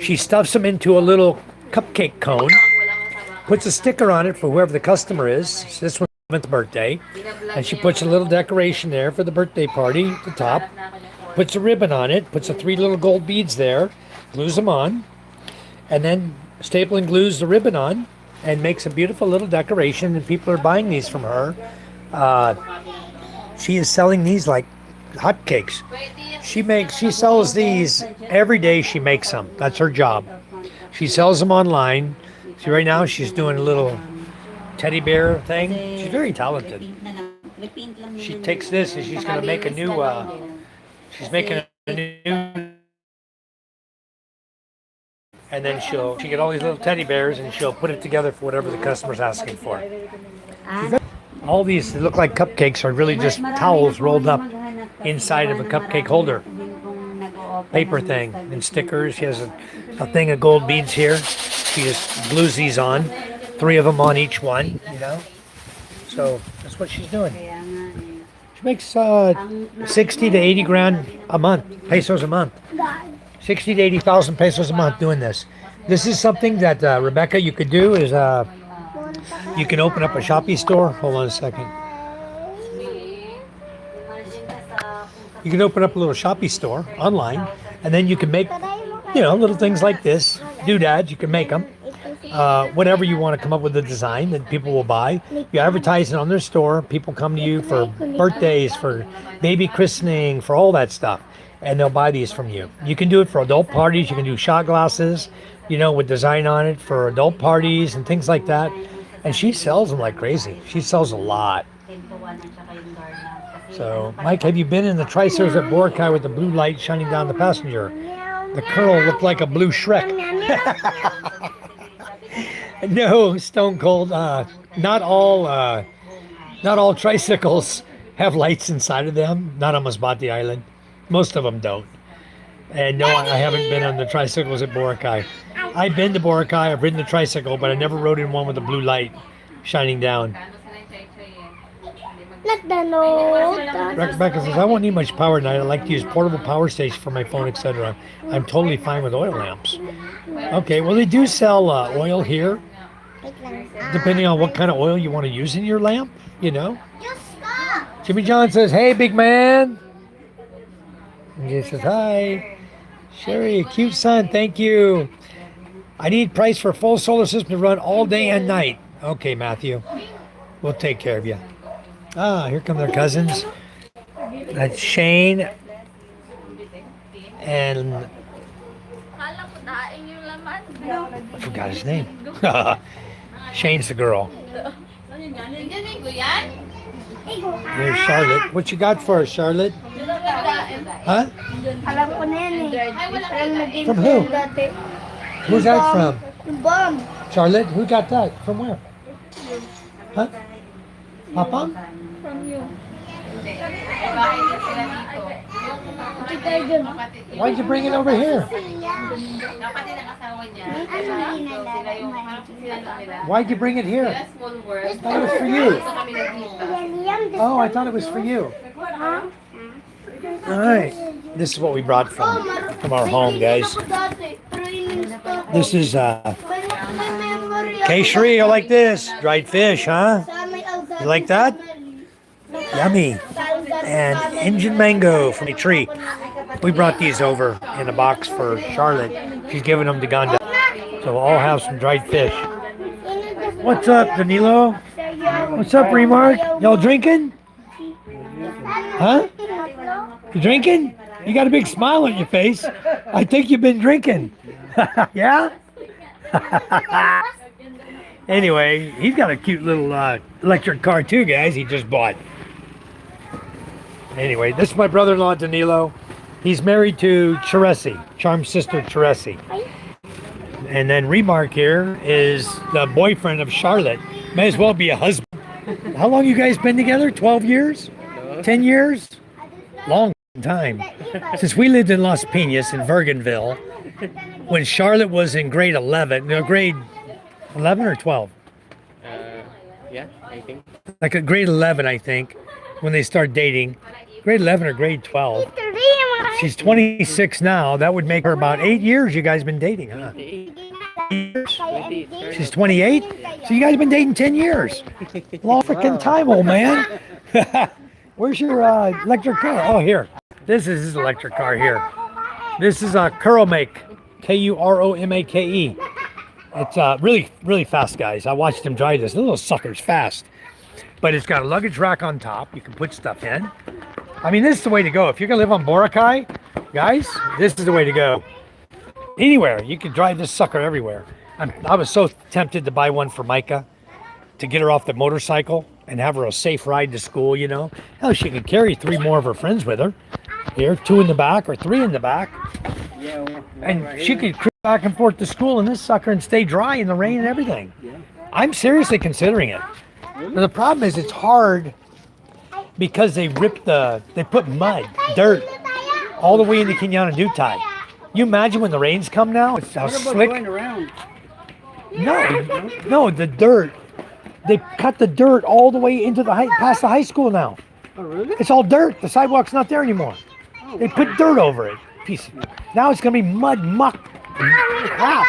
She stuffs them into a little cupcake cone. Puts a sticker on it for whoever the customer is. So this one's 7th birthday. And she puts a little decoration there for the birthday party at the top. Puts a ribbon on it. Puts the 3 little gold beads there. Glues them on. And then staple and glues the ribbon on. And makes a beautiful little decoration. And people are buying these from her. She is selling these like hotcakes. She sells these every day. She makes them. That's her job. She sells them online. See, right now she's doing a little teddy bear thing. She's very talented. She takes this and she's going to make a new, she's making a new, and then she'll get all these little teddy bears and she'll put it together for whatever the customer's asking for. All these that look like cupcakes are really just towels rolled up inside of a cupcake holder. Paper thing and stickers. She has a thing of gold beads here. She just glues these on, 3 of them on each one, you know. So that's what she's doing. Kaya nga eh. She makes 60 to 80 grand a month, pesos a month. 60 to 80,000 pesos a month doing this. This is something that Rebecca, you could do is you can open up a Shopee store. Hold on a second. You can open up a little Shopee store online, and then you can make, you know, little things like this, doodads. You can make them. Whatever you want to come up with a design that people will buy. You advertise it on their store. People come to you for birthdays, for baby christening, for all that stuff. And they'll buy these from you. You can do it for adult parties. You can do shot glasses, you know, with design on it for adult parties and things like that. And she sells them like crazy. She sells a lot. So, Mike, have you been in the Tricers at Boracay with the blue light shining down the passenger? The curl looked like a blue Shrek. No, Stone Cold. Not all tricycles have lights inside of them. Not on Masbate Island. Most of them don't. And no, I haven't been on the tricycles at Boracay. I've been to Boracay. I've ridden the tricycle, but I never rode in one with a blue light shining down. Not the note. Rebecca says, I won't need much power tonight. I like to use portable power station for my phone, etc. I'm totally fine with oil lamps. Okay, well, they do sell oil here, depending on what kind of oil you want to use in your lamp, you know. Jimmy John says, hey, big man. And he says, hi. Sherry, cute son, thank you. I need price for full solar system to run all day and night. Okay, Matthew. We'll take care of you. Ah, here come their cousins. That's Shane and I forgot his name. Shane's the girl. There's Charlotte. What you got for us, Charlotte? Huh? Alam ko na yan eh. From who? Who's that from? Yung bomb. Charlotte, who got that? From where? Huh? Papa? From you. Why'd you bring it over here? Why'd you bring it here? I thought it was for you. Oh, I thought it was for you. All right. This is what we brought from our home, guys. This is K-Shree, I like this. Dried fish, huh? You like that? Yummy. And Indian mango from a tree. We brought these over in a box for Charlotte. She's giving them to Ganda. So we'll all have some dried fish. What's up, Danilo? What's up, Remark? Y'all drinking? Huh? You drinking? You got a big smile on your face. I think you've been drinking. Yeah? Anyway, he's got a cute little electric car too, guys. He just bought. Anyway, this is my brother-in-law, Danilo. He's married to Cheresi, Charm's sister, Cheresi. And then Remark here is the boyfriend of Charlotte. May as well be a husband. How long you guys been together? 12 years? 10 years? Long time. Since we lived in Las Piñas in Vergenville, when Charlotte was in grade 11, no, grade 11 or 12? Yeah, I think. Like a grade 11, I think, when they start dating. Grade 11 or grade 12. She's 26 now. That would make her about 8 years you guys been dating, huh? She's 28? So you guys been dating 10 years. Long freaking time, old man. Where's your electric car? Oh, here. This is his electric car here. This is a Kuromake. Kuromake. It's really, really fast, guys. I watched him drive this. The little sucker's fast. But it's got a luggage rack on top. You can put stuff in. I mean, this is the way to go. If you're going to live on Boracay, guys, this is the way to go. Anywhere. You can drive this sucker everywhere. I was so tempted to buy one for Micah to get her off the motorcycle and have her a safe ride to school, you know. Hell, she could carry 3 more of her friends with her. Here, 2 in the back or 3 in the back. And she could cruise back and forth to school in this sucker and stay dry in the rain and everything. I'm seriously considering it. But the problem is it's hard because they put mud, dirt, all the way into Quinana Dutai. You imagine when the rains come now? It's how slick. No, the dirt. They cut the dirt all the way into the past the high school now. Oh, really? It's all dirt. The sidewalk's not there anymore. They put dirt over it. Now it's gonna be mud, muck, and crap.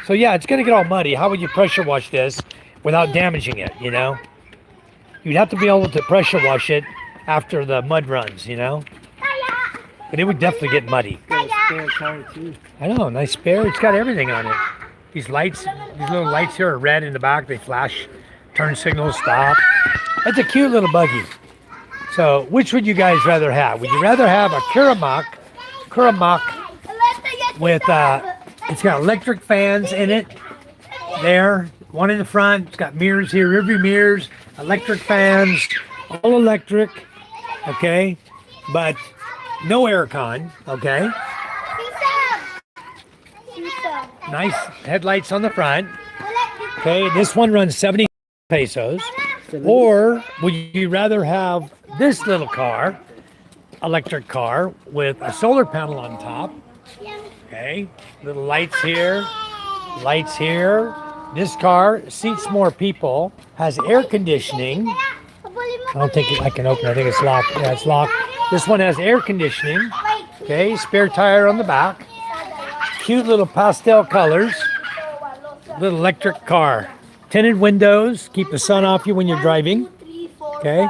So yeah, it's gonna get all muddy. How would you pressure wash this without damaging it? You know, you'd have to be able to pressure wash it after the mud runs. You know, but it would definitely get muddy. Spare tire too. I know, nice spare. It's got everything on it. These lights, these little lights here are red in the back. They flash, turn signals, stop. That's a cute little buggy. So, which would you guys rather have? Would you rather have a Kuramak with, it's got electric fans in it there, one in the front, it's got mirrors here, rearview mirrors, electric fans, all electric, okay, but no aircon, okay, nice headlights on the front, okay, this one runs 70 pesos, or would you rather have this little car, electric car with a solar panel on top, okay, little lights here, this car seats more people, has air conditioning. I don't think I can open it. I think it's locked. Yeah, it's locked. This one has air conditioning, okay, spare tire on the back, cute little pastel colors, little electric car, tinted windows, keep the sun off you when you're driving, okay.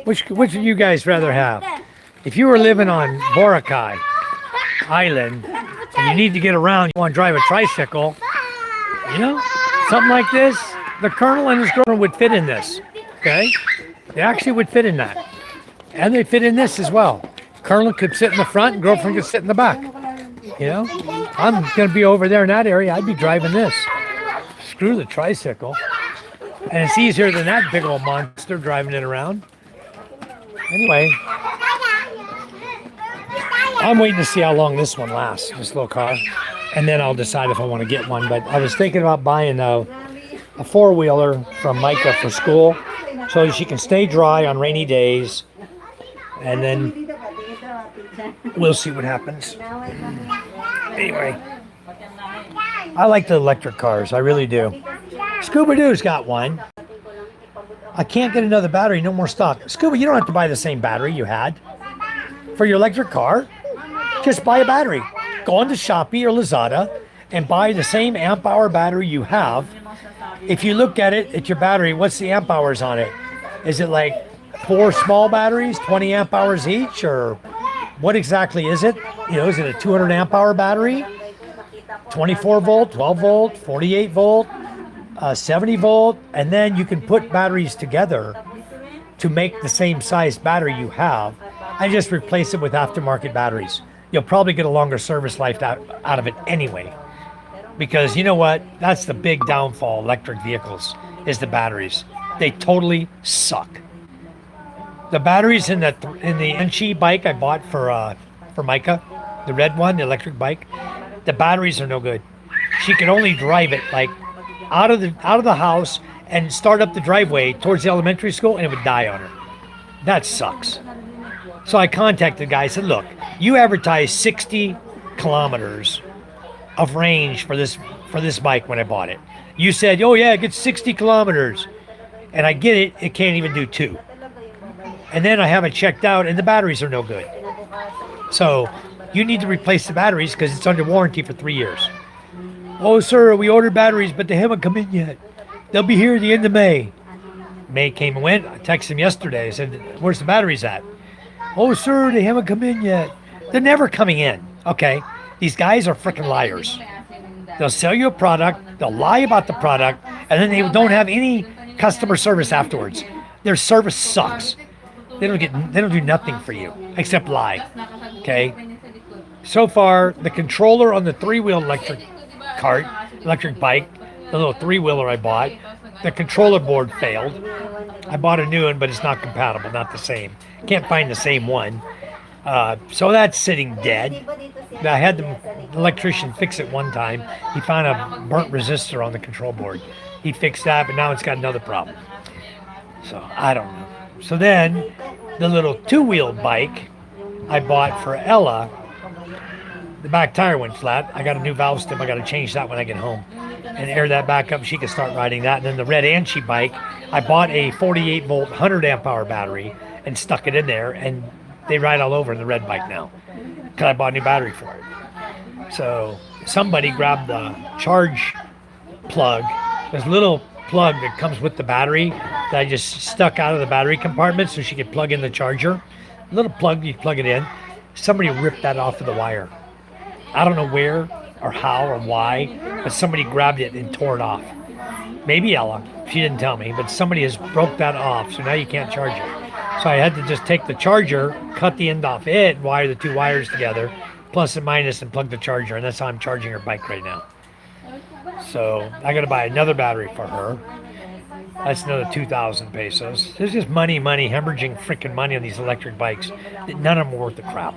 Which would you guys rather have? If you were living on Boracay Island and you need to get around, you want to drive a tricycle, you know, something like this, the Colonel and his girlfriend would fit in this, okay? They actually would fit in that. And they fit in this as well. Colonel could sit in the front and girlfriend could sit in the back, you know? I'm going to be over there in that area. I'd be driving this. Screw the tricycle. And it's easier than that big old monster driving it around. Anyway, I'm waiting to see how long this one lasts, this little car, and then I'll decide if I want to get one. But I was thinking about buying a four-wheeler from Micah for school so she can stay dry on rainy days, and then we'll see what happens. Anyway, I like the electric cars, I really do. Scuba-Doo's got one. I can't get another battery, no more stock. Scuba, you don't have to buy the same battery you had for your electric car. Just buy a battery. Go on to Shopee or Lazada and buy the same amp hour battery you have. If you look at it, at your battery, what's the amp hours on it? Is it like 4 small batteries, 20 amp hours each, or what exactly is it? You know, is it a 200 amp hour battery? 24 volt, 12 volt, 48 volt? 70 volt, and then you can put batteries together to make the same size battery you have and just replace it with aftermarket batteries. You'll probably get a longer service life out of it anyway, because you know what, that's the big downfall of electric vehicles is the batteries. They totally suck. The batteries in the Enchi bike I bought for Micah, the red one, the electric bike, the batteries are no good. She could only drive it like out of the house and start up the driveway towards the elementary school, and it would die on her. That sucks. So I contacted the guy. I said, look, you advertised 60 kilometers of range for this bike when I bought it. You said, oh yeah, it gets 60 kilometers. And I get it, it can't even do 2. And then I have it checked out and the batteries are no good. So you need to replace the batteries because it's under warranty for 3 years. Oh, sir, we ordered batteries, but they haven't come in yet. They'll be here at the end of May. May came and went. I texted him yesterday. I said, where's the batteries at? Oh, sir, they haven't come in yet. They're never coming in. Okay, these guys are freaking liars. They'll sell you a product, they'll lie about the product, and then they don't have any customer service afterwards. Their service sucks. They don't do nothing for you except lie. Okay? So far, the controller on the 3-wheel electric bike, the little 3-wheeler I bought, the controller board failed. I bought a new one, but it's not compatible, not the same. Can't find the same one. So that's sitting dead. I had the electrician fix it one time. He found a burnt resistor on the control board. He fixed that, but now it's got another problem. So I don't know. So then the little 2-wheel bike I bought for Ella, the back tire went flat. I got a new valve stem. I got to change that when I get home. and air that back up. She can start riding that. And then the red Anchi bike, I bought a 48 volt 100 amp hour battery and stuck it in there, and they ride all over the red bike now because I bought a new battery for it. So somebody grabbed the charge plug. There's a little plug that comes with the battery that I just stuck out of the battery compartment so she could plug in the charger. A little plug, you plug it in. Somebody ripped that off of the wire. I don't know where or how or why, but somebody grabbed it and tore it off. Maybe Ella, she didn't tell me, but somebody has broke that off, so now you can't charge it. So I had to just take the charger, cut the end off it, wire the two wires together, plus and minus, and plug the charger, and that's how I'm charging her bike right now. So I got to buy another battery for her. That's another 2,000 pesos. There's just money, hemorrhaging freaking money on these electric bikes. None of them are worth the crap.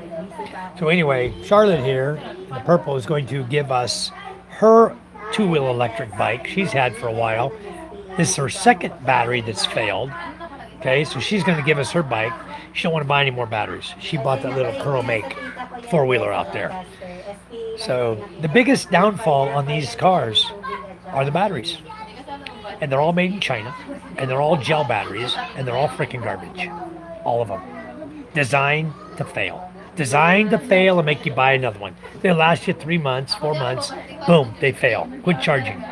So anyway, Charlotte here, in the purple, is going to give us her two-wheel electric bike she's had for a while. This is her second battery that's failed. Okay, so she's going to give us her bike. She don't want to buy any more batteries. She bought that little Kuro Make four-wheeler out there. So the biggest downfall on these cars are the batteries. And they're all made in China, and they're all gel batteries, and they're all freaking garbage. All of them. Designed to fail. Designed to fail and make you buy another one. They last you 3 months, 4 months, boom, they fail. Quit charging.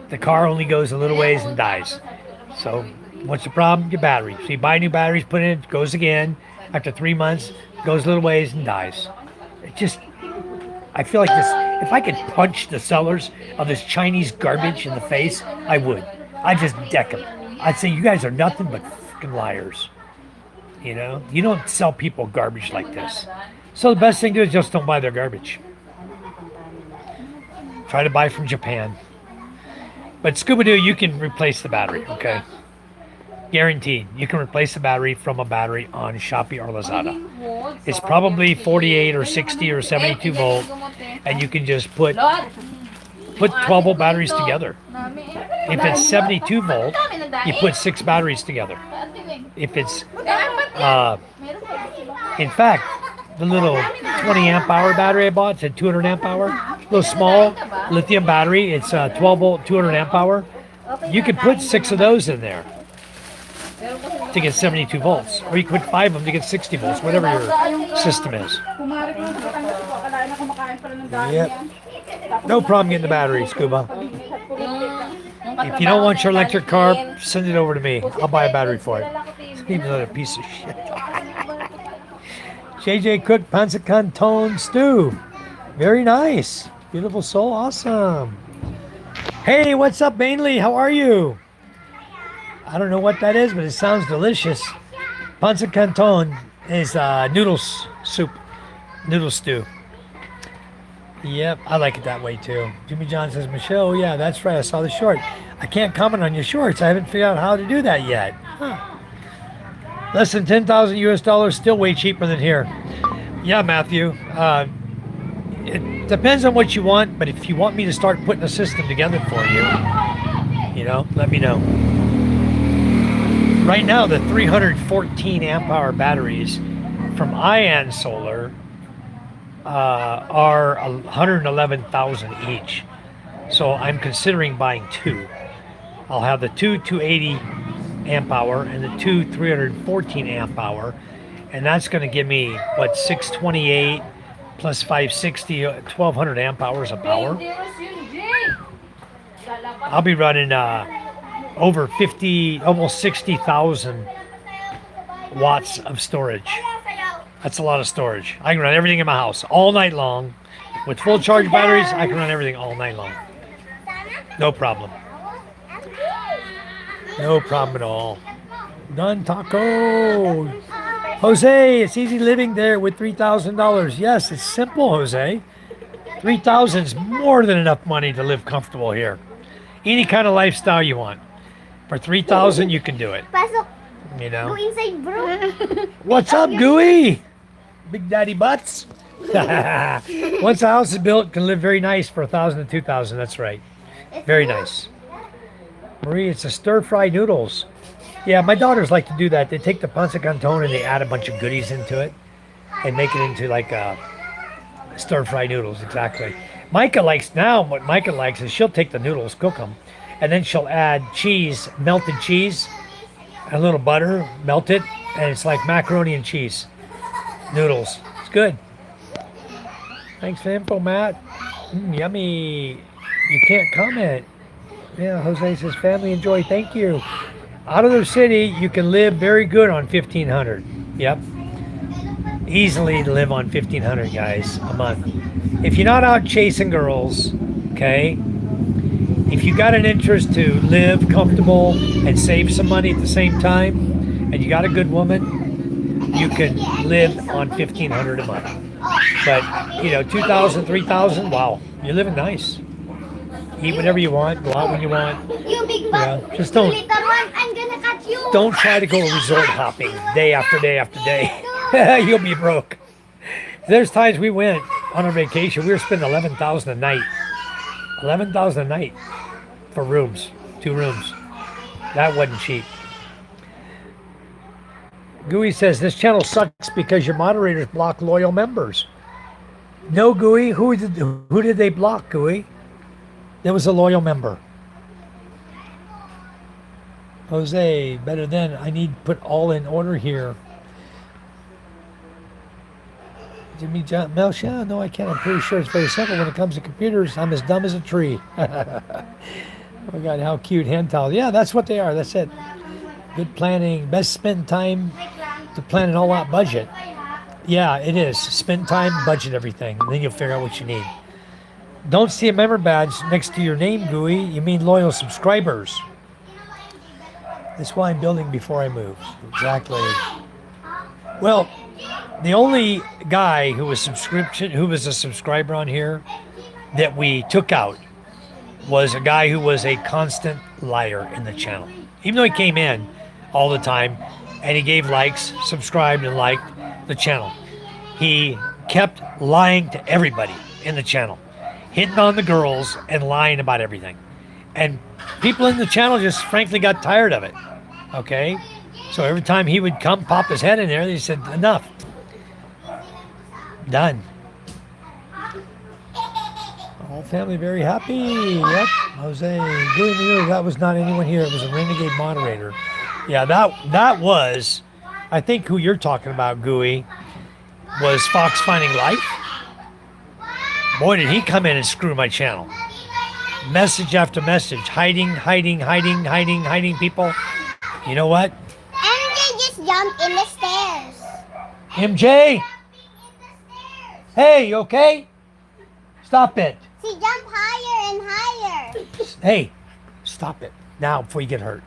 The car only goes a little ways and dies. So what's the problem? Your battery. So you buy new batteries, put it in, it goes again. After 3 months, goes a little ways and dies. It just, I feel like this, if I could punch the sellers of this Chinese garbage in the face, I would. I'd just deck them. I'd say, you guys are nothing but fucking liars. You know? You don't sell people garbage like this. So the best thing to do is just don't buy their garbage. Try to buy from Japan. But Scooby-Doo, you can replace the battery, okay? Guaranteed. You can replace the battery from a battery on Shopee or Lazada. It's probably 48 or 60 or 72 volt, and you can just put 12 volt batteries together. If it's 72 volt, you put 6 batteries together. If it's, in fact, the little 20 amp hour battery I bought, it's a 200 amp hour, little small lithium battery. It's 12 volt, 200 amp hour. You can put 6 of those in there to get 72 volts, or you can put 5 of them to get 60 volts, whatever your system is. Yep. No problem getting the battery, Scuba. If you don't want your electric car, send it over to me. I'll buy a battery for it. Even another piece of shit. JJ Cook Panza Canton stew. Very nice. Beautiful soul. Awesome. Hey, what's up, Mainly? How are you? I don't know what that is, but it sounds delicious. Panza Canton is noodles soup, noodle stew. Yep, I like it that way too. Jimmy John says, Michelle, oh yeah, that's right. I saw the short. I can't comment on your shorts. I haven't figured out how to do that yet. Huh. Less than 10,000 US dollars, still way cheaper than here. Yeah, Matthew. It depends on what you want, but if you want me to start putting a system together for you, let me know. Right now, the 314 amp hour batteries from Ion Solar are 111,000 each. So I'm considering buying 2. I'll have the 280 amp hour and the 314 amp hour, and that's going to give me 628 plus 560, 1200 amp hours of power. I'll be running over 50, almost 60,000 watts of storage. That's a lot of storage. I can run everything in my house all night long. With full charge batteries, I can run everything all night long. No problem. No problem at all. Done taco. Jose, it's easy living there with $3,000. Yes, it's simple, Jose. 3,000 is more than enough money to live comfortable here. Any kind of lifestyle you want. For 3,000, you can do it. You know. Go inside, bro. What's up, Gooey? Big Daddy Butts. Once a house is built, can live very nice for 1,000 to 2,000. That's right. Very nice. Marie, it's a stir-fry noodles. Yeah, my daughters like to do that. They take the panza canton and they add a bunch of goodies into it and make it into like stir-fry noodles. Exactly. Micah likes now. What Micah likes is she'll take the noodles, cook them, and then she'll add cheese, melted cheese, a little butter, melt it, and it's like macaroni and cheese noodles. It's good. Thanks for the info, Matt. Yummy. You can't comment. Yeah, Jose says family enjoy. Thank you. Out of the city, you can live very good on 1,500. Yep. Easily live on 1,500, guys, a month. If you're not out chasing girls, okay, if you got an interest to live comfortable and save some money at the same time, and you got a good woman, you can live on 1,500 a month. But, you know, 2,000, 3,000, wow, you're living nice. Eat whatever you want, go out when you want. You big Just don't little one, I'm gonna cut you. don't try to go resort hopping day after day after day. You'll be broke. There's times we went on our vacation, we were spending 11,000 a night. 11,000 a night for rooms, 2 rooms. That wasn't cheap. Gooey says this channel sucks because your moderators block loyal members. No, Gooey. Who did they block, Gooey? There was a loyal member. Jose, better than I need to put all in order here. Jimmy John Melcha, no, I can't. I'm pretty sure it's very simple. When it comes to computers, I'm as dumb as a tree. Oh my God, how cute hand towels. Yeah, that's what they are. That's it. Good planning. Best spend time to plan an all-out budget. Yeah, it is. Spend time, budget everything, and then you'll figure out what you need. Don't see a member badge next to your name, Gooey. You mean loyal subscribers. That's why I'm building before I move. Exactly. Well, the only guy who was a subscriber on here that we took out was a guy who was a constant liar in the channel. Even though he came in all the time and he gave likes, subscribed and liked the channel, he kept lying to everybody in the channel, hitting on the girls and lying about everything. And people in the channel just frankly got tired of it. Okay? So every time he would come pop his head in there, they said, enough. Done. All family very happy. Yep. Jose. Gooey, that was not anyone here. It was a renegade moderator. Yeah, that was, I think who you're talking about, Gooey, was Fox Finding Life. Boy, did he come in and screw my channel. Message after message. Hiding people. You know what? MJ just jumped in the stairs. MJ? Hey, you okay? Stop it. She jumped higher and higher. Hey, stop it. Now, before you get hurt.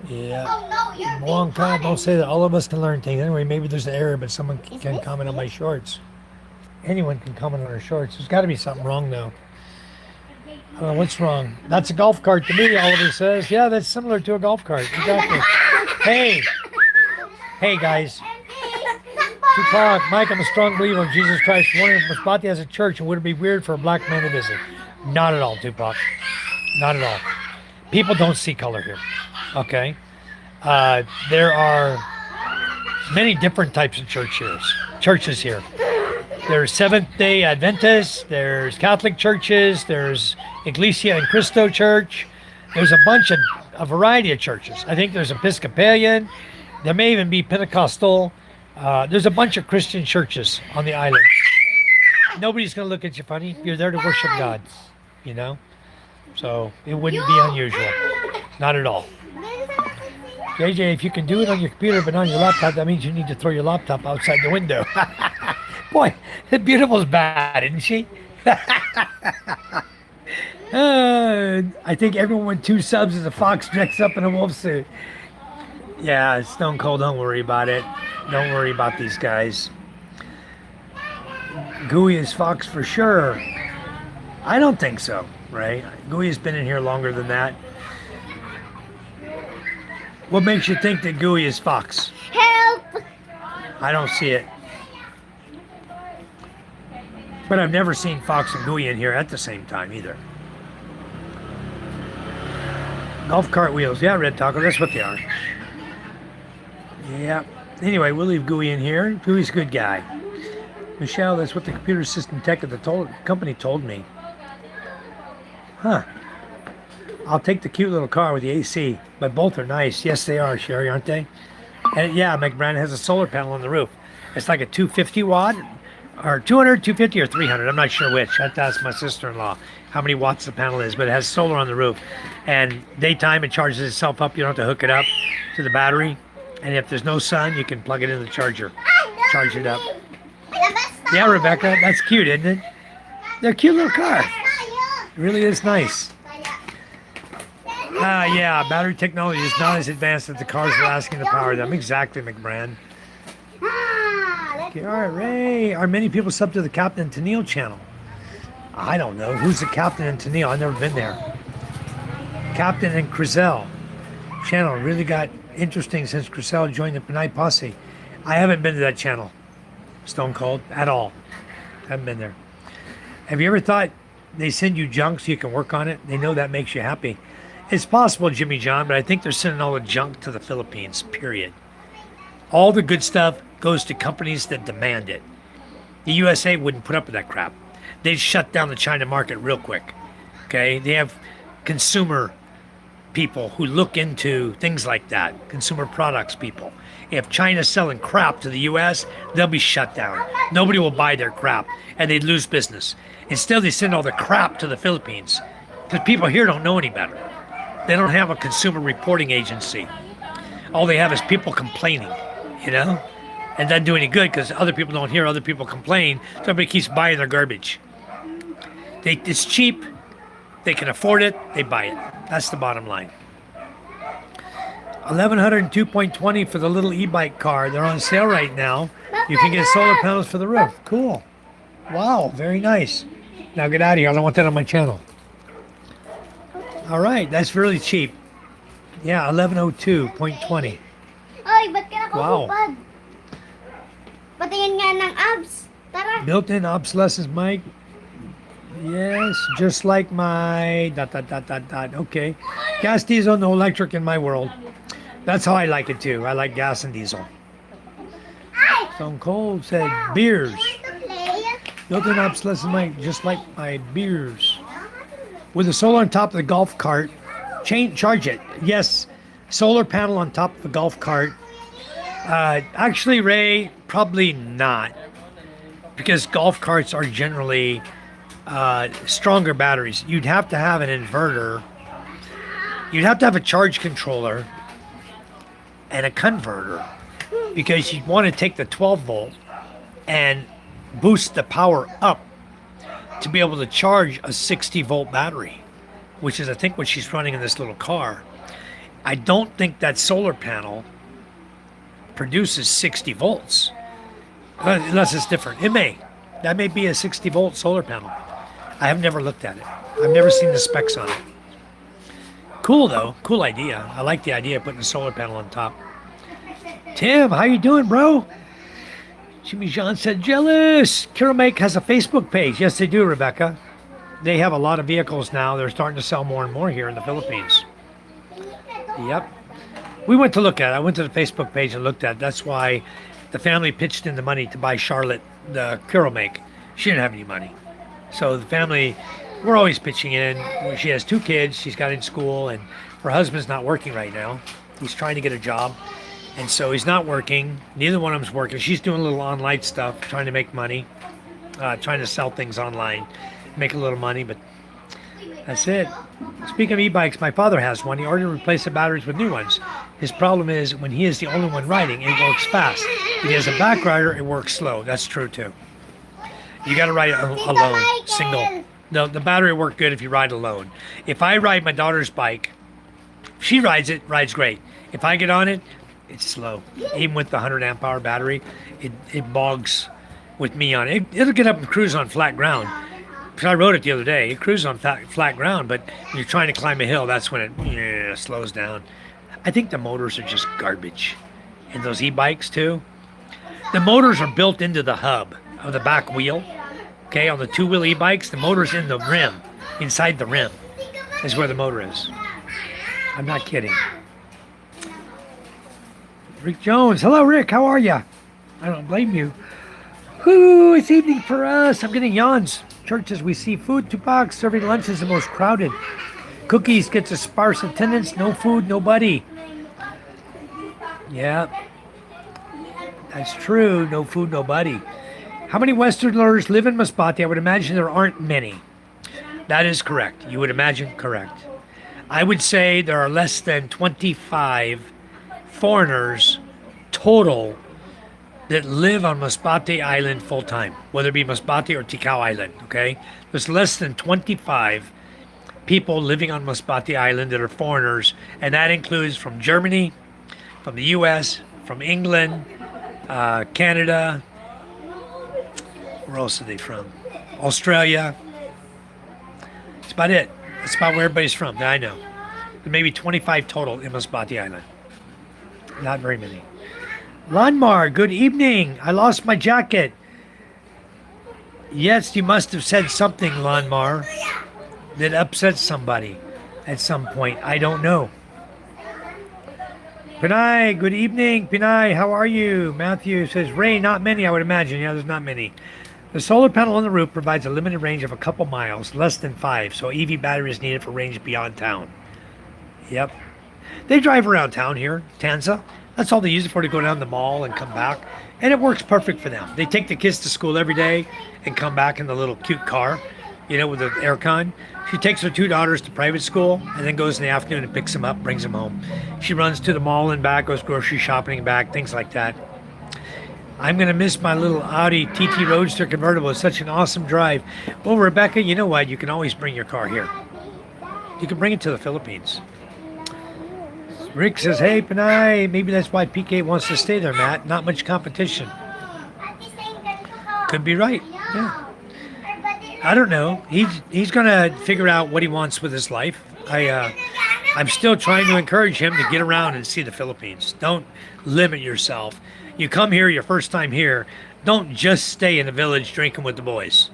Yeah. Oh no, you're Long time. Don't say that. All of us can learn things. Anyway, maybe there's an error, but someone can comment on my shorts. Anyone can comment on our shorts. There's got to be something wrong, though. What's wrong? That's a golf cart to me, Oliver says. Yeah, that's similar to a golf cart. Exactly. Hey, guys. Tupac, Mike, I'm a strong believer in Jesus Christ. Wondering if Masbate has a church, and would it be weird for a black man to visit? Not at all, Tupac. Not at all. People don't see color here. Okay? There are many different types of churches here. There's Seventh-day Adventists, there's Catholic churches, there's Iglesia en Cristo Church. There's a variety of churches. I think there's Episcopalian. There may even be Pentecostal. There's a bunch of Christian churches on the island. Nobody's going to look at you funny. You're there to worship God, you know? So it wouldn't be unusual. Not at all. JJ, if you can do it on your computer but on your laptop, that means you need to throw your laptop outside the window. Boy, Beautiful's bad, isn't she? I think everyone with 2 subs is a fox dressed up in a wolf suit. Yeah, Stone Cold, don't worry about it. Don't worry about these guys. Gooey is Fox for sure. I don't think so, right? Gooey has been in here longer than that. What makes you think that Gooey is Fox? Help! I don't see it. But I've never seen Fox and Gooey in here at the same time either. Golf cart wheels. Yeah, Red Taco, that's what they are. Yeah. Anyway, we'll leave Gooey in here. Gooey's a good guy. Michelle, that's what the computer system tech at the company told me. Huh. I'll take the cute little car with the AC, but both are nice. Yes, they are, Sherry, aren't they? And yeah, McBrand has a solar panel on the roof. It's like a 250 watt, or 200, 250, or 300. I'm not sure which. I have to ask my sister-in-law how many watts the panel is, but it has solar on the roof. And daytime, it charges itself up. You don't have to hook it up to the battery. And if there's no sun, you can plug it in the charger, charge it up. Yeah, Rebecca, that's cute, isn't it? They're a cute little car. It really is nice. Yeah, battery technology is not as advanced as the cars we're asking to power them. Exactly, McBrand. Okay, all right, Ray. Are many people sub to the Captain and Tennille channel? I don't know. Who's the Captain and Tennille? I've never been there. Captain and Crizel channel really got interesting since Crizel joined the Panay Posse. I haven't been to that channel, Stone Cold, at all. Haven't been there. Have you ever thought they send you junk so you can work on it? They know that makes you happy. It's possible, Jimmy John, but I think they're sending all the junk to the Philippines, period. All the good stuff goes to companies that demand it. The USA wouldn't put up with that crap. They'd shut down the China market real quick. Okay? They have consumer people who look into things like that, consumer products people. If China's selling crap to the US, they'll be shut down. Nobody will buy their crap, and they'd lose business. Instead, they send all the crap to the Philippines because people here don't know any better. They don't have a consumer reporting agency. All they have is people complaining, you know? And doesn't do any good because other people don't hear other people complain, so everybody keeps buying their garbage. It's cheap, they can afford it, they buy it. That's the bottom line. 1102.20 for the little e-bike car. They're on sale right now. You can get solar panels for the roof. Cool. Wow, very nice. Now get out of here. I don't want that on my channel. All right, that's really cheap. Yeah, 1102.20. Oy, ba't ka Wow. nakahubad? Patingin nga ng abs. Tara. Built-in obsolescence, Mike. Yes, just like my ... Okay. Gas, diesel, no electric in my world. That's how I like it too. I like gas and diesel. Stone Cold said beers. Built-in obsolescence, Mike, just like my beers. With the solar on top of the golf cart, charge it. Yes, solar panel on top of the golf cart. Actually, Ray, probably not. Because golf carts are generally stronger batteries. You'd have to have an inverter. You'd have to have a charge controller and a converter. Because you'd want to take the 12 volt and boost the power up to be able to charge a 60 volt battery, which is I think what she's running in this little car. I don't think that solar panel produces 60 volts, unless it's different. It may. That may be a 60 volt solar panel. I have never looked at it. I've never seen the specs on it. Cool though, cool idea. I like the idea of putting a solar panel on top. Tim, how you doing, bro? Jimmy John said, jealous. Make has a Facebook page. Yes, they do, Rebecca. They have a lot of vehicles now. They're starting to sell more and more here in the Philippines. Yep. We went to look at it. I went to the Facebook page and looked at it. That's why the family pitched in the money to buy Charlotte the Make. She didn't have any money. So the family, we're always pitching in. She has 2 kids. She's got in school, and her husband's not working right now. He's trying to get a job. And so he's not working. Neither one of them's working. She's doing a little online stuff, trying to make money, trying to sell things online, make a little money, but that's it. Speaking of e-bikes, my father has one. He already replaced the batteries with new ones. His problem is when he is the only one riding, it works fast. If he has a back rider, it works slow. That's true too. You got to ride alone, single. No, the battery will work good if you ride alone. If I ride my daughter's bike, she rides it, rides great. If I get on it, it's slow. Even with the 100 amp hour battery, it bogs with me on it. It'll get up and cruise on flat ground. Because I rode it the other day. It cruises on flat ground, but when you're trying to climb a hill, that's when it slows down. I think the motors are just garbage. And those e-bikes too. The motors are built into the hub of the back wheel. Okay, on the 2-wheel e-bikes, the motor's in the rim. Inside the rim is where the motor is. I'm not kidding. Rick Jones. Hello, Rick. How are you? I don't blame you. Whoo, it's evening for us. I'm getting yawns. Churches, we see food, Tupac. Serving lunch is the most crowded. Cookies gets a sparse attendance. No food, nobody. Yeah, that's true. No food, nobody. How many Westerners live in Masbate? I would imagine there aren't many. That is correct. You would imagine correct. I would say there are less than 25 foreigners total that live on Masbate Island full time, whether it be Masbate or Tikau Island. Okay, there's less than 25 people living on Masbate Island that are foreigners, and that includes from Germany, from the U.S., from England, Canada. Where else are they from? Australia. That's about it. That's about where everybody's from that I know. There may be 25 total in Masbate Island. Not very many. Lanmar, good evening. I lost my jacket. Yes, you must have said something, Lanmar, that upset somebody at some point. I don't know. Pinay, good evening. Pinay, how are you? Matthew says, Ray, not many, I would imagine. Yeah, there's not many. The solar panel on the roof provides a limited range of a couple miles, less than 5, so EV battery is needed for range beyond town. Yep. They drive around town here, Tanza. That's all they use it for, to go down the mall and come back. And it works perfect for them. They take the kids to school every day and come back in the little cute car, with the aircon. She takes her 2 daughters to private school and then goes in the afternoon and picks them up, brings them home. She runs to the mall and back, goes grocery shopping and back, things like that. I'm going to miss my little Audi TT Roadster convertible. It's such an awesome drive. Well, Rebecca, you know what? You can always bring your car here. You can bring it to the Philippines. Rick says, hey, Panay, maybe that's why PK wants to stay there, Matt. Not much competition. Could be right. Yeah. I don't know. He's going to figure out what he wants with his life. I'm still trying to encourage him to get around and see the Philippines. Don't limit yourself. You come here, your first time here, don't just stay in the village drinking with the boys.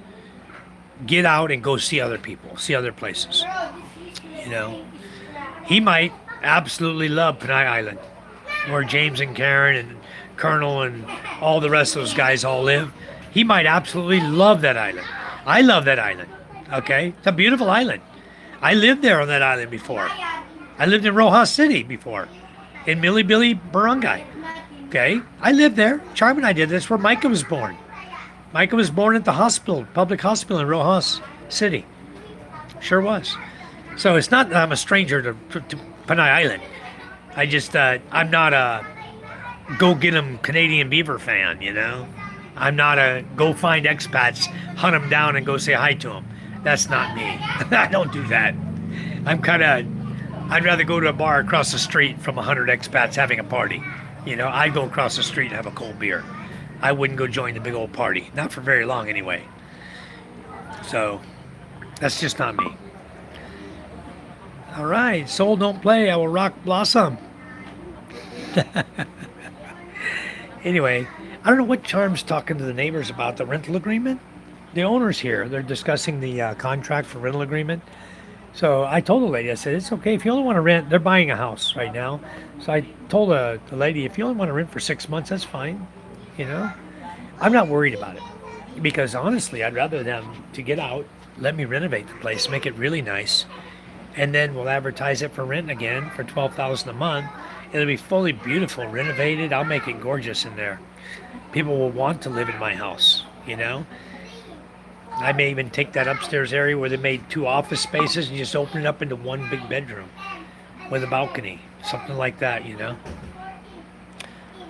Get out and go see other people, see other places. He might absolutely love Panay Island, where James and Karen and Colonel and all the rest of those guys all live. He might absolutely love that island. I love that island. Okay? It's a beautiful island. I lived there on that island before. I lived in Rojas City before, in Milibili Barangay. Okay? I lived there. Charm and I did. That's where Micah was born. Micah was born at the hospital, public hospital in Rojas City. Sure was. So it's not that I'm a stranger to Panay Island. I just, I'm not a go get 'em Canadian Beaver fan, I'm not a go find expats, hunt them down and go say hi to them. That's not me. I don't do that. I'd rather go to a bar across the street from 100 expats having a party. I'd go across the street and have a cold beer. I wouldn't go join the big old party. Not for very long anyway. So, that's just not me. All right, Soul Don't Play, I will rock Blossom. Anyway, I don't know what Charm's talking to the neighbors about, the rental agreement. The owner's here. They're discussing the contract for rental agreement. So I told the lady, I said, it's okay. If you only want to rent, they're buying a house right now. So I told the lady, if you only want to rent for 6 months, that's fine. I'm not worried about it. Because honestly, I'd rather them to get out, let me renovate the place, make it really nice. And then we'll advertise it for rent again for $12,000 a month. It'll be fully beautiful, renovated. I'll make it gorgeous in there. People will want to live in my house, I may even take that upstairs area where they made 2 office spaces and just open it up into 1 big bedroom with a balcony, something like that,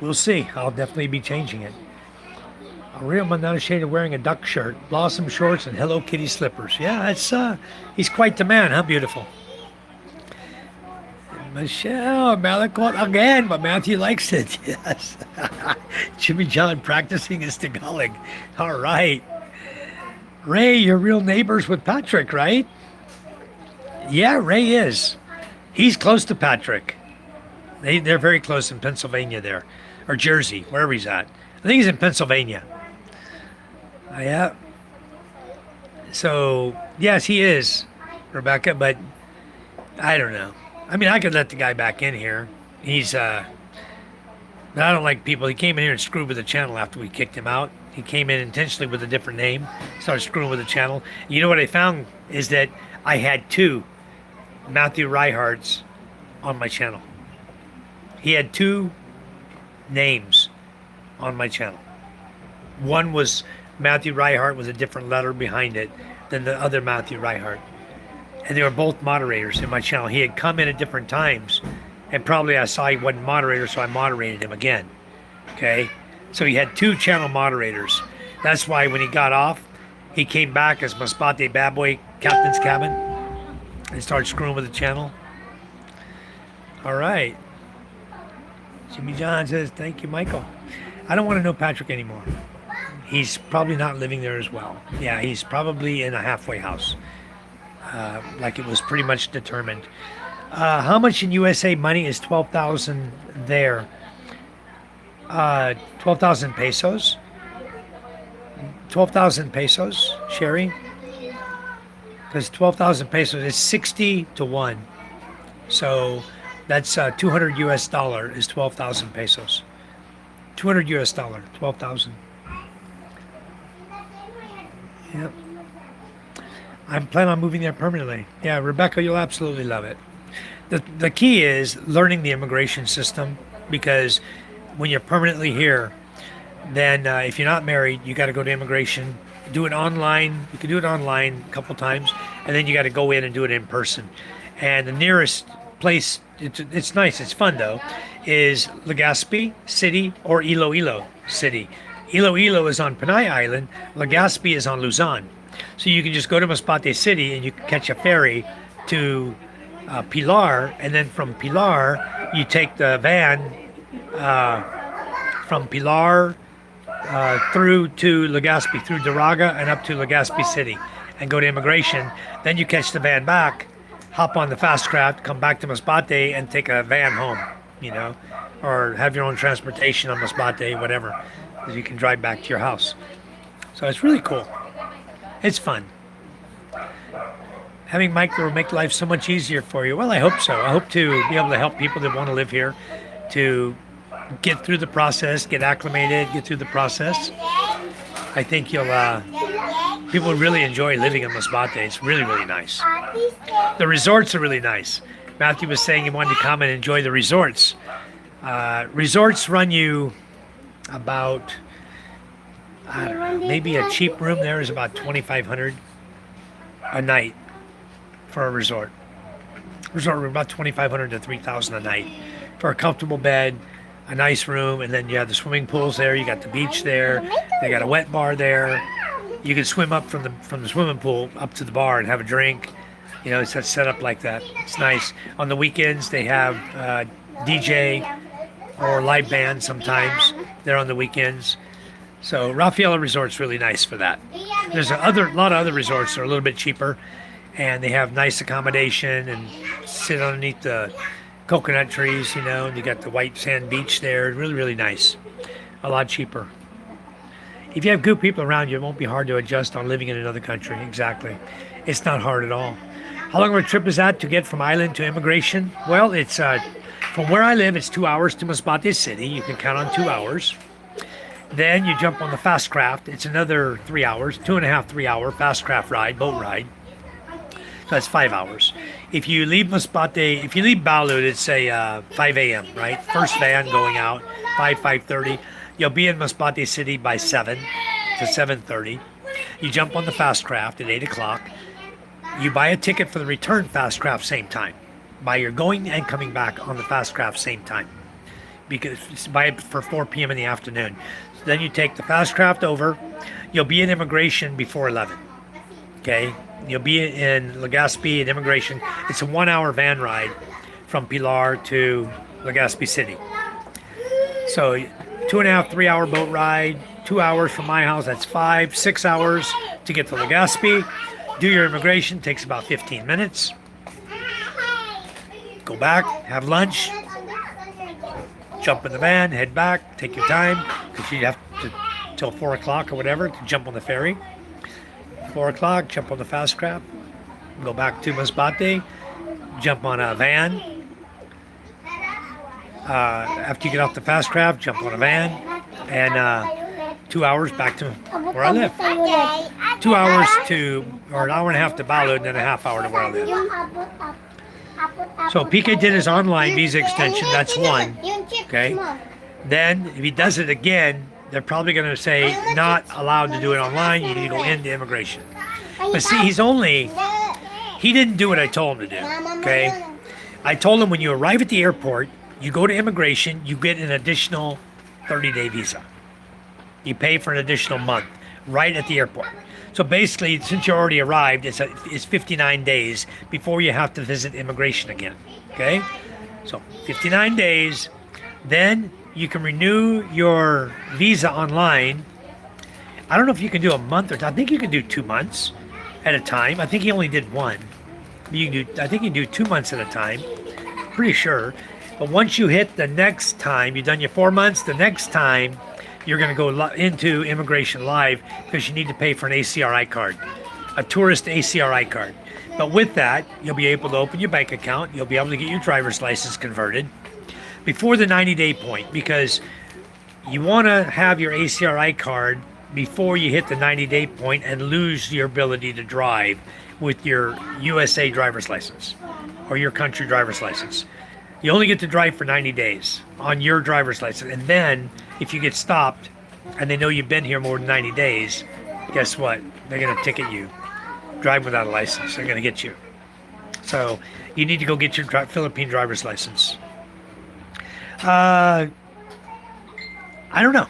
We'll see. I'll definitely be changing it. A real man not ashamed of wearing a duck shirt, blossom shorts, and Hello Kitty slippers. Yeah, he's quite the man, huh? Beautiful. Michelle, Malakot again, but Matthew likes it. Yes. Jimmy John practicing his Tagalog. All right. Ray, you're real neighbors with Patrick, right? Yeah, Ray is. He's close to Patrick. They're very close in Pennsylvania there. Or Jersey, wherever he's at. I think he's in Pennsylvania. Yeah. So, yes, he is, Rebecca, but I don't know. I mean, I could let the guy back in here. But I don't like people. He came in here and screwed with the channel after we kicked him out. He came in intentionally with a different name, started screwing with the channel. You know what I found is that I had two Matthew Reiharts on my channel. He had two names on my channel. One was Matthew Reihart with a different letter behind it than the other Matthew Reihart. And they were both moderators in my channel. He had come in at different times, and probably I saw he wasn't moderator, so I moderated him again. Okay? So he had two channel moderators. That's why when he got off, he came back as Masbate Bad Boy Captain's Cabin and started screwing with the channel. All right. Jimmy John says, thank you, Michael. I don't want to know Patrick anymore. He's probably not living there as well. Yeah, he's probably in a halfway house. Like it was pretty much determined. How much in USA money is 12,000 there? 12,000 pesos? 12,000 pesos, Sherry? Because 12,000 pesos is 60 to 1. So that's 200 US dollar is 12,000 pesos. 200 US dollar, 12,000. Yep. I'm planning on moving there permanently. Yeah, Rebecca, you'll absolutely love it. The key is learning the immigration system, because when you're permanently here, then if you're not married, you got to go to immigration, do it online. You can do it online a couple times, and then you got to go in and do it in person. And the nearest place, it's nice, it's fun though, is Legazpi City or Iloilo City. Iloilo is on Panay Island, Legazpi is on Luzon. So you can just go to Masbate City and you can catch a ferry to Pilar, and then from Pilar you take the van from Pilar through to Legazpi, through Daraga and up to Legazpi City, and go to immigration. Then you catch the van back, hop on the fast craft, come back to Masbate and take a van home, you know, or have your own transportation on Masbate, whatever, that you can drive back to your house. So it's really cool. It's fun. Having Mike there will make life so much easier for you. Well, I hope so. I hope to be able to help people that want to live here to get through the process, get acclimated, get through the process. I think you'll people really enjoy living in Masbate. It's really, really nice. The resorts are really nice. Matthew was saying he wanted to come and enjoy the resorts. Resorts run you about, I don't know, maybe a cheap room there is about $2,500 a night for a resort. Resort room about $2,500 to $3,000 a night for a comfortable bed, a nice room, and then you have the swimming pools there. You got the beach there. They got a wet bar there. You can swim up from the swimming pool up to the bar and have a drink. You know, it's set up like that. It's nice. On the weekends they have DJ or live band sometimes. They're on the weekends. So Rafaela Resort's really nice for that. There's a lot of other resorts that are a little bit cheaper, and they have nice accommodation and sit underneath the coconut trees, you know, and you got the white sand beach there. Really, really nice. A lot cheaper. If you have good people around you, it won't be hard to adjust on living in another country. Exactly. It's not hard at all. How long of a trip is that to get from island to immigration? Well, it's from where I live, it's 2 hours to Masbate City. You can count on 2 hours. Then you jump on the fast craft. It's another 3 hours, 2.5, 3 hour fast craft ride, boat ride. So that's 5 hours. If you leave Masbate, if you leave Balut, it's say 5 a.m., right? First van going out, 5:30. You'll be in Masbate City by 7 to 7:30. You jump on the fast craft at 8 o'clock. You buy a ticket for the return fast craft same time. Buy your going and coming back on the fast craft same time. Because buy it for 4 p.m. in the afternoon. So then you take the fast craft over. You'll be in immigration before 11. Okay? You'll be in Legazpi at immigration. It's a 1 hour van ride from Pilar to Legazpi City. So 2.5, 3 hour boat ride, 2 hours from my house, that's 5, 6 hours to get to Legazpi. Do your immigration, takes about 15 minutes. Go back, have lunch, jump in the van, head back, take your time, because you have to till 4 o'clock or whatever to jump on the ferry. 4 o'clock, jump on the fast craft, go back to Masbate, jump on a van. After you get off the fast craft, jump on a van and 2 hours back to where I Abot-abot live. tayo ulit. 2 hours to, or an hour and a half to Balut, and then a half hour to where I live. Yung abot-abot So PK did his online visa Yung- extension. yung- That's yung- one. yung chips Okay. mo. Then if he does it again, they're probably going to say not allowed to do it online. You need to go into immigration. But see, he didn't do what I told him to do. Okay. I told him when you arrive at the airport, you go to immigration, you get an additional 30-day visa. You pay for an additional month right at the airport. So basically, since you already arrived, it's 59 days before you have to visit immigration again. Okay? So 59 days, then you can renew your visa online. I don't know if you can do a month or I think you can do 2 months at a time. I think he only did one. I think you can do 2 months at a time. Pretty sure. But once you hit the next time, you've done your 4 months, the next time you're going to go into immigration live because you need to pay for an ACRI card, a tourist ACRI card. But with that, you'll be able to open your bank account. You'll be able to get your driver's license converted before the 90-day point, because you want to have your ACRI card before you hit the 90-day point and lose your ability to drive with your USA driver's license or your country driver's license. You only get to drive for 90 days on your driver's license. And then if you get stopped and they know you've been here more than 90 days, guess what? They're going to ticket you. Drive without a license. They're going to get you. So you need to go get your Philippine driver's license. I don't know.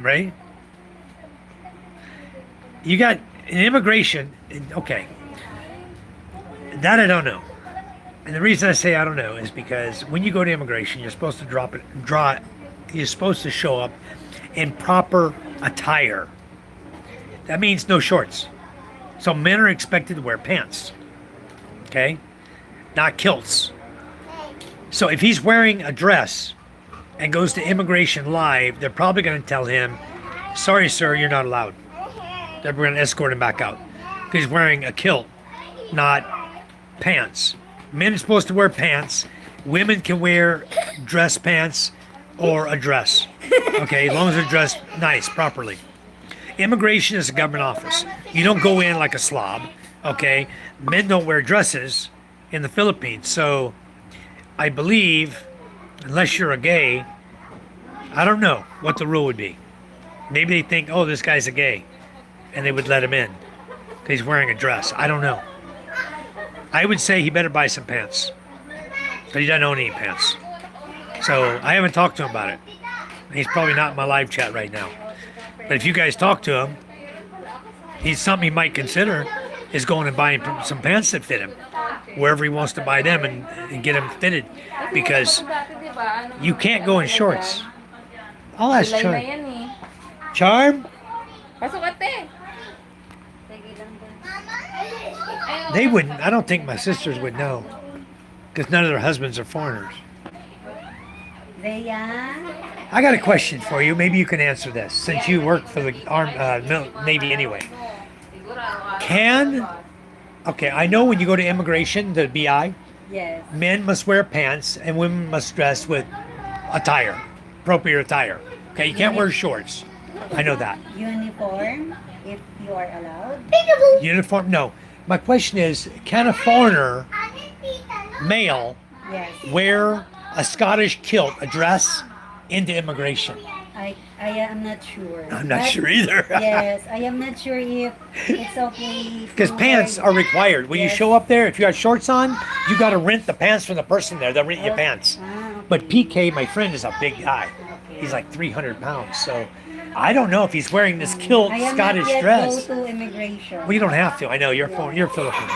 Right? You got an immigration. Okay. That I don't know. And the reason I say I don't know is because when you go to immigration, you're supposed to you're supposed to show up in proper attire. That means no shorts. So men are expected to wear pants. Okay? Not kilts. So if he's wearing a dress and goes to immigration live, they're probably going to tell him, sorry, sir, you're not allowed. They're going to escort him back out. Because he's wearing a kilt, not pants. Men are supposed to wear pants. Women can wear dress pants or a dress. Okay, as long as they're dressed nice, properly. Immigration is a government office. You don't go in like a slob. Okay, men don't wear dresses in the Philippines. So I believe, unless you're a gay, I don't know what the rule would be. Maybe they think, oh, this guy's a gay, and they would let him in because he's wearing a dress. I don't know. I would say he better buy some pants. But he doesn't own any pants. So I haven't talked to him about it. He's probably not in my live chat right now. But if you guys talk to him, he's something he might consider is going and buying some pants that fit him. Wherever he wants to buy them and get them fitted. Because you can't go in shorts. I'll ask Kulay na Charm. yan eh. Charm? Pasok ate. They wouldn't. I don't think my sisters would know. Because none of their husbands are foreigners. Rhea, I got a question for you. Maybe you can answer this, since you work for the Navy anyway. Okay, I know when you go to immigration, the BI, yes. men must wear pants and women must dress with attire, appropriate attire. Okay, you can't wear shorts. I know that. Uniform, if you are allowed. Uniform, no. My question is, can a foreigner, male, Yes. wear a Scottish kilt, a dress, into immigration? I am not sure. I'm not But- sure either. Yes, I am not sure if it's okay. Because to pants wear- are required. When you Yes. show up there, if you got shorts on, you got to rent the pants from the person there. They'll rent your pants. Ah, But PK, my friend, is a big guy. He's like 300 pounds. So I don't know if he's wearing this kilt I am Scottish not yet dress. go to immigration. Well, you don't have to. I know you're Filipino.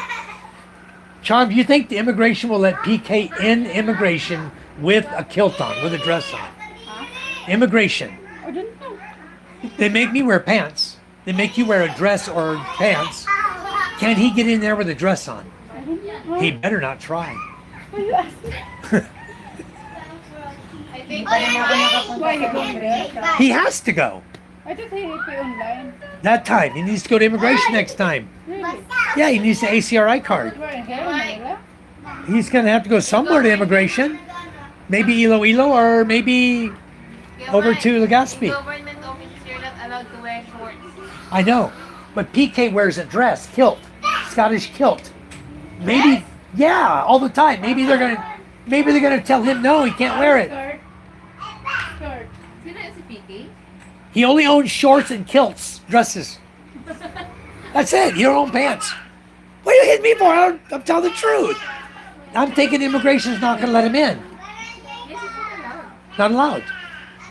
Charm, do you think the immigration will let PK in immigration with a kilt on, with a dress on? Immigration. I don't know. They make me wear pants. They make you wear a dress or pants. Can he get in there with a dress on? I don't know. He better not try. Why you ask me? Hindi pa rin ako nakapunta Why you sa going immigration. He has to go. I thought he pay online. That time. He needs to go to immigration next time. Really? Yeah, he needs the ACRI card. Where in here in Manila? He's going to have to go somewhere to immigration. Maybe Iloilo or maybe over to Legazpi. Government offices, you're not I know, but PK wears a dress, kilt, Scottish kilt. Maybe, yeah, all the time. Maybe they're gonna tell him no, he can't wear it. Sino yung si PK? He only owns shorts and kilts, dresses. That's it. You don't own pants. What are you hitting me for? I'm telling the truth. I'm thinking immigration's not gonna let him in. Yes, it's not allowed. Not allowed.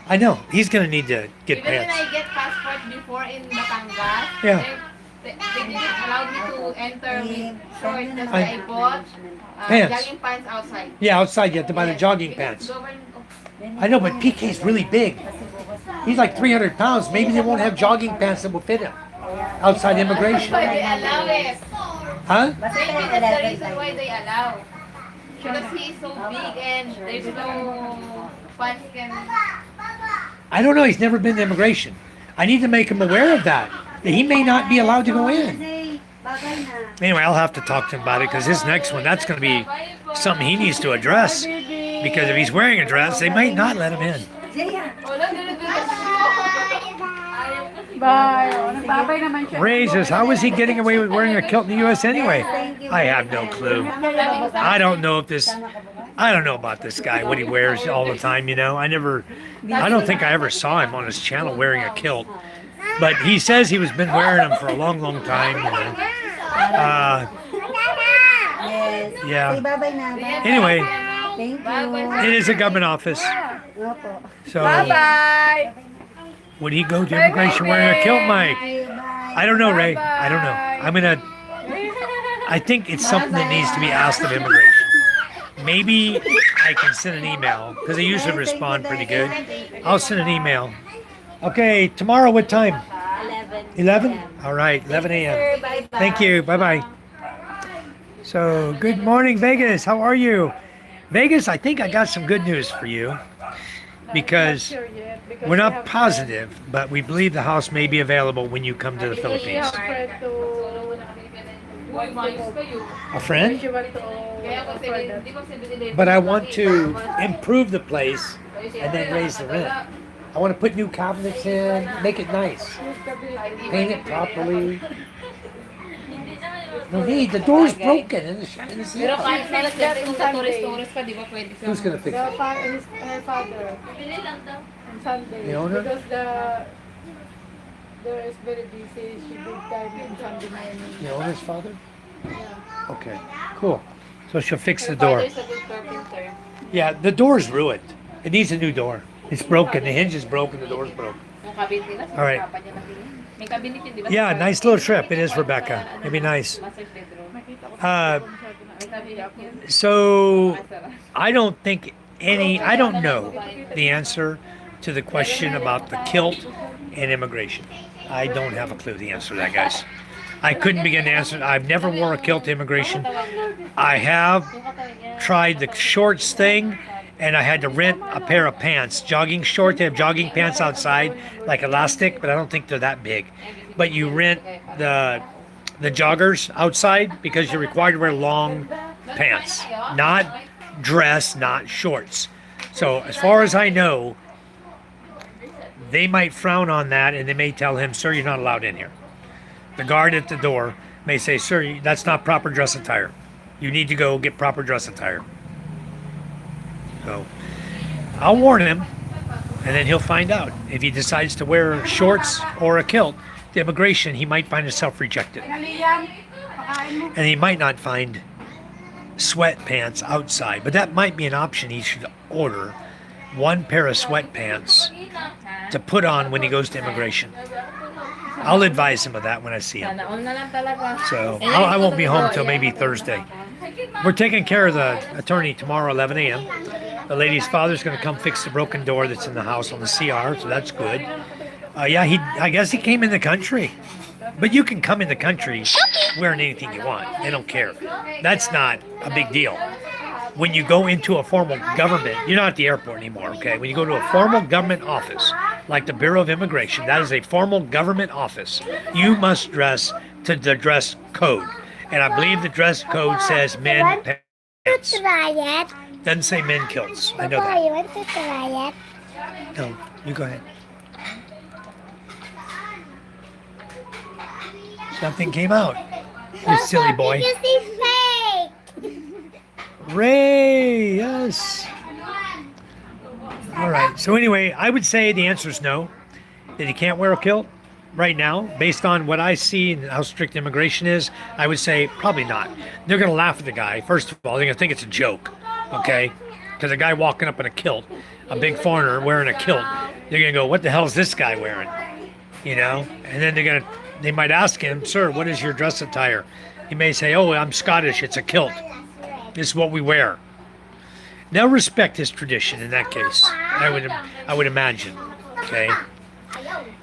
I know. He's gonna need to get Even when pants. I get passport before in Batangas, Yeah. they didn't allow me to enter with shorts that I- I bought. Pants. Jogging pants outside. Yeah, outside you have to buy the jogging Because pants. government of- I know, but PK's really big. He's like 300 pounds. Maybe they won't have jogging pants that will fit him outside immigration. But they allow it. Huh? Maybe that's the reason why they allow. Because he's so big and there's no pants can. I don't know. He's never been to immigration. I need to make him aware of that. That he may not be allowed to go in. Say, bagay na. Anyway, I'll have to talk to him about it because his next one, that's going to be something he needs to address. Because if he's wearing a dress, they might not let him in. Jaya. Bye. Oh, nagbabay naman siya. Raises, how is he getting away with wearing a kilt in the U.S. anyway? I have no clue. I don't know about this guy, what he wears all the time, I don't think I ever saw him on his channel wearing a kilt. But he says he was been wearing them for a long, long time. Yes. Yeah. Say babay na. Bye. Anyway, Thank you. it is a government office. Opo. So Bye. would he go to immigration wearing a kilt, Mike? Bye. I don't know, Ray. I don't know. I think it's something that needs to be asked of immigration. Maybe I can send an email because they usually respond pretty good. I'll send an email. Okay, tomorrow what time? 11? All right, 11 a.m. Thank you. Bye-bye. So, good morning, Vegas. How are you? Vegas, I think I got some good news for you because we're not positive, but we believe the house may be available when you come to the Philippines. A friend? But I want to improve the place and then raise the rent. I want to put new cabinets in, make it nice, paint it properly. No need, the door's broken in the Pero CR. kahit na nagdati kung sa tourist ka, di ba pwede ka? Who's gonna fix it? Her father. On Sunday. The owner? Because there is very busy. She did time in Sunday morning. The owner's father? Yeah. Okay, cool. So she'll fix the Her door. father's a good carpenter. Yeah, the door's ruined. It needs a new door. It's broken. The hinge is broken. The door's broken. Yung cabinet nila, All right. papa niya natingin. May cabinet yun, di ba? Yeah, nice little trip. It is, Rebecca. It'd be nice. Master bedroom. Uh, May cabinet yun. so Masarap. I don't know the answer to the question about the kilt and immigration. I don't have a clue the answer to that, guys. I couldn't begin to answer. I've never wore a kilt to immigration. I have tried the shorts thing, and I had to rent a pair of pants, jogging shorts. They have jogging pants outside, like elastic, but I don't think they're that big. But you rent the joggers outside because you're required to wear long pants, not dress, not shorts. So as far as I know, they might frown on that, and they may tell him, "Sir, you're not allowed in here." The guard at the door may say, "Sir, that's not proper dress attire. You need to go get proper dress attire." So I'll warn him, and then he'll find out. If he decides to wear shorts or a kilt, the immigration, he might find himself rejected. And he might not find sweatpants outside, but that might be an option. He should order one pair of sweatpants to put on when he goes to immigration. I'll advise him of that when I see him. Naon na lang talaga. So I won't be home till maybe Thursday. We're taking care of the attorney tomorrow, 11 a.m. The lady's father's going to come fix the broken door that's in the house on the CR, so that's good. Yeah, I guess he came in the country. But you can come in the country wearing anything you want. They don't care. That's not a big deal. When you go into a formal government, you're not at the airport anymore, okay? When you go to a formal government office, like the Bureau of Immigration, that is a formal government office. You must dress to the dress code. And I believe the dress code says men pants. Try it. Doesn't say men kilts. I know Papa, that. you want to try it? No, you go ahead. Nothing came out. You silly boy. You see fake. Ray, yes. All right. So anyway, I would say the answer is no. That he can't wear a kilt right now, based on what I see and how strict immigration is. I would say probably not. They're going to laugh at the guy. First of all, they're going to think it's a joke, okay? Because a guy walking up in a kilt, a big foreigner wearing a kilt, they're going to go, "What the hell is this guy wearing?" You know? And then they might ask him, "Sir, what is your dress attire?" He may say, "Oh, I'm Scottish. It's a kilt. This is what we wear." They'll respect his tradition in that case. I would imagine. Okay.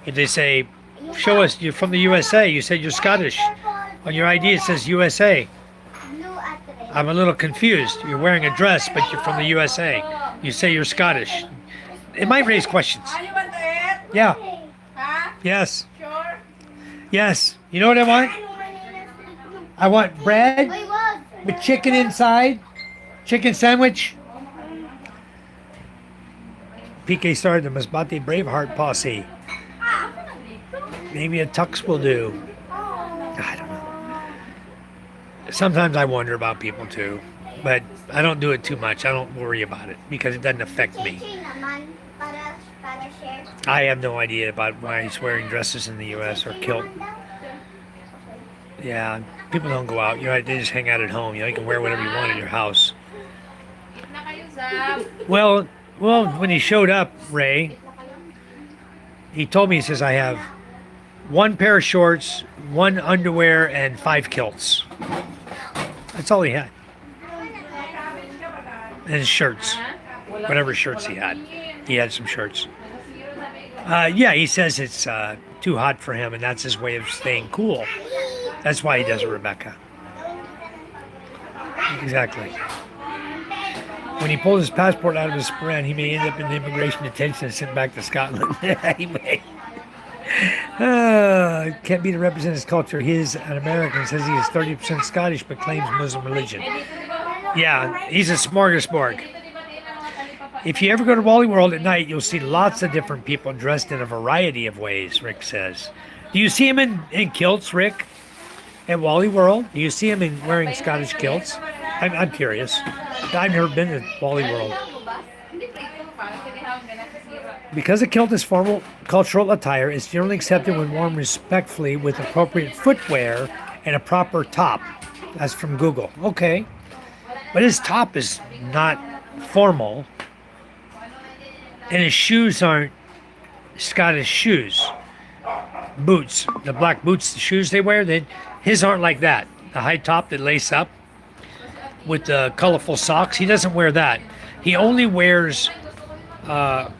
If they say, "Show us you're from the USA," you say you're Scottish. On your ID it says USA. I'm a little confused. You're wearing a dress, but you're from the USA. You say you're Scottish. It might raise questions. You want to eat? Yeah. Huh? Yes. Sure. Yes. You know what I want? I want bread with chicken inside. Chicken sandwich. PK started the Masbate Braveheart posse. Maybe a tux will do. I don't know. Sometimes I wonder about people too, but I don't do it too much. I don't worry about it because it doesn't affect me. I have no idea about why he's wearing dresses in the U.S. or kilt. Yeah, people don't go out. You know, they just hang out at home. You know, you can wear whatever you want in your house. Well, when he showed up, Ray, he told me, he says, "I have one pair of shorts, one underwear, and 5 kilts." That's all he had. And his shirts. Whatever shirts he had. He had some shirts. Yeah, he says it's too hot for him, and that's his way of staying cool. That's why he does it, Rebecca. Exactly. When he pulls his passport out of his paren, he may end up in immigration detention and sent back to Scotland. He may. Can't be to represent his culture. He is an American. Says he is 30% Scottish, but claims Muslim religion. Yeah, he's a smorgasbord. If you ever go to Wally World at night, you'll see lots of different people dressed in a variety of ways, Rick says. Do you see him in kilts, Rick? At Wally World? Do you see him wearing Scottish kilts? I'm curious. I've never been to Wally World. Because a kilt is formal cultural attire, it's generally accepted when worn respectfully with appropriate footwear and a proper top. That's from Google. Okay. But his top is not formal. And his shoes aren't Scottish shoes. Boots. The black boots, the shoes they wear, his aren't like that. The high top that lace up with the colorful socks. He doesn't wear that. He only wears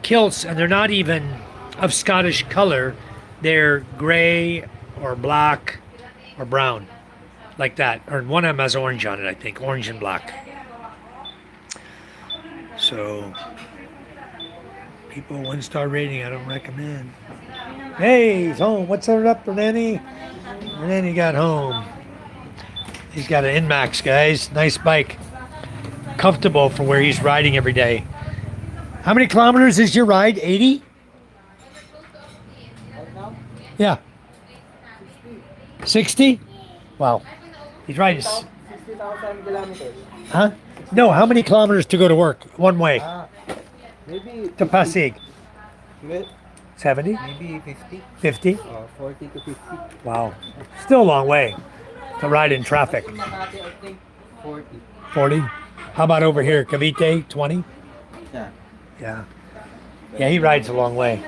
kilts, and they're not even of Scottish color. They're gray or black or brown, like that. Or one of them has orange on it, I think. Orange and black. So, people 1-star rating, I don't recommend. Hey, he's home. What's up, Renani? Renani got home. He's got an Inmax, guys. Nice bike. Comfortable for where he's riding every day. How many kilometers is your ride? 80? Yeah. 60? Wow. He's riding. 60,000 kilometers. Huh? No, how many kilometers to go to work? One way. Maybe To Pasig. 70? maybe 50. 50? 40 to 50. Wow. Still a long way to ride in traffic. In Makati, I think 40. 40? How about over here? Cavite? 20? Yeah, Yeah. Yeah, he rides a long way.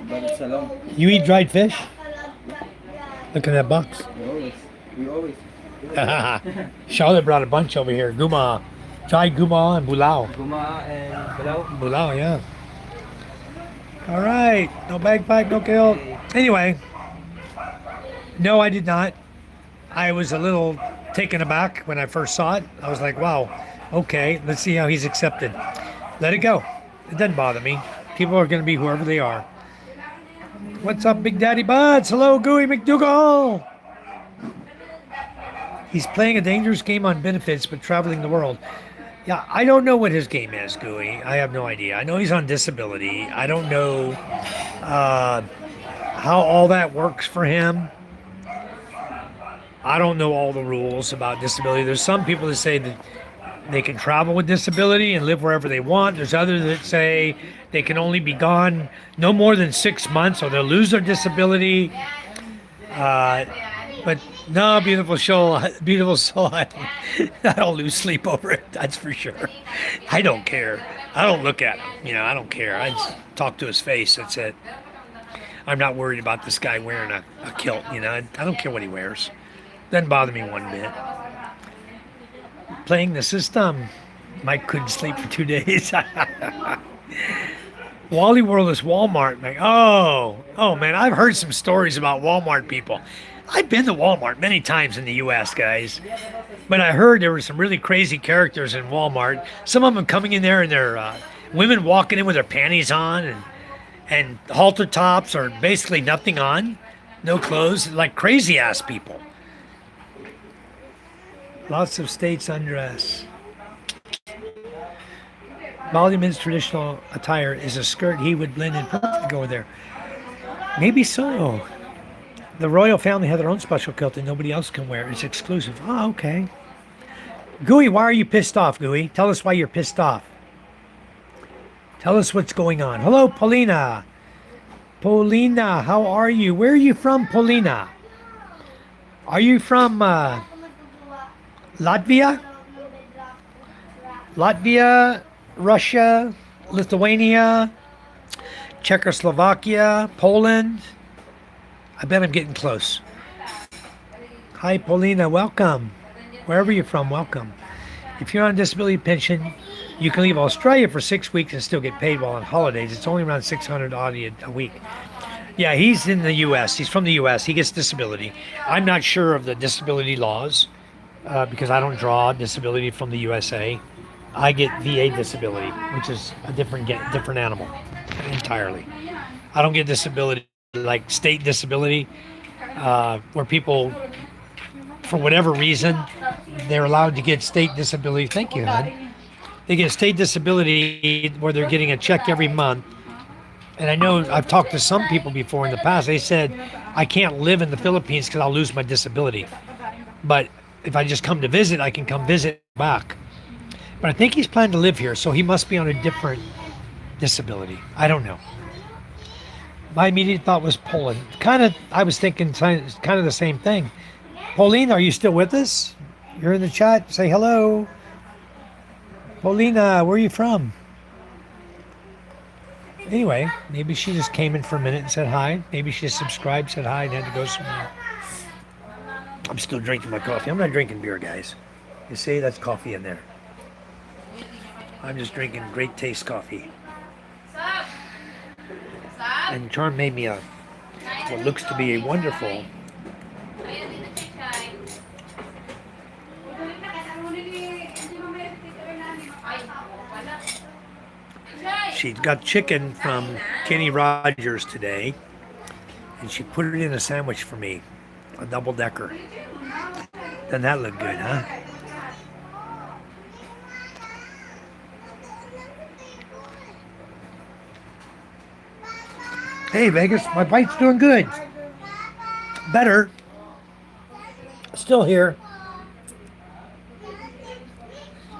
but it's a long. You eat dried fish? Look at that box. We always. Charlotte brought a bunch over here. Guma. Dried guma and bulao. Guma and Balaw. Bulao, yeah. All right. No bagpipe, no kill. Anyway. No, I did not. I was a little taken aback when I first saw it. I was like, wow, okay, let's see how he's accepted. Let it go. It doesn't bother me. People are going to be whoever they are. What's up, Big Daddy Buds? Hello, Gooey McDougal. He's playing a dangerous game on benefits, but traveling the world. Yeah, I don't know what his game is, Gooey. I have no idea. I know he's on disability. I don't know how all that works for him. I don't know all the rules about disability. There's some people that say that they can travel with disability and live wherever they want. There's others that say they can only be gone no more than 6 months or they'll lose their disability. But no, beautiful soul. I don't lose sleep over it. That's for sure. I don't care. I don't look at him. I don't care. I just talk to his face. That's it. I'm not worried about this guy wearing a kilt. I don't care what he wears. Doesn't bother me one bit. Playing the system. Mike couldn't sleep for 2 days. Wally World is Walmart, man. Oh, man, I've heard some stories about Walmart people. I've been to Walmart many times in the U.S., guys. But I heard there were some really crazy characters in Walmart. Some of them coming in there and they're women walking in with their panties on and halter tops or basically nothing on. No clothes. Like crazy-ass people. Lots of states undress. Baldyman's traditional attire is a skirt he would blend in perfectly go there. Maybe so. The royal family have their own special kilt that nobody else can wear. It's exclusive. Oh, okay. Gooey, why are you pissed off, Gooey? Tell us why you're pissed off. Tell us what's going on. Hello, Paulina. Paulina, how are you? Where are you from, Paulina? Are you from Latvia? Latvia, Russia, Lithuania, Czechoslovakia, Poland. I bet I'm getting close. Hi, Paulina. Welcome. Wherever you're from, welcome. If you're on a disability pension, you can leave Australia for 6 weeks and still get paid while on holidays. It's only around 600 Aussie a week. Yeah, he's in the U.S. He's from the U.S. He gets disability. I'm not sure of the disability laws because I don't draw disability from the USA. I get VA disability, which is a different animal entirely. I don't get disability like state disability, where people, for whatever reason, they're allowed to get state disability. Thank you, hon. They get state disability where they're getting a check every month. And I know I've talked to some people before in the past. They said, I can't live in the Philippines because I'll lose my disability. But if I just come to visit, I can come visit back. But I think he's planning to live here, so he must be on a different disability. I don't know. My immediate thought was Poland. I was thinking kind of the same thing. Pauline, are you still with us? You're in the chat. Say hello. Paulina, where are you from? Anyway, maybe she just came in for a minute and said hi. Maybe she just subscribed, said hi, and had to go somewhere. I'm still drinking my coffee. I'm not drinking beer, guys. You see, that's coffee in there. I'm just drinking great taste coffee. And Charm made me what looks to be a wonderful she got chicken from Kenny Rogers today, and she put it in a sandwich for me, a double-decker. Doesn't that look good, huh? Hey, Vegas, my bite's doing good. Better. Still here.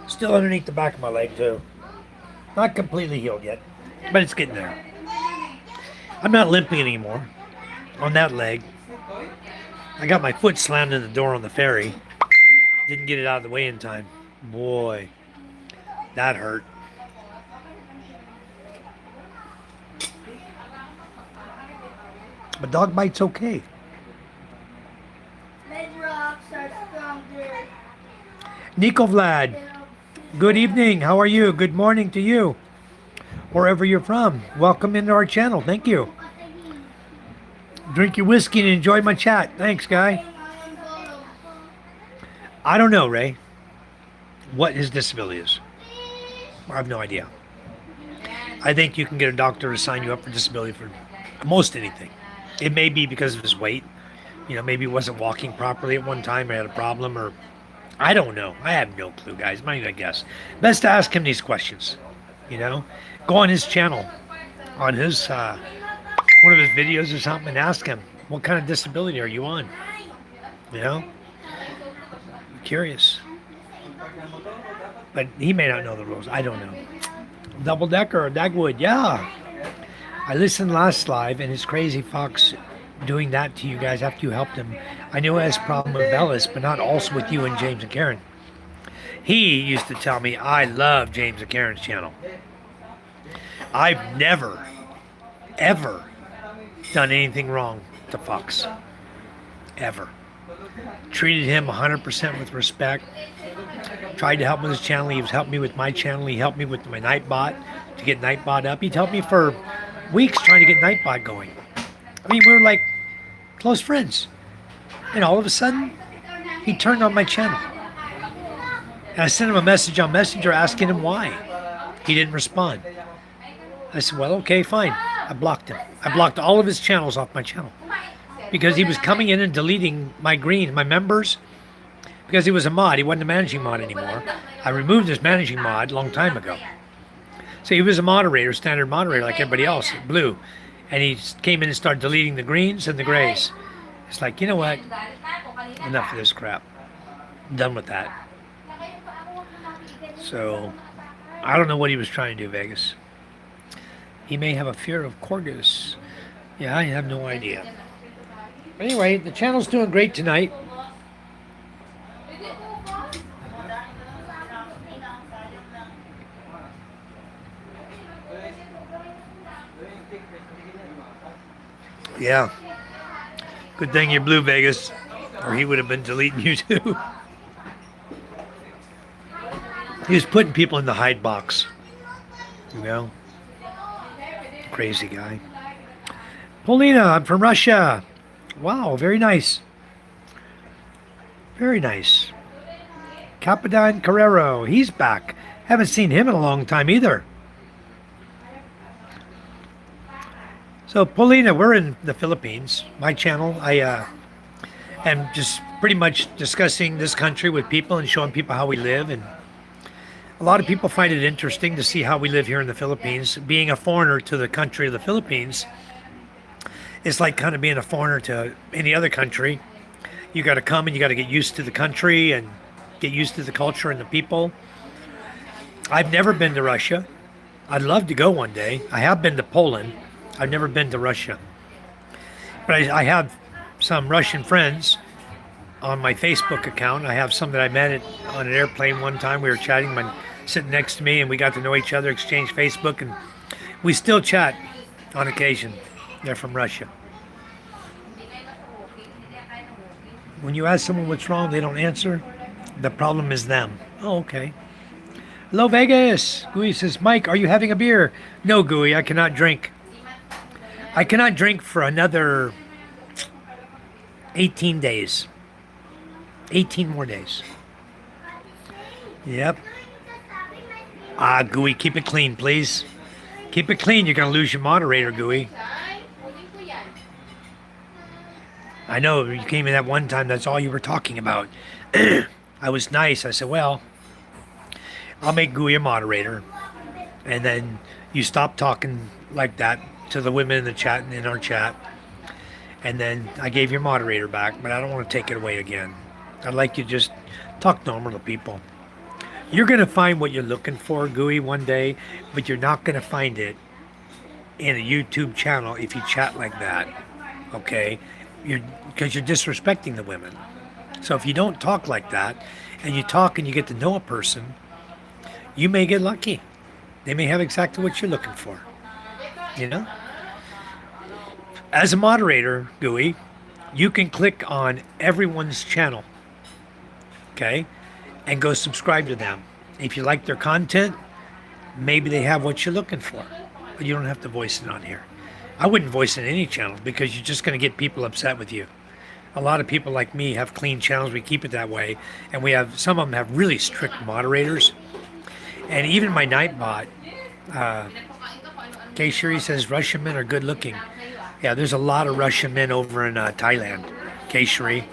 Still underneath the back of my leg, too. Not completely healed yet, but it's getting there. I'm not limping anymore on that leg. I got my foot slammed in the door on the ferry. Didn't get it out of the way in time. Boy, that hurt. But dog bite's okay. Nico Vlad, good evening. How are you? Good morning to you. Wherever you're from. Welcome into our channel. Thank you. Drink your whiskey and enjoy my chat. Thanks, guy. I don't know, Ray, what his disability is. I have no idea. I think you can get a doctor to sign you up for disability for most anything. It may be because of his weight. Maybe he wasn't walking properly at one time or had a problem, or I don't know. I have no clue, guys. I'm not even gonna guess. Best to ask him these questions. Go on his channel, on his one of his videos or something, and ask him, what kind of disability are you on? Curious. But he may not know the rules. I don't know. Double decker, Dagwood, yeah. I listened last live, and it's crazy Fox doing that to you guys after you helped him. I know he has a problem with Bellis, but not also with you and James and Karen. He used to tell me, I love James and Karen's channel. I've never, ever done anything wrong to Fox. Ever. Treated him 100% with respect. Tried to help with his channel. He was helping me with my channel. He helped me with my Nightbot to get Nightbot up. He'd helped me for weeks trying to get Nightbot going. I mean, we were like close friends. And all of a sudden, he turned on my channel. And I sent him a message on Messenger asking him why. He didn't respond. I said, well, okay, fine. I blocked him. I blocked all of his channels off my channel. Because he was coming in and deleting my members. Because he was a mod. He wasn't a managing mod anymore. I removed his managing mod a long time ago. So he was a moderator, standard moderator like everybody else, blue. And he came in and started deleting the greens and the grays. It's like, you know what? Enough of this crap. I'm done with that. So, I don't know what he was trying to do, Vegas. He may have a fear of Corgus. Yeah, I have no idea. Anyway, the channel's doing great tonight. Yeah. Good thing you're blue, Vegas, or he would have been deleting you too. He was putting people in the hide box. You know? Crazy guy. Polina, I'm from Russia. Wow, very nice. Very nice. Capitan Carrero, he's back. Haven't seen him in a long time either. So, Paulina, we're in the Philippines. My channel, I am just pretty much discussing this country with people and showing people how we live. And a lot of people find it interesting to see how we live here in the Philippines. Being a foreigner to the country of the Philippines, it's like kind of being a foreigner to any other country. You got to come and you got to get used to the country and get used to the culture and the people. I've never been to Russia. I'd love to go one day. I have been to Poland. I've never been to Russia. But I have some Russian friends on my Facebook account. I have some that I met on an airplane one time. We were chatting, sitting next to me, and we got to know each other, exchanged Facebook, and we still chat on occasion. They're from Russia. When you ask someone what's wrong, they don't answer. The problem is them. Oh, okay. Hello, Vegas. Gooey says, Mike, are you having a beer? No, Gooey, I cannot drink. I cannot drink for another 18 days. 18 more days. Yep. Gooey, keep it clean, please. Keep it clean. You're going to lose your moderator, Gooey. I know you came in that one time. That's all you were talking about. I was nice. I said, well, I'll make Gooey a moderator. And then you stop talking like that to the women in the chat and in our chat. And then I gave your moderator back, but I don't want to take it away again. I'd like you to just talk normal to people. You're going to find what you're looking for, Gooey, one day, but you're not going to find it in a YouTube channel if you chat like that. Okay? Because you're disrespecting the women. So if you don't talk like that, and you talk and you get to know a person, you may get lucky. They may have exactly what you're looking for. You know? As a moderator, Gooey, you can click on everyone's channel, okay, and go subscribe to them. If you like their content, maybe they have what you're looking for, but you don't have to voice it on here. I wouldn't voice it in any channel because you're just going to get people upset with you. A lot of people like me have clean channels. We keep it that way, and we have some of them have really strict moderators. And even my Nightbot, Kay Shuri says Russian men are good looking. Yeah, there's a lot of Russian men over in Thailand. Kay Shuri,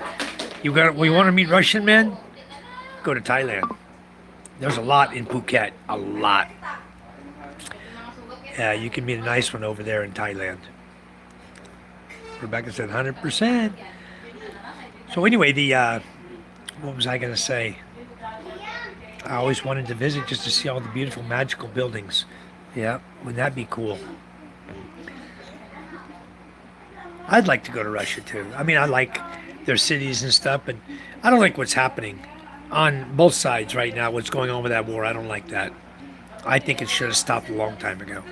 we want to meet Russian men? Go to Thailand. There's a lot in Phuket, a lot. Yeah, you can meet a nice one over there in Thailand. Rebecca said 100%. So anyway, What was I going to say? I always wanted to visit just to see all the beautiful, magical buildings. Yeah, wouldn't that be cool? I'd like to go to Russia too. I mean, I like their cities and stuff, but I don't like what's happening on both sides right now. What's going on with that war? I don't like that. I think it should have stopped a long time ago.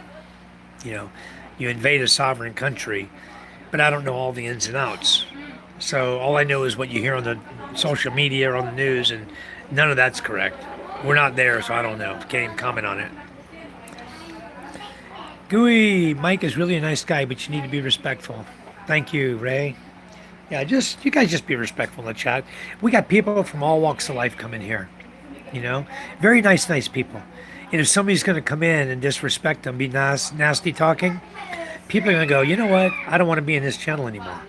You know, you invade a sovereign country, but I don't know all the ins and outs. So all I know is what you hear on the social media or on the news, and none of that's correct. We're not there, so I don't know. Can't even comment on it. Gooey, Mike is really a nice guy, but you need to be respectful. Thank you, Ray. Yeah, you guys just be respectful in the chat. We got people from all walks of life coming here. You know, very nice people. And if somebody's going to come in and disrespect them, be nasty talking, people are going to go, you know what? I don't want to be in this channel anymore.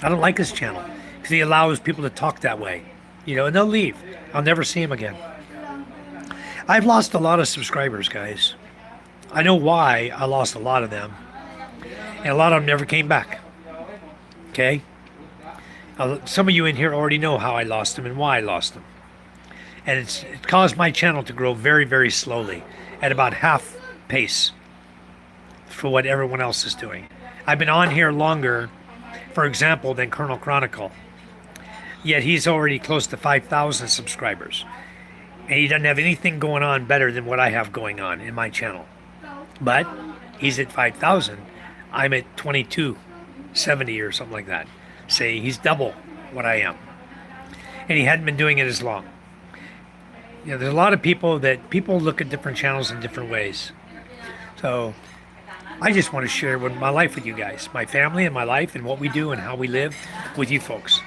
I don't like this channel because he allows people to talk that way. You know, and they'll leave. I'll never see them again. I've lost a lot of subscribers, guys. I know why I lost a lot of them. And a lot of them never came back. Okay? Some of you in here already know how I lost them and why I lost them. And it caused my channel to grow very, very slowly at about half pace for what everyone else is doing. I've been on here longer, for example, than Colonel Chronicle. Yet he's already close to 5,000 subscribers. And he doesn't have anything going on better than what I have going on in my channel. But he's at 5,000. I'm at 2270 or something like that. Say he's double what I am. And he hadn't been doing it as long. You know, there's a lot of people look at different channels in different ways. So I just want to share my life with you guys, my family and my life and what we do and how we live with you folks.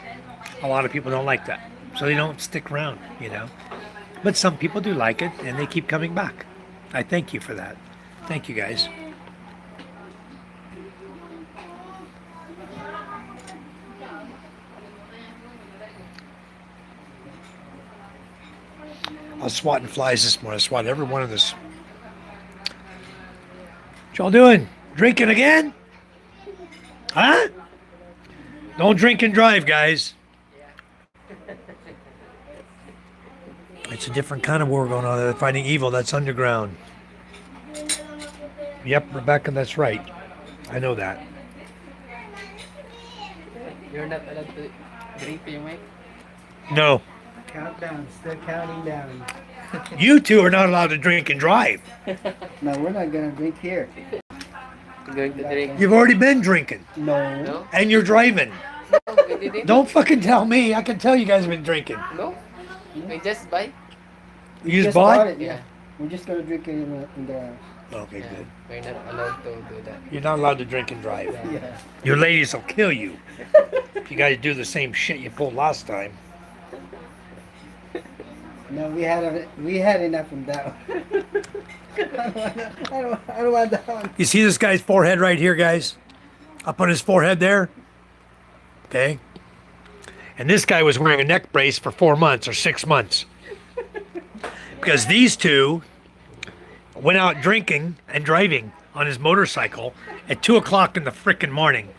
A lot of people don't like that. So they don't stick around, you know. But some people do like it and they keep coming back. I thank you for that. Thank you, guys. I was swatting flies this morning. I swatted every one of this. What y'all doing? Drinking again? Huh? Don't drink and drive, guys. It's a different kind of war going on. They're fighting evil. That's underground. Yep, Rebecca, that's right. I know that. You're not allowed to drink, Mike? No. Countdown, still counting down. You two are not allowed to drink and drive. No, we're not gonna drink here. You're going to drink? You've already been drinking. No. No? And you're driving. No, we didn't. Don't fucking tell me. I can tell you guys have been drinking. No? We just buy? You just bought? it, yeah. We're just gonna drink it in the Okay, Yeah. good. We're not allowed to do that. You're not allowed to drink and drive. yeah. Your ladies will kill you. If you guys do the same shit you pulled last time. No, we had enough from that one. I don't want that one. You see this guy's forehead right here, guys? Up on his forehead there? Okay. And this guy was wearing a neck brace for 4 months or 6 months. Because these two went out drinking and driving on his motorcycle at 2 o'clock in the frickin' morning.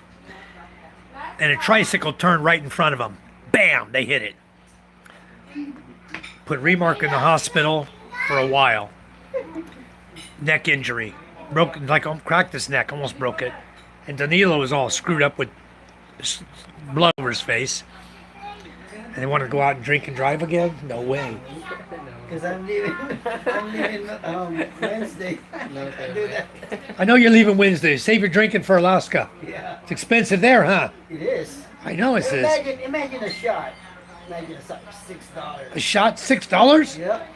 And a tricycle turned right in front of them. Bam! They hit it. Put Remark in the hospital for a while. Neck injury. Cracked his neck, almost broke it. And Danilo was all screwed up with blood over his face. And they want to go out and drink and drive again? No way. Because I'm leaving Wednesday. No, Do that. I know you're leaving Wednesday. Save your drinking for Alaska. Yeah, It's expensive there, huh? it is. I know it is. Imagine a shot. Imagine a shot, $6. A shot, $6? Yep.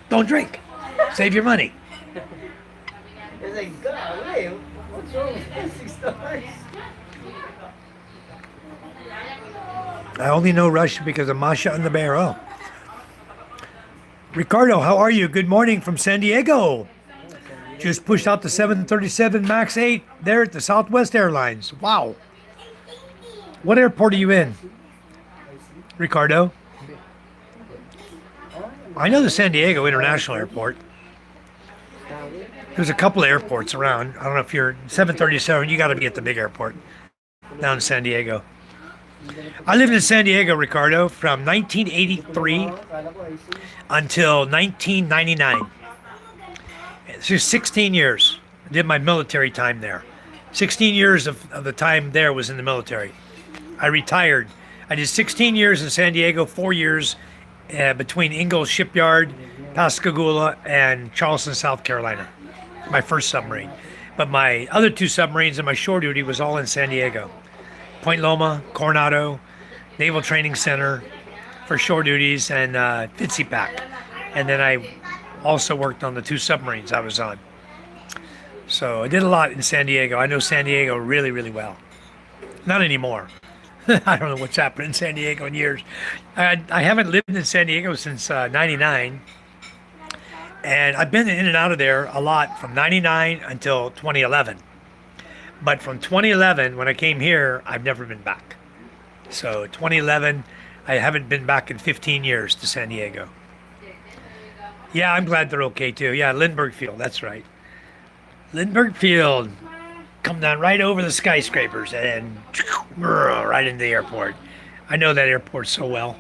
Don't drink. Save your money. It's like, God, wait, what's wrong with that $6? I only know Russian because of Masha and the Bear. Oh. Ricardo, how are you? Good morning from San Diego. Just pushed out the 737 MAX 8 there at the Southwest Airlines. Wow. What airport are you in, Ricardo? I know the San Diego International Airport. There's a couple of airports around. I don't know if you're 737. You got to be at the big airport down in San Diego. I lived in San Diego, Ricardo, from 1983 until 1999. So 16 years. I did my military time there. 16 years of the time there was in the military. I retired. I did 16 years in San Diego, 4 years between Ingalls Shipyard, Pascagoula, and Charleston, South Carolina. My first submarine. But my other two submarines and my shore duty was all in San Diego. Point Loma, Coronado, Naval Training Center for shore duties, and Fitzy Pack. And then I also worked on the two submarines I was on. So I did a lot in San Diego. I know San Diego really, really well. Not anymore. I don't know what's happened in San Diego in years. I haven't lived in San Diego since 99. And I've been in and out of there a lot from 99 until 2011. But from 2011, when I came here, I've never been back. So 2011, I haven't been back in 15 years to San Diego. Yeah, I'm glad they're okay too. Yeah, Lindbergh Field, that's right. Lindbergh Field, come down right over the skyscrapers and right into the airport. I know that airport so well.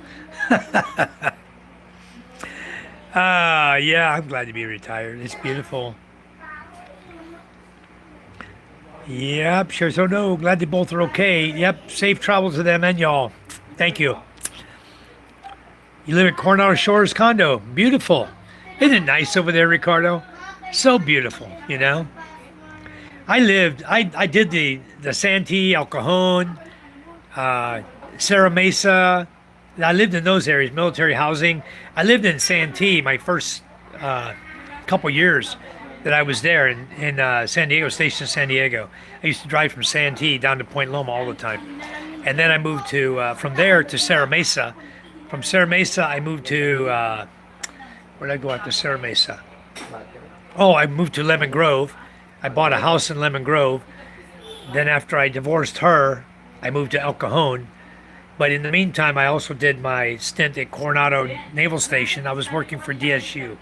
Yeah, I'm glad to be retired. It's beautiful. Yep, sure. So no, glad they both are okay. Yep, safe travels to them and y'all. Thank you. You live at Coronado Shores condo. Beautiful. Isn't it nice over there, Ricardo? So beautiful, you know. I did the Santee, El Cajon, Serra Mesa. I lived in those areas, military housing. I lived in Santee my first couple years that I was there in San Diego, Station San Diego. I used to drive from Santee down to Point Loma all the time. And then I moved to from there to Serra Mesa. From Serra Mesa, I moved to, where did I go after Serra Mesa? Oh, I moved to Lemon Grove. I bought a house in Lemon Grove. Then after I divorced her, I moved to El Cajon. But in the meantime, I also did my stint at Coronado Naval Station. I was working for DSU,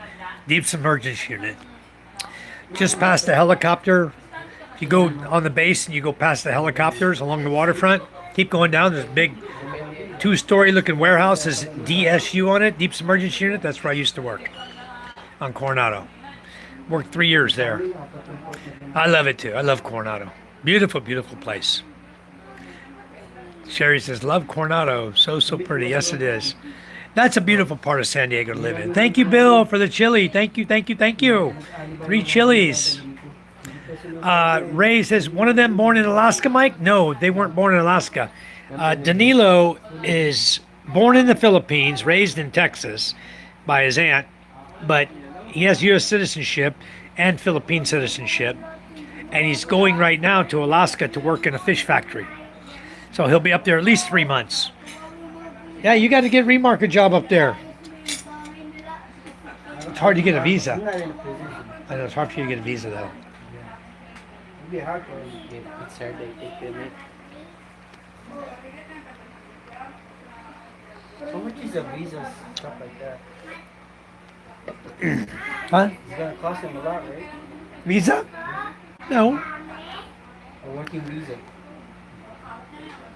Deep Submergence Unit. Just past the helicopter. If you go on the base and you go past the helicopters along the waterfront, keep going down, there's a big two-story looking warehouse. There's DSU on it, Deep Submergence Unit. That's where I used to work, on Coronado. Worked 3 years there. I love it too. I love Coronado. Beautiful, beautiful place. Sherry says, love Coronado. So pretty. Yes, it is. That's a beautiful part of San Diego to live in. Thank you, Bill, for the chili. Thank you, thank you, thank you. 3 chilies. Ray says, one of them born in Alaska, Mike? No, they weren't born in Alaska. Danilo is born in the Philippines, raised in Texas by his aunt, but he has U.S. citizenship and Philippine citizenship, and he's going right now to Alaska to work in a fish factory. So he'll be up there at least 3 months. Yeah, you got to get Remark a job up there. It's hard to get a visa. I know it's hard for you to get a visa though. It'd be hard for him. It's hard to take the net. How much is a visa, stuff like that? Huh? It's gonna cost him a lot, right? Visa? No. A working visa.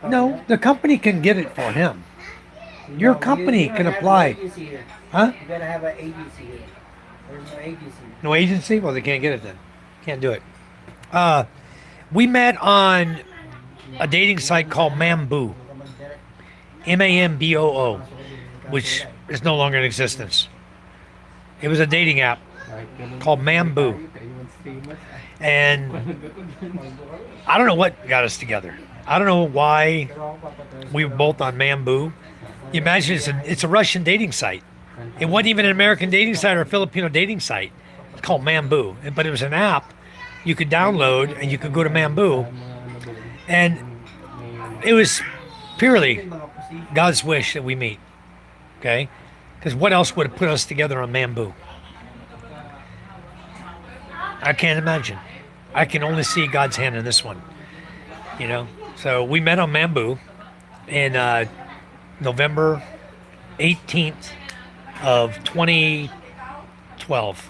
No, the company can get it for him. Your company can apply. Huh? You gotta have an agency here. There's no agency. No agency? Well, they can't get it then. Can't do it. We met on a dating site called Mamboo. Mamboo, which is no longer in existence. It was a dating app called Mamboo. And I don't know what got us together. I don't know why we were both on Mamboo. You imagine it's a Russian dating site. It wasn't even an American dating site or a Filipino dating site. It's called Mamboo. But it was an app you could download and you could go to Mamboo. And it was purely God's wish that we meet. Okay? Because what else would have put us together on Mamboo? I can't imagine. I can only see God's hand in this one. You know? So we met on Mamboo in November 18th of 2012.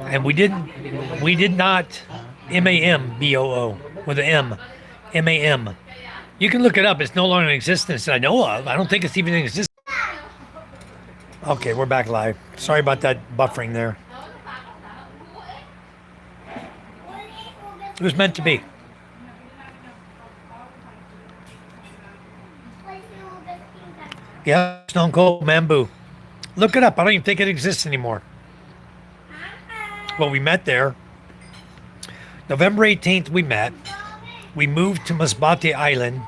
And we did not Mamboo with an M. MAM. You can look it up. It's no longer in existence that I know of. I don't think it's even in existence. Okay, we're back live. Sorry about that buffering there. It was meant to be. Yeah, Stone Cold Bamboo. Look it up. I don't even think it exists anymore. Well, we met there. November 18th, we met. We moved to Masbate Island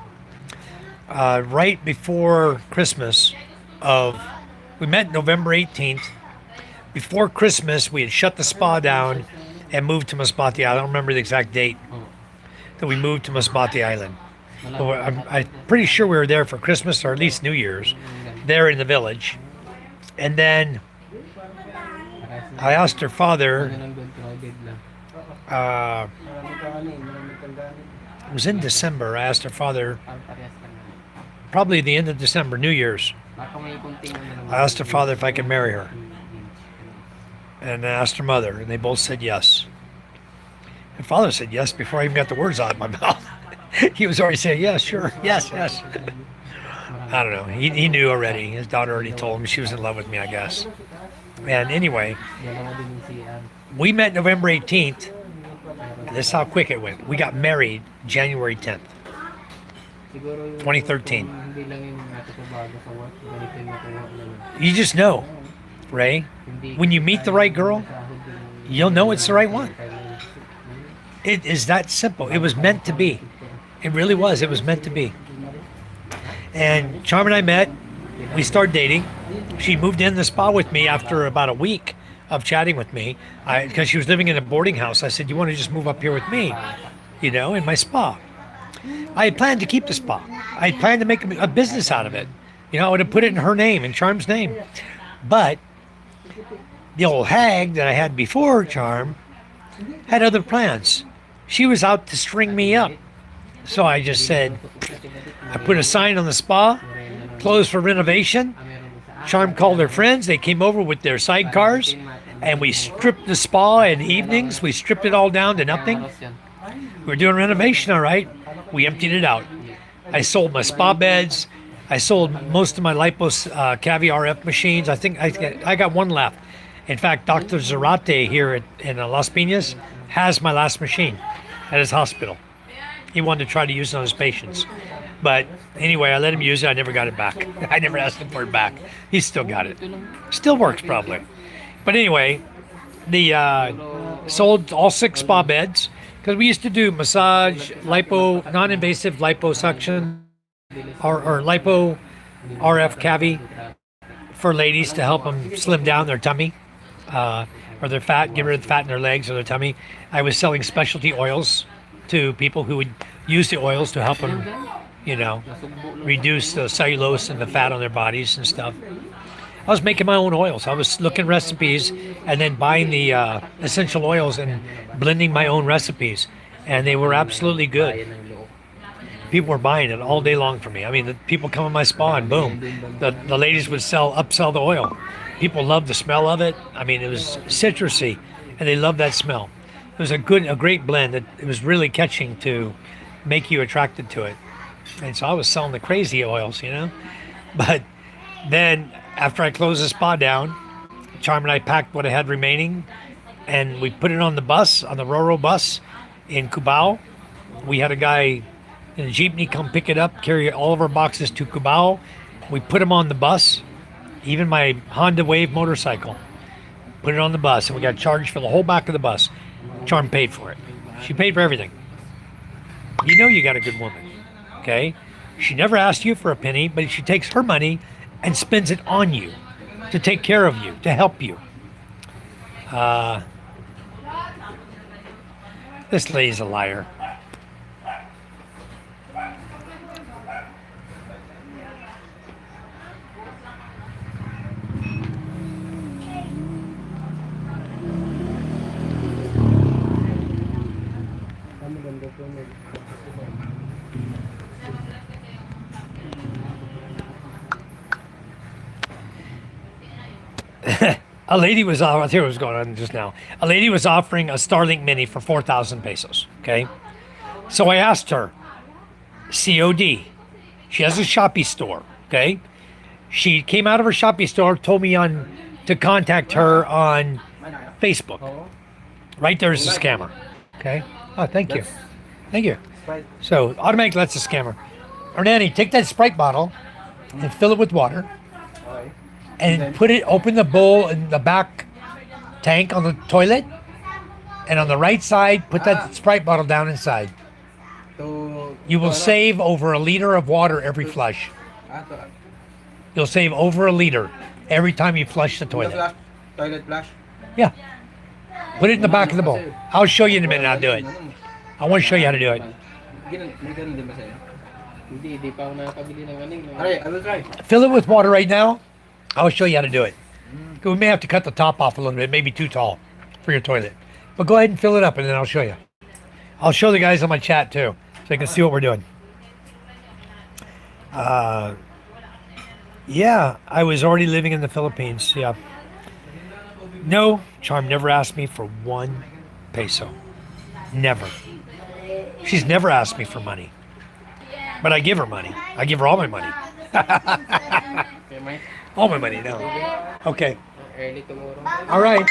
right before Christmas of... We met November 18th. Before Christmas, we had shut the spa down and moved to Masbate Island. I don't remember the exact date that we moved to Masbate Island. But I'm pretty sure we were there for Christmas or at least New Year's, there in the village. And then I asked her father, it was in December, I asked her father, probably the end of December, New Year's. I asked her father if I could marry her. And I asked her mother, and they both said yes. Her father said yes before I even got the words out of my mouth. He was already saying, yes, sure, yes, yes. I don't know. He knew already. His daughter already told him she was in love with me, I guess. And anyway, we met November 18th. This is how quick it went. We got married January 10th, 2013. You just know, Ray, when you meet the right girl, you'll know it's the right one. It is that simple. It was meant to be. It really was. It was meant to be. And Charm and I met. We started dating. She moved in the spa with me after about a week of chatting with me. Because she was living in a boarding house. I said, you want to just move up here with me, you know, in my spa. I had planned to keep the spa. I had planned to make a business out of it. You know, I would have put it in her name, in Charm's name. But the old hag that I had before Charm had other plans. She was out to string me up. So I just said, I put a sign on the spa, closed for renovation. Charm called her friends. They came over with their sidecars, and we stripped the spa in the evenings. We stripped it all down to nothing. We were doing renovation, all right. We emptied it out. I sold my spa beds. I sold most of my Lipos Caviar RF machines. I think I got one left. In fact, Dr. Zarate here in Las Piñas has my last machine at his hospital. He wanted to try to use it on his patients. But anyway, I let him use it. I never got it back. I never asked him for it back. He's still got it. Still works probably. But anyway, sold all 6 spa beds because we used to do massage, lipo, non-invasive liposuction, or lipo RF cavi for ladies to help them slim down their tummy or their fat, get rid of the fat in their legs or their tummy. I was selling specialty oils to people who would use the oils to help them, you know, reduce the cellulose and the fat on their bodies and stuff. I was making my own oils. I was looking recipes and then buying the essential oils and blending my own recipes. And they were absolutely good. People were buying it all day long for me. I mean, the people come in my spa and boom, the ladies would upsell the oil. People loved the smell of it. I mean, it was citrusy and they loved that smell. It was a great blend. It was really catching to make you attracted to it. And so I was selling the crazy oils, you know. But then after I closed the spa down, Charm and I packed what I had remaining and we put it on the bus, on the Roro bus in Cubao. We had a guy in a jeepney come pick it up, carry all of our boxes to Cubao. We put them on the bus, even my Honda Wave motorcycle. Put it on the bus and we got charged for the whole back of the bus. Charm paid for it. She paid for everything. You know you got a good woman, okay? She never asked you for a penny, but she takes her money and spends it on you to take care of you, to help you. This lady's a liar. A lady was here was going on just now. A lady was offering a Starlink Mini for 4,000 pesos. Okay, so I asked her, COD. She has a Shopee store. Okay. She came out of her Shopee store, told me to contact her on Facebook. Right there's the scammer. Okay. Oh, thank you. Thank you. So automatically that's a scammer. Hernani, take that Sprite bottle and fill it with water, and open the bowl in the back tank on the toilet, and on the right side, put that Sprite bottle down inside. You will save over a liter of water every flush. You'll save over a liter every time you flush the toilet. Toilet flush. Yeah. Put it in the back of the bowl. I'll show you in a minute how to do it. I want to show you how to do it. May ganun din ba sa'yo? Hindi pa ako nakakabili ng aning. Alright, I will try. Fill it with water right now. I'll show you how to do it. We may have to cut the top off a little bit. It may be too tall for your toilet. But go ahead and fill it up and then I'll show you. I'll show the guys on my chat too, so they can see what we're doing. Yeah, I was already living in the Philippines. Yeah. No, Charm never asked me for 1 peso. Never. She's never asked me for money. But I give her money. I give her all my money. All my money now. Okay. Early tomorrow. All right.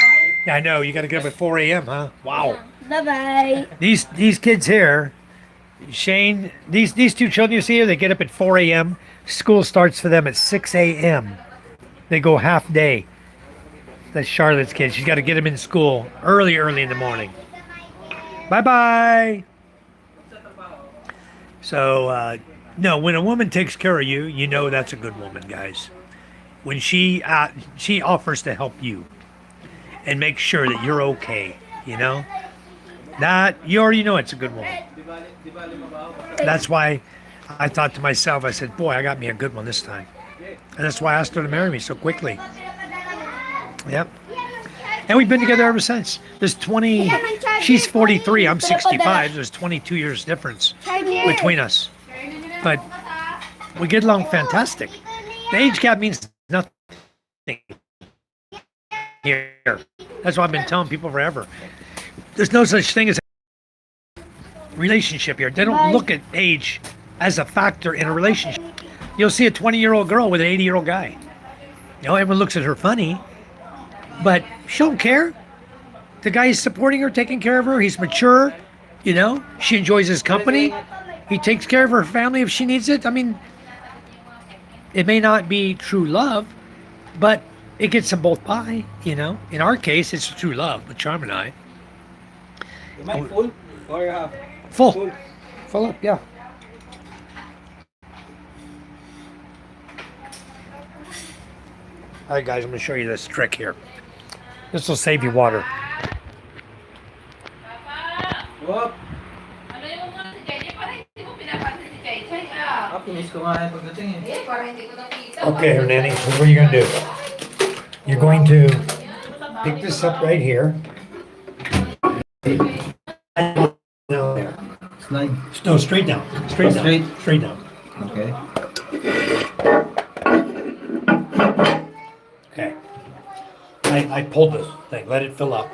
Yeah, I know. You got to get up at 4 a.m., huh? Wow. Bye-bye. These kids here, Shane, these 2 children you see here, they get up at 4 a.m. School starts for them at 6 a.m. They go half day. That's Charlotte's kid. She's got to get them in school early in the morning. Bye-bye. So, no, when a woman takes care of you, you know that's a good woman, guys. When she offers to help you and make sure that you're okay, you know, that you already know it's a good woman. That's why I thought to myself, I said, boy, I got me a good one this time. And that's why I asked her to marry me so quickly. Yep. And we've been together ever since. She's 43, I'm 65. There's 22 years difference between us. But we get along fantastic. The age gap means nothing here. That's what I've been telling people forever. There's no such thing as a relationship here. They don't look at age as a factor in a relationship. You'll see a 20-year-old girl with an 80-year-old guy. You know, everyone looks at her funny, but she don't care. The guy is supporting her, taking care of her. He's mature, you know. She enjoys his company. He takes care of her family if she needs it. I mean, it may not be true love, but it gets them both by, you know. In our case, it's true love with Charm and I. Am I full or half? Full. Full up, yeah. All right, guys, I'm going to show you this trick here. This will save you water. Whoop! Ano yung mga si Jay? Parang hindi mo pinapansin si Jay. Ah. Finish ko nga yung pagdating eh. Parang hindi ko nakita. Okay, Hernani, so what are you going to do? You're going to pick this up right here. Slide. No, straight down. Straight down. Straight? Straight down. Okay. Okay. I pulled this thing, let it fill up.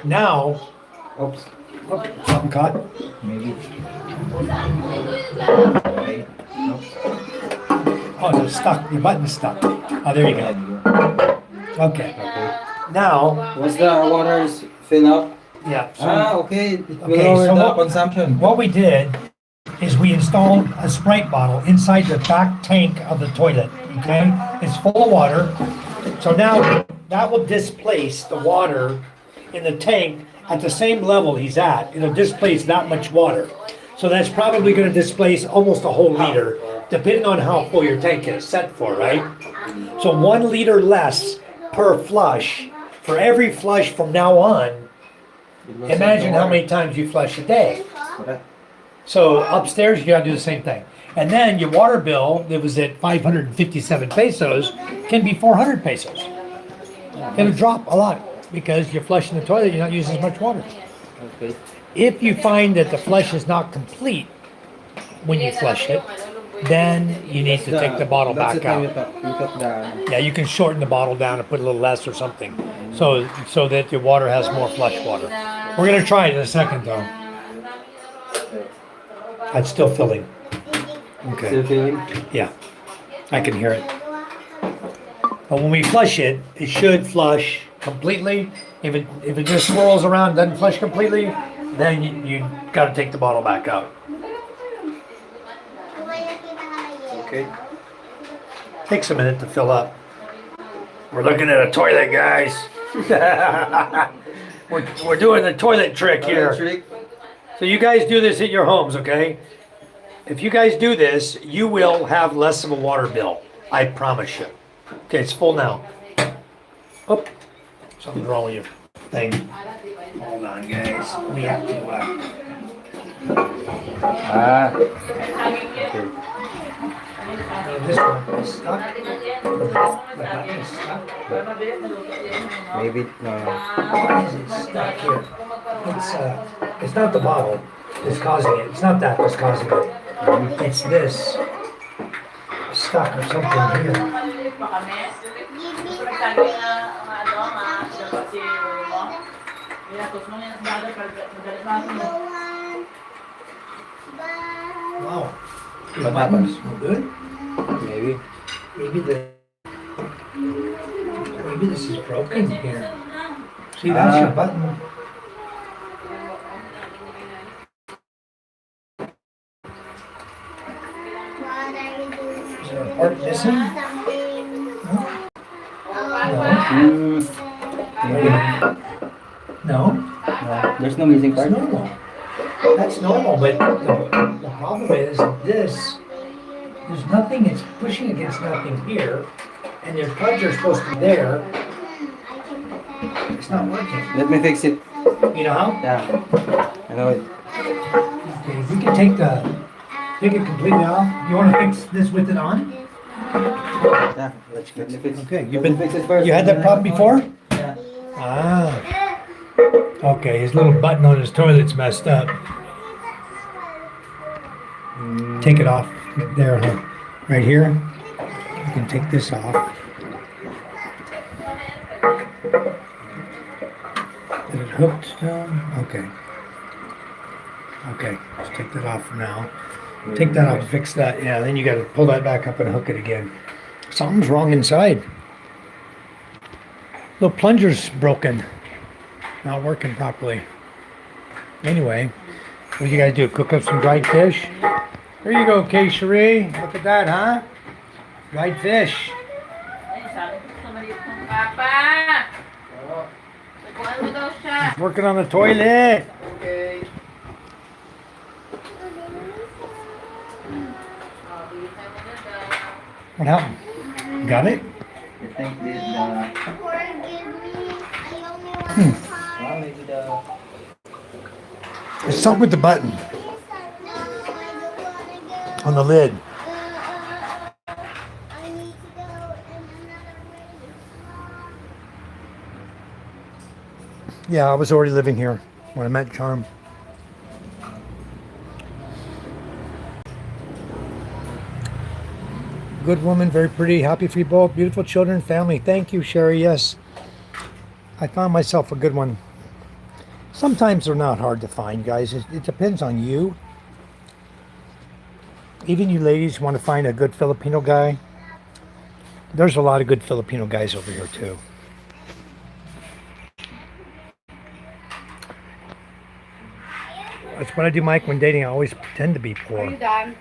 Now, Oops. something caught. Maybe. Okay. Oops. Oh, it's stuck. Your button's stuck. Oh, there you There go. you go. Okay. Okay. Now, Once the water is filled up. yeah. So Okay. It will Okay, lower so the what- consumption. what we did is we installed a Sprite bottle inside the back tank of the toilet. Okay, it's full of water. So now that will displace the water in the tank at the same level he's at. It'll displace that much water. So that's probably going to displace almost a whole liter, depending on how full your tank is set for, right? So 1 liter less per flush. For every flush from now on, imagine how many times you flush a day. Correct. So upstairs, you gotta do the same thing. And then your water bill that was at 557 pesos can be 400 pesos. It'll drop a lot because you're flushing the toilet, you're not using as much water. Okay. If you find that the flush is not complete when you flush it, then you need to take the bottle That's back the time out. you took the... Yeah, you can shorten the bottle down and put a little less or something, so that your water has more flush water. We're gonna try it in a second though. It's still filling. Okay. Still feeling? Yeah, I can hear it. But when we flush it, it should flush completely. If it just swirls around and doesn't flush completely, then you got to take the bottle back out. Okay. Takes a minute to fill up. We're looking at a toilet, guys. we're doing the toilet trick here. Trick. So you guys do this at your homes, okay? If you guys do this, you will have less of a water bill. I promise you. Okay, it's full now. Oh, something's wrong with your thing. Hold on, guys. We have to. Ah. Okay. This one is stuck. The button is stuck. Maybe no. Why is it stuck here? It's not the bottle that's causing it. It's not that that's causing it. It's this stuck or something here. Wow. What happens? No good. Maybe. Maybe this is broken here. See, that's your button. Is there a part missing? No. No. There's no missing That's part. normal. That's normal, but the problem is this. There's nothing, it's pushing against nothing here, and your plunger is supposed to be there. It's not working. Let me fix it. You know how? Yeah. I know it. Okay, if we can take it completely off. You want to fix this with it on? Yeah. Let me fix. Okay, Let me fix it first. you had that problem before? Yeah. Ah. Okay, his little button on his toilet's messed up. Take it off. There, huh? Right here. You can take this off. Is it hooked still? Okay. Okay, let's take that off for now. Take that off and fix that. Yeah, then you gotta pull that back up and hook it again. Something's wrong inside. The plunger's broken. Not working properly. Anyway, what you guys do? Cook up some dried fish? There you go, Kay Cherie. Look at that, huh? Dried fish. Papa! Nagkuhan mo daw siya. He's working on the toilet. Okay. What happened? Got it? I think this maybe the It's something with the button on the lid. Yeah, I was already living here when I met Charm. Good woman, very pretty, happy for you both, beautiful children, family. Thank you, Sherry. Yes, I found myself a good one. Sometimes they're not hard to find, guys. It depends on you. Even you ladies want to find a good Filipino guy. There's a lot of good Filipino guys over here too. That's what I do, Mike, when dating. I always pretend to be Are poor. you done?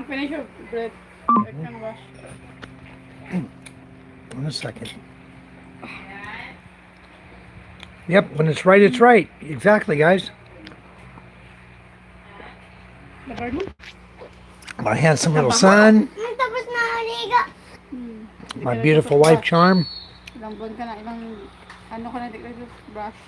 Finish your bread. I can wash. In a second. Yep, when it's right, it's right. Exactly, guys. Labar mo? My handsome little son, Tapos na maligo. my beautiful wife, Charm. Ilang buwan ka na, ano ka na, brush.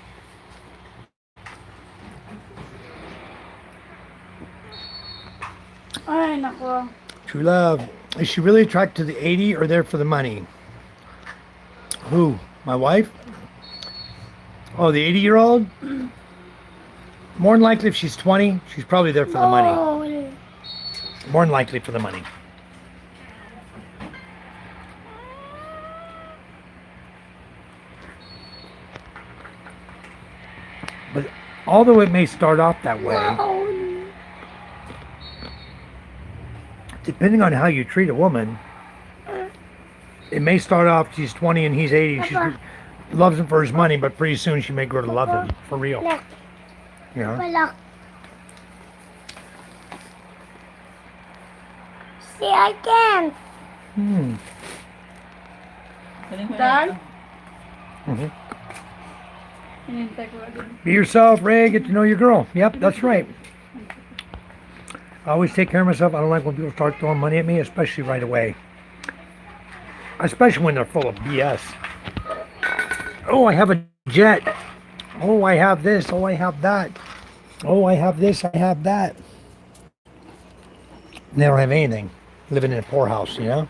Ay, nako. True love. Is she really attracted to the 80 or there for the money? Who? My wife? Oh, the 80-year-old? More than likely, if she's 20, she's probably there for the money. Oh, More than likely for the money. But although it may start off that way, depending on how you treat a woman, it may start off she's 20 and he's 80. She loves him for his money, but pretty soon she may grow to love him for real. Look, You know? look. See, I can't. Hmm. Dan? Mhm. Hinintay ko agad. Be yourself, Ray. Get to know your girl. Yep, that's right. I always take care of myself. I don't like when people start throwing money at me, especially right away. Especially when they're full of BS. Oh, I have a jet. Oh, I have this. Oh, I have that. Oh, I have this. I have that. And they don't have anything. Living in a poorhouse, you know?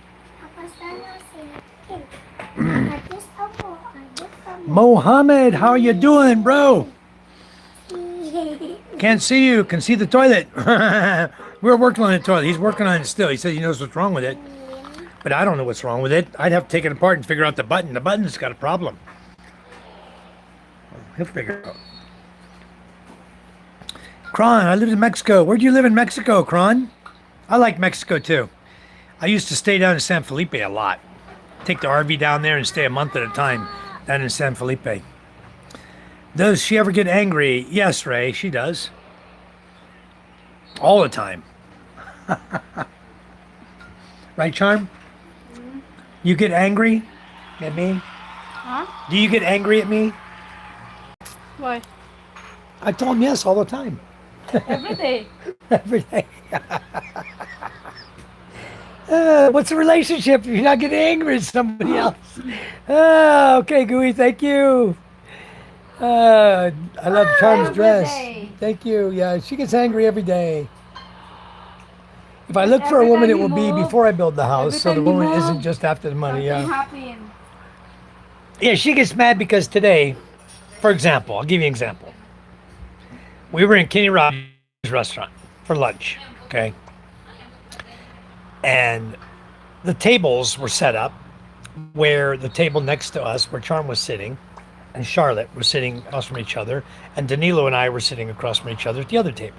Mohammed, how are you doing, bro? Can't see you. Can see the toilet. We're working on the toilet. He's working on it still. He says he knows what's wrong with it. But I don't know what's wrong with it. I'd have to take it apart and figure out the button. The button's got a problem. He'll figure it out. Kron, I lived in Mexico. Where'd you live in Mexico, Kron? I like Mexico too. I used to stay down in San Felipe a lot. Take the RV down there and stay a month at a time down in San Felipe. Does she ever get angry? Yes, Ray, she does. All the time. Right, Charm? You get angry at me? Huh? Do you get angry at me? Why? I told him yes all the time. Every day. Every day. What's a relationship if you're not getting angry at somebody else? Okay, Gooey, thank you. I love Charm's dress. Thank you. Yeah, she gets angry every day. If I look for a woman, it will be before I build the house, so the woman isn't just after the money. Yeah. Happen. Yeah, she gets mad because today, for example, I'll give you an example. We were in Kenny Rogers' restaurant for lunch, okay? And the tables were set up where the table next to us, where Charm was sitting, and Charlotte were sitting across from each other, and Danilo and I were sitting across from each other at the other table.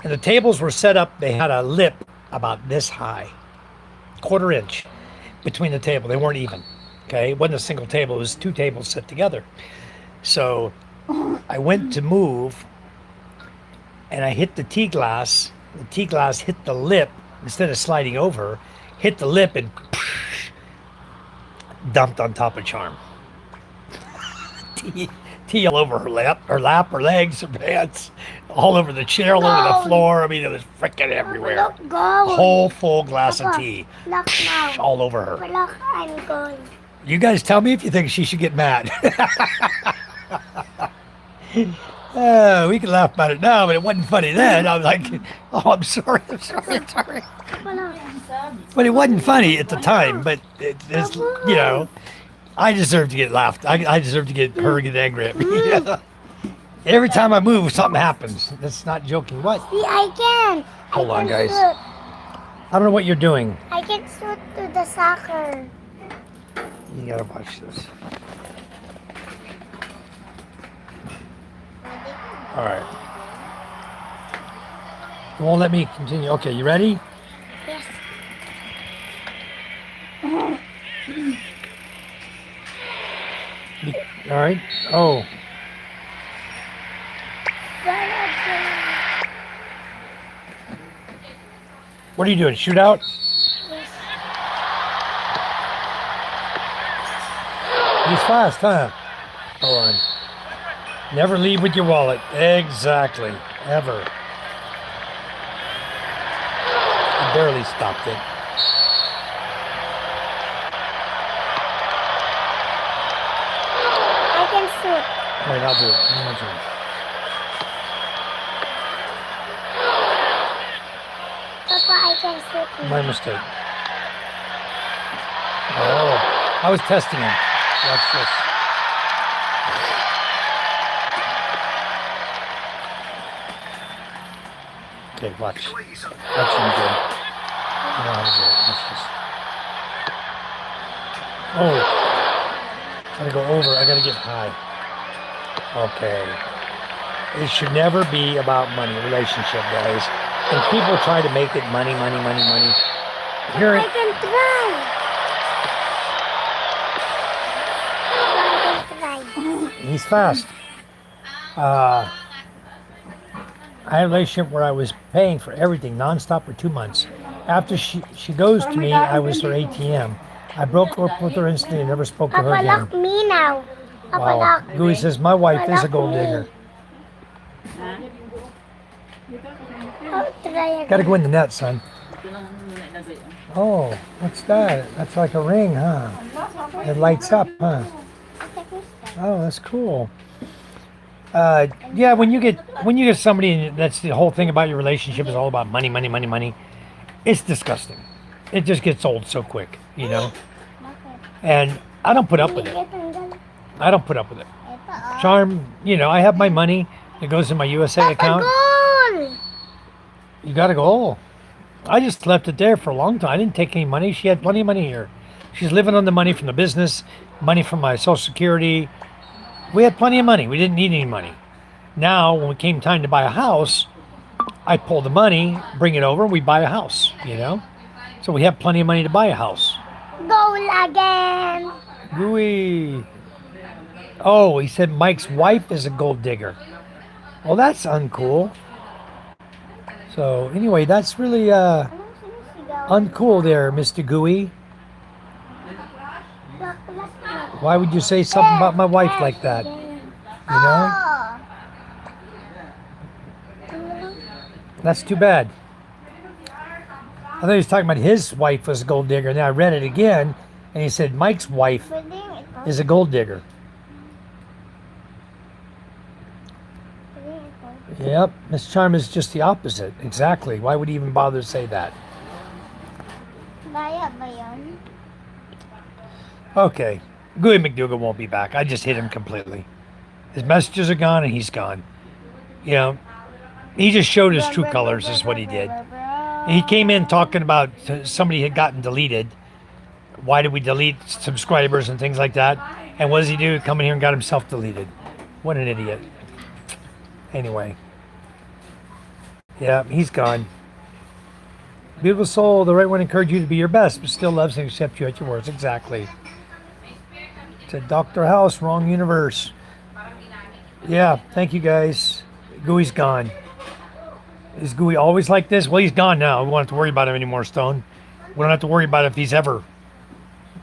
And the tables were set up, they had a lip about this high, quarter inch between the table. They weren't even, okay? It wasn't a single table, it was two tables set together. So I went to move, and I hit the tea glass. The tea glass hit the lip, instead of sliding over, hit the lip and dumped on top of Charm. Tea all over her lap, her legs, her pants, all over the chair, all over the floor. I mean, it was freaking everywhere. Look, go. A whole full glass of tea, Look now. all over her. Look, I'm going. You guys tell me if you think she should get mad. We can laugh about it now, but it wasn't funny then. I was like, oh, I'm sorry. But it wasn't funny at the time, but it's, you know, I deserve to get laughed. I deserve to get her get angry at me. Every time I move, something happens. That's not joking. What? See, I can. Hold on, guys. Shoot. I don't know what you're doing. I can shoot to the soccer. You gotta watch this. All right. It won't let me continue. Okay, you ready? Yes. All right. Oh. What are you doing? Shoot out? He's fast, huh? Hold on. Never leave with your wallet. Exactly. Ever. I barely stopped it. I can shoot. Wait, I'll do it. I'll do it. Papa, I can shoot. My mistake. Oh, I was testing him. Watch this. Okay, watch. Watch him go. You know how to do it. Watch this. Oh, gotta go over. I gotta get high. Okay. It should never be about money, relationship, guys. And people try to make it money, money, money, money. Here, I can try. I can try. he's fast. Uh, I had a relationship where I was paying for everything nonstop for 2 months. After she goes to me, I was her ATM. I broke up with her instantly and never spoke to her Papa, again. lock me now. Papa, Wow. lock Gooey says, my wife is a gold me. digger. I'll try again. Gotta go in the net, son. Oh, what's that? That's like a ring, huh? It lights up, huh? Oh, that's cool. Yeah, when you get somebody, and that's the whole thing about your relationship is all about money, money, money, money. It's disgusting. It just gets old so quick, you know. And I don't put up with it. I don't put up with it. Charm, you know, I have my money. It goes in my USA account. Goal. You got to go. I just left it there for a long time. I didn't take any money. She had plenty of money here. She's living on the money from the business, money from my Social Security. We had plenty of money. We didn't need any money. Now, when it came time to buy a house, I pull the money, bring it over, and we buy a house, you know? So we have plenty of money to buy a house. Goal again. Gooey. Oh, he said Mike's wife is a gold digger. Well, that's uncool. So, anyway, that's really uncool there, Mr. Gooey. Why would you say something about my wife like that? You know? That's too bad. I thought he was talking about his wife was a gold digger, and then I read it again, and he said Mike's wife is a gold digger. Yep, Miss Charm is just the opposite. Exactly. Why would he even bother to say that? Baya ba yun? Okay. Gooey McDougal won't be back. I just hit him completely. His messages are gone and he's gone. You know, he just showed his true colors is what he did. He came in talking about somebody had gotten deleted. Why did we delete subscribers and things like that? And what does he do? Come in here and got himself deleted. What an idiot. Anyway. Yeah, he's gone. Beautiful soul, the right one encouraged you to be your best, but still loves and accepts you at your words. Exactly. Said Dr. House, wrong universe. Yeah, thank you guys. Gooey's gone. Is Gooey always like this? Well, he's gone now. We don't have to worry about him anymore, Stone. We don't have to worry about if he's ever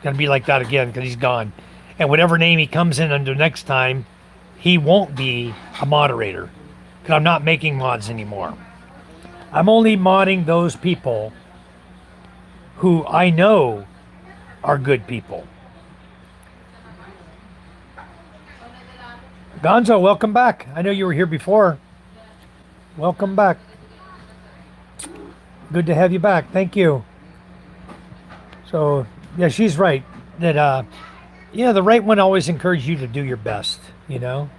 going to be like that again because he's gone. And whatever name he comes in under next time, he won't be a moderator because I'm not making mods anymore. I'm only modding those people who I know are good people. Gonzo, welcome back. I know you were here before. Welcome back. Good to have you back. Thank you. So, yeah, she's right. That, the right one always encourages you to do your best, you know?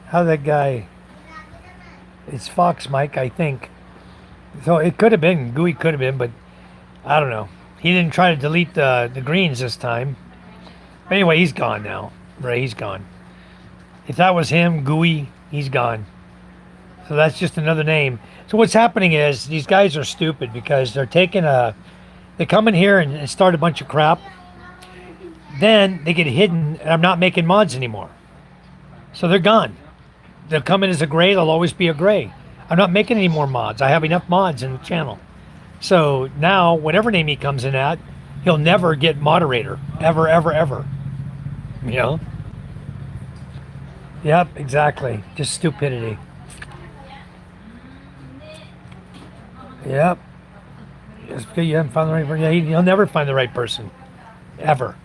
How that guy... It's Fox Mike, I think. So it could have been, Gooey could have been, but I don't know. He didn't try to delete the greens this time. But anyway, he's gone now. Right, he's gone. If that was him, Gooey, he's gone. So that's just another name. So what's happening is these guys are stupid because they're they come in here and start a bunch of crap. Then they get hidden and I'm not making mods anymore. So they're gone. They'll come in as a gray, they'll always be a gray. I'm not making any more mods. I have enough mods in the channel. So now, whatever name he comes in at, he'll never get moderator. Ever, ever, ever. You know? Yep, exactly. Just stupidity. Yep. Just because you haven't found the right person. Yeah, he'll never find the right person. Ever.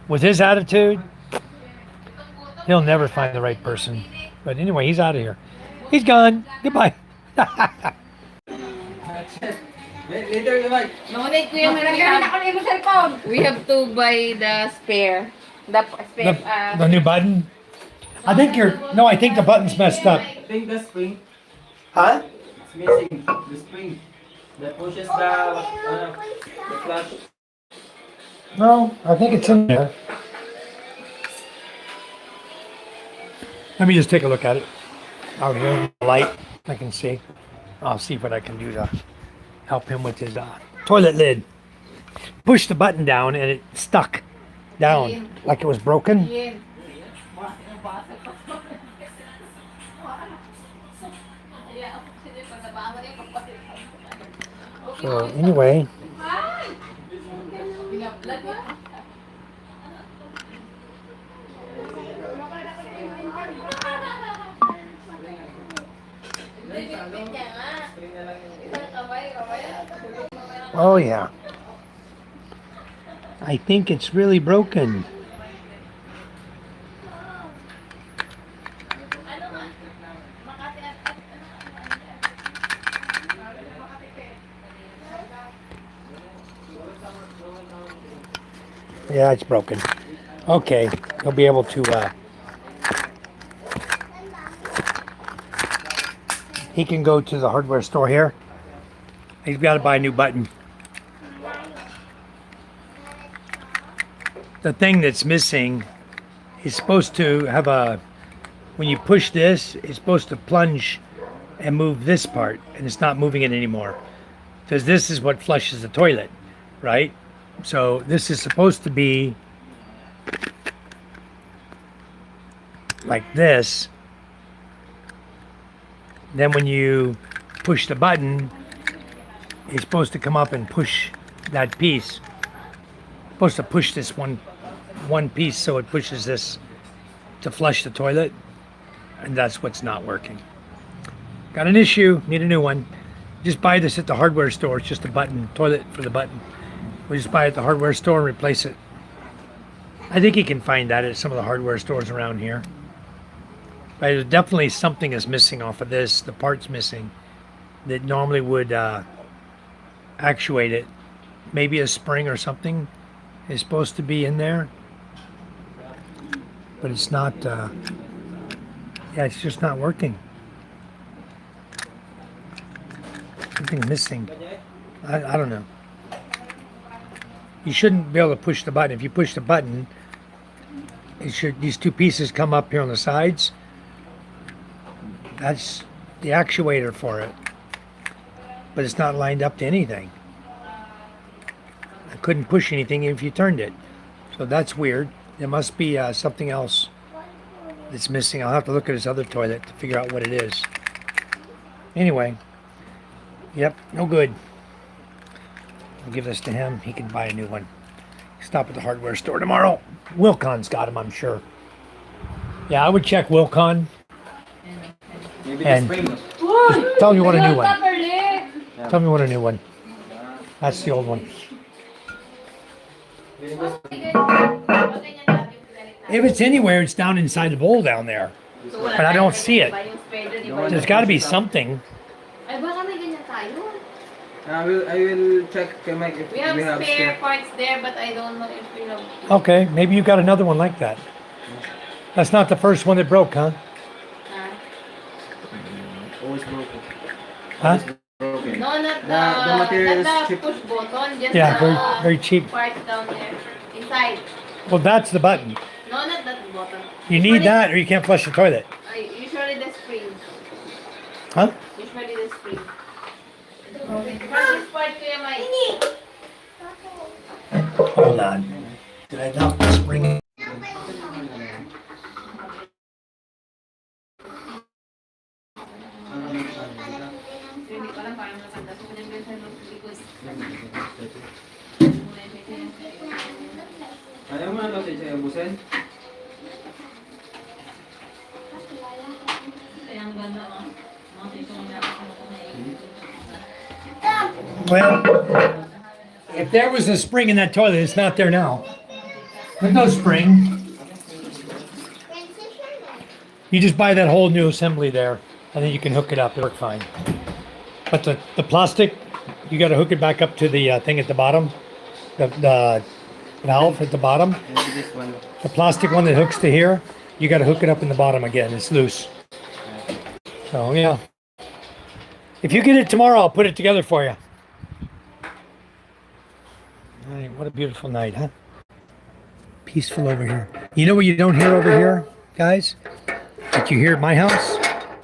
With his attitude, he'll never find the right person. But anyway, he's out of here. He's gone. Goodbye. Later, Mike. Maunay ko yung we have to buy the spare. The new button? I think I think the button's messed up. I think the spring, Huh? it's missing. The spring that pushes the clutch. No, I think it's in there. Let me just take a look at it. Out here in the light, I can see. I'll see what I can do to help him with his toilet lid. Push the button down and it stuck down like it was broken. Ian. So anyway, oh yeah. I think it's really broken. Yeah, it's broken. Okay, he'll be able to, he can go to the hardware store here. He's got to buy a new button. The thing that's missing is supposed to have a, when you push this, it's supposed to plunge and move this part, and it's not moving it anymore. Because this is what flushes the toilet, right? So this is supposed to be like this. Then when you push the button, it's supposed to come up and push that piece. Supposed to push this one piece so it pushes this to flush the toilet, and that's what's not working. Got an issue, need a new one. Just buy this at the hardware store. It's just a button, toilet for the button. We just buy it at the hardware store and replace it. I think you can find that at some of the hardware stores around here. But there's definitely something is missing off of this. The part's missing that normally would actuate it. Maybe a spring or something is supposed to be in there. But it's not, yeah, it's just not working. Something missing. I don't know. You shouldn't be able to push the button. If you push the button, it should, these two pieces come up here on the sides. That's the actuator for it. But it's not lined up to anything. I couldn't push anything if you turned it. So that's weird. There must be something else that's missing. I'll have to look at this other toilet to figure out what it is. Anyway, yep, no good. I'll give this to him. He can buy a new one. Stop at the hardware store tomorrow. Wilcon's got them, I'm sure. Yeah, I would check Wilcon. Maybe And the spring. tell me what a new one. Tell me what a new one. That's the old one. If it's anywhere, it's down inside the bowl down there. But I don't see it. There's got to be something. Ay, baka may ganyan tayo. I will check Mike if We have spare spare. parts there, but I don't know if we have. Okay, maybe you got another one like that. That's not the first one that broke, huh? Always broken. Huh? Broken. No, not The material not is the cheap. push button, just Yeah, the very cheap. part down there, inside. Well, that's the button. No, not that button. You need that or you can't flush the toilet. Usually the spring. Huh? Usually the spring. Okay, this part kuya Mike. Hold on. Did I knock the spring in? Hindi ko alam paano natanda. So, pinagbisan mo because Ayaw mo na kasi siya ubusin? Well, if there was a spring in that toilet, it's not there now. There's no spring. You just buy that whole new assembly there, and then you can hook it up. It'll work fine. But the plastic, you got to hook it back up to the thing at the bottom, the valve at the bottom. Maybe this one. The plastic one that hooks to here, you got to hook it up in the bottom again. It's loose. So yeah. If you get it tomorrow, I'll put it together for you. All right, what a beautiful night, huh? Peaceful over here. You know what you don't hear over here, guys? That you hear at my house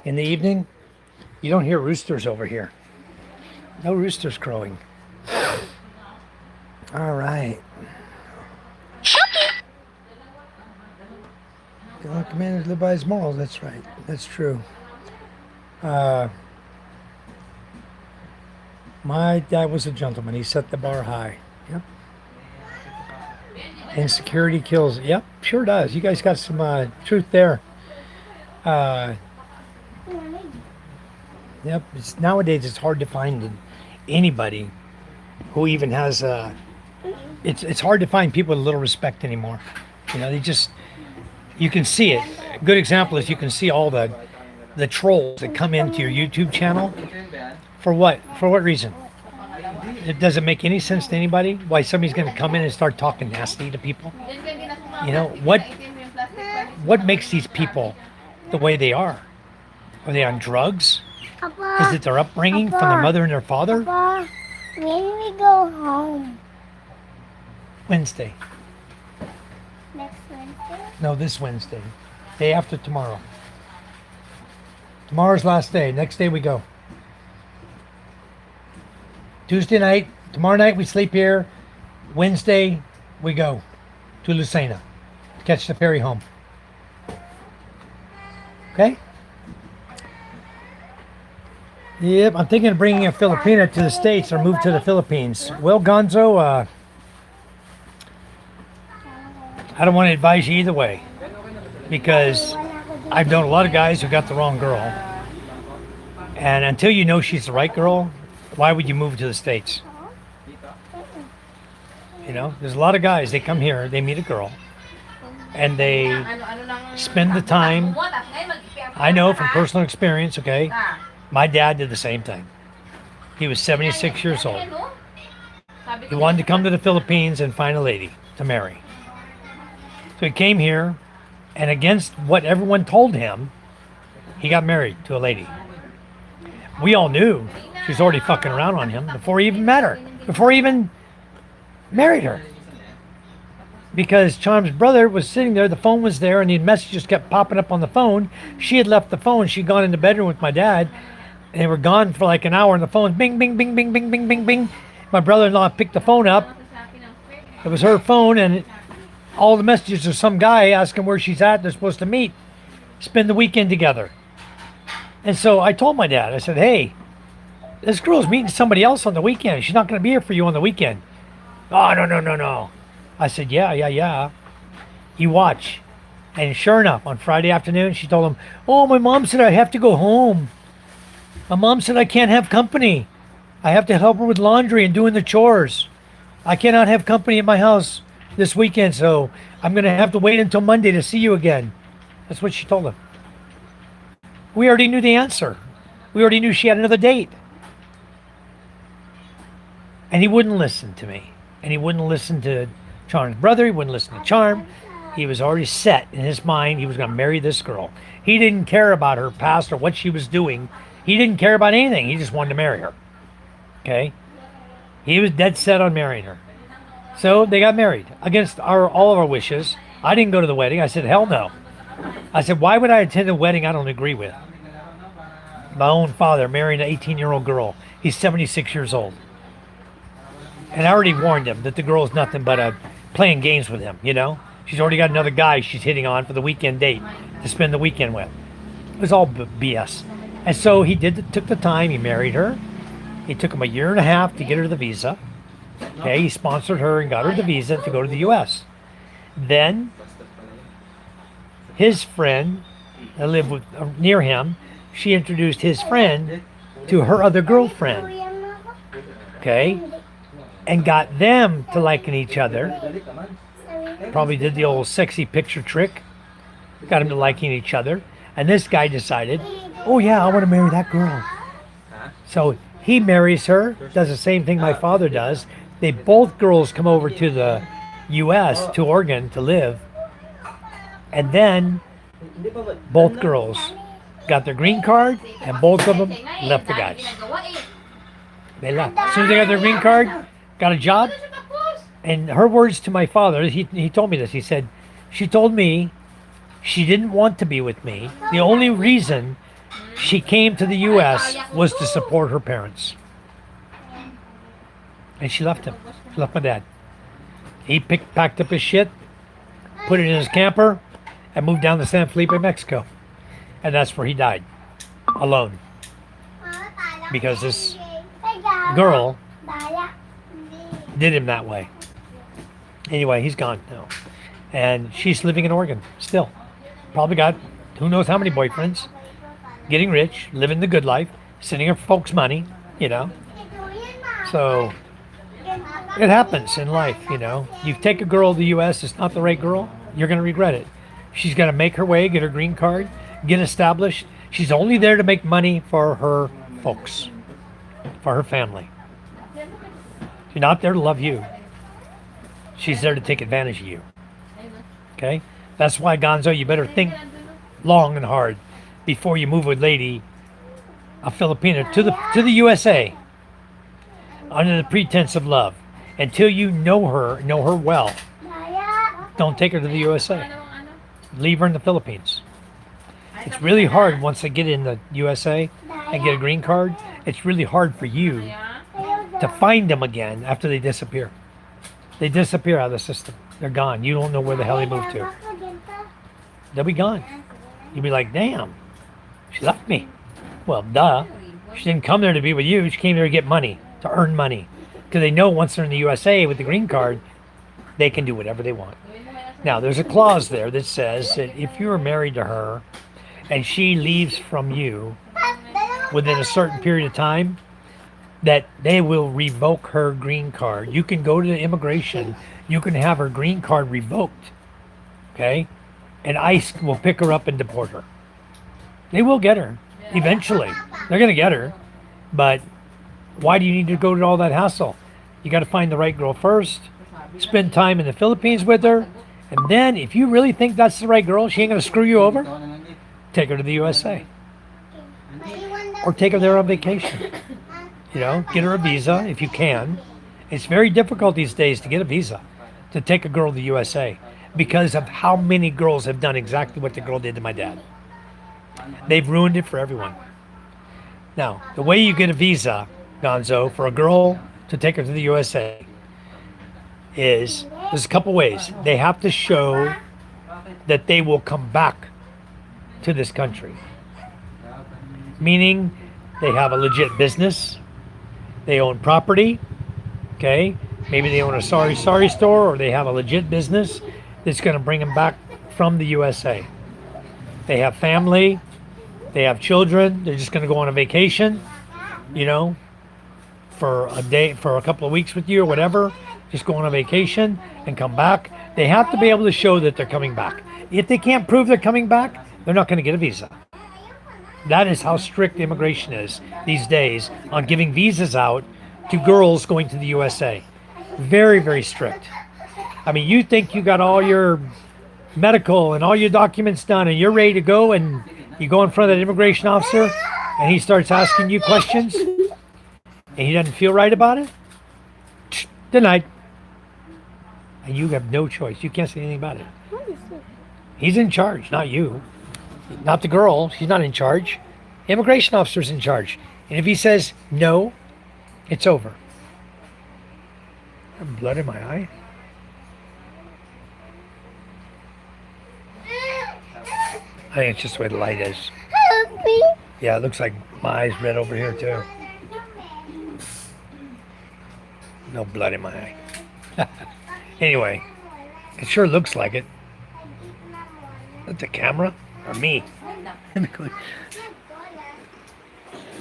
in the evening? You don't hear roosters over here. No roosters crowing. All right. Commanders live by his morals. That's right. That's true. My dad was a gentleman. He set the bar high. Yep. Insecurity kills. Yep, sure does. You guys got some truth there. Uh, yep. Nowadays, it's hard to find anybody who even has. It's hard to find people with little respect anymore. You know, they just. You can see it. A good example is you can see all the trolls that come into your YouTube channel. For what? For what reason? It doesn't make any sense to anybody why somebody's going to come in and start talking nasty to people. You know, what makes these people the way they are? Are they on drugs? Papa, Is it their upbringing from their mother and their father? Papa, when we go home Wednesday. next Wednesday? No, this Wednesday. Day after tomorrow. Tomorrow's last day. Next day we go. Tuesday night. Tomorrow night we sleep here. Wednesday we go to Lucena to catch the ferry home. Okay? Yep, I'm thinking of bringing a Filipina to the States or move to the Philippines. Well, Gonzo, I don't want to advise you either way because I've known a lot of guys who got the wrong girl. And until you know she's the right girl, why would you move to the States? You know, there's a lot of guys, they come here, they meet a girl, and they spend the time. I know from personal experience, okay? My dad did the same thing. He was 76 years old. He wanted to come to the Philippines and find a lady to marry. So he came here, and against what everyone told him, he got married to a lady. We all knew she was already fucking around on him before he even met her, before he even married her. Because Charm's brother was sitting there, the phone was there, and the messages kept popping up on the phone. She had left the phone, she'd gone in the bedroom with my dad, and they were gone for like an hour, and the phone, bing, bing, bing, bing, bing, bing, bing, bing. My brother-in-law picked the phone up. It was her phone, and all the messages of some guy asking where she's at. They're supposed to meet, spend the weekend together. And so I told my dad, I said, hey, this girl's meeting somebody else on the weekend. She's not going to be here for you on the weekend. Oh, no. I said, yeah. You watch. And sure enough, on Friday afternoon, she told him, oh, my mom said I have to go home. My mom said I can't have company. I have to help her with laundry and doing the chores. I cannot have company at my house this weekend, so I'm going to have to wait until Monday to see you again. That's what she told him. We already knew the answer. We already knew she had another date. And he wouldn't listen to me. And he wouldn't listen to Charm's brother. He wouldn't listen to Charm. He was already set in his mind. He was going to marry this girl. He didn't care about her past or what she was doing. He didn't care about anything. He just wanted to marry her. Okay? He was dead set on marrying her. So they got married against all of our wishes. I didn't go to the wedding. I said, hell no. I said, why would I attend a wedding I don't agree with? My own father marrying an 18-year-old girl. He's 76 years old. And I already warned him that the girl is nothing but playing games with him, you know? She's already got another guy she's hitting on for the weekend date to spend the weekend with. It was all BS. And so he took the time. He married her. It took him a year and a half to get her the visa. Okay, he sponsored her and got her the visa to go to the U.S. Then his friend that lived near him, she introduced his friend to her other girlfriend. Okay, and got them to liking each other. Probably did the old sexy picture trick. Got them to liking each other. And this guy decided, oh yeah, I want to marry that girl. So he marries her, does the same thing my father does. They both girls come over to the U.S., to Oregon, to live. And then both girls got their green card, and both of them left the guys. They left. As soon as they got their green card, got a job. And her words to my father, he told me this. He said, she told me she didn't want to be with me. The only reason she came to the U.S. was to support her parents. And she left him. She left my dad. He packed up his shit, put it in his camper, and moved down to San Felipe, Mexico. And that's where he died, alone. Because this girl did him that way. Anyway, he's gone now. And she's living in Oregon still. Probably got who knows how many boyfriends. Getting rich, living the good life, sending her folks money, you know. So it happens in life, you know. You take a girl to the U.S., it's not the right girl, you're going to regret it. She's going to make her way, get her green card, get established. She's only there to make money for her folks, for her family. She's not there to love you. She's there to take advantage of you. Okay? That's why, Gonzo, you better think long and hard before you move a lady, a Filipina, to the USA under the pretense of love. Until you know her well, don't take her to the USA. Leave her in the Philippines. It's really hard once they get in the USA and get a green card. It's really hard for you to find them again after they disappear. They disappear out of the system. They're gone. You don't know where the hell they moved to. They'll be gone. You'll be like, damn, she left me. Well, duh. She didn't come there to be with you. She came there to get money, to earn money. Because they know once they're in the USA with the green card, they can do whatever they want. Now, there's a clause there that says that if you are married to her and she leaves from you within a certain period of time, that they will revoke her green card. You can go to the immigration, you can have her green card revoked, okay? And ICE will pick her up and deport her. They will get her, eventually. They're gonna get her, but why do you need to go to all that hassle? You gotta find the right girl first, spend time in the Philippines with her, and then if you really think that's the right girl, she ain't gonna screw you over, take her to the USA. Or take her there on vacation. You know, get her a visa if you can. It's very difficult these days to get a visa to take a girl to the USA because of how many girls have done exactly what the girl did to my dad. They've ruined it for everyone. Now, the way you get a visa, Gonzo, for a girl to take her to the USA is, there's a couple ways. They have to show that they will come back to this country. Meaning they have a legit business. They own property, okay? Maybe they own a sorry store, or they have a legit business that's going to bring them back from the USA. They have family, they have children, they're just going to go on a vacation, you know, for a day, for a couple of weeks with you or whatever, just go on a vacation and come back. They have to be able to show that they're coming back. If they can't prove they're coming back, they're not going to get a visa. That is how strict immigration is these days on giving visas out to girls going to the USA. Very, very strict. I mean, you think you got all your medical and all your documents done and you're ready to go, and you go in front of that immigration officer and he starts asking you questions and he doesn't feel right about it? Denied. And you have no choice. You can't say anything about it. He's in charge, not you. Not the girl. She's not in charge. The immigration officer's in charge. And if he says no, it's over. I have blood in my eye. I think it's just the way the light is. Yeah, it looks like my eye's red over here too. No blood in my eye. Anyway, it sure looks like it. Is that the camera or me?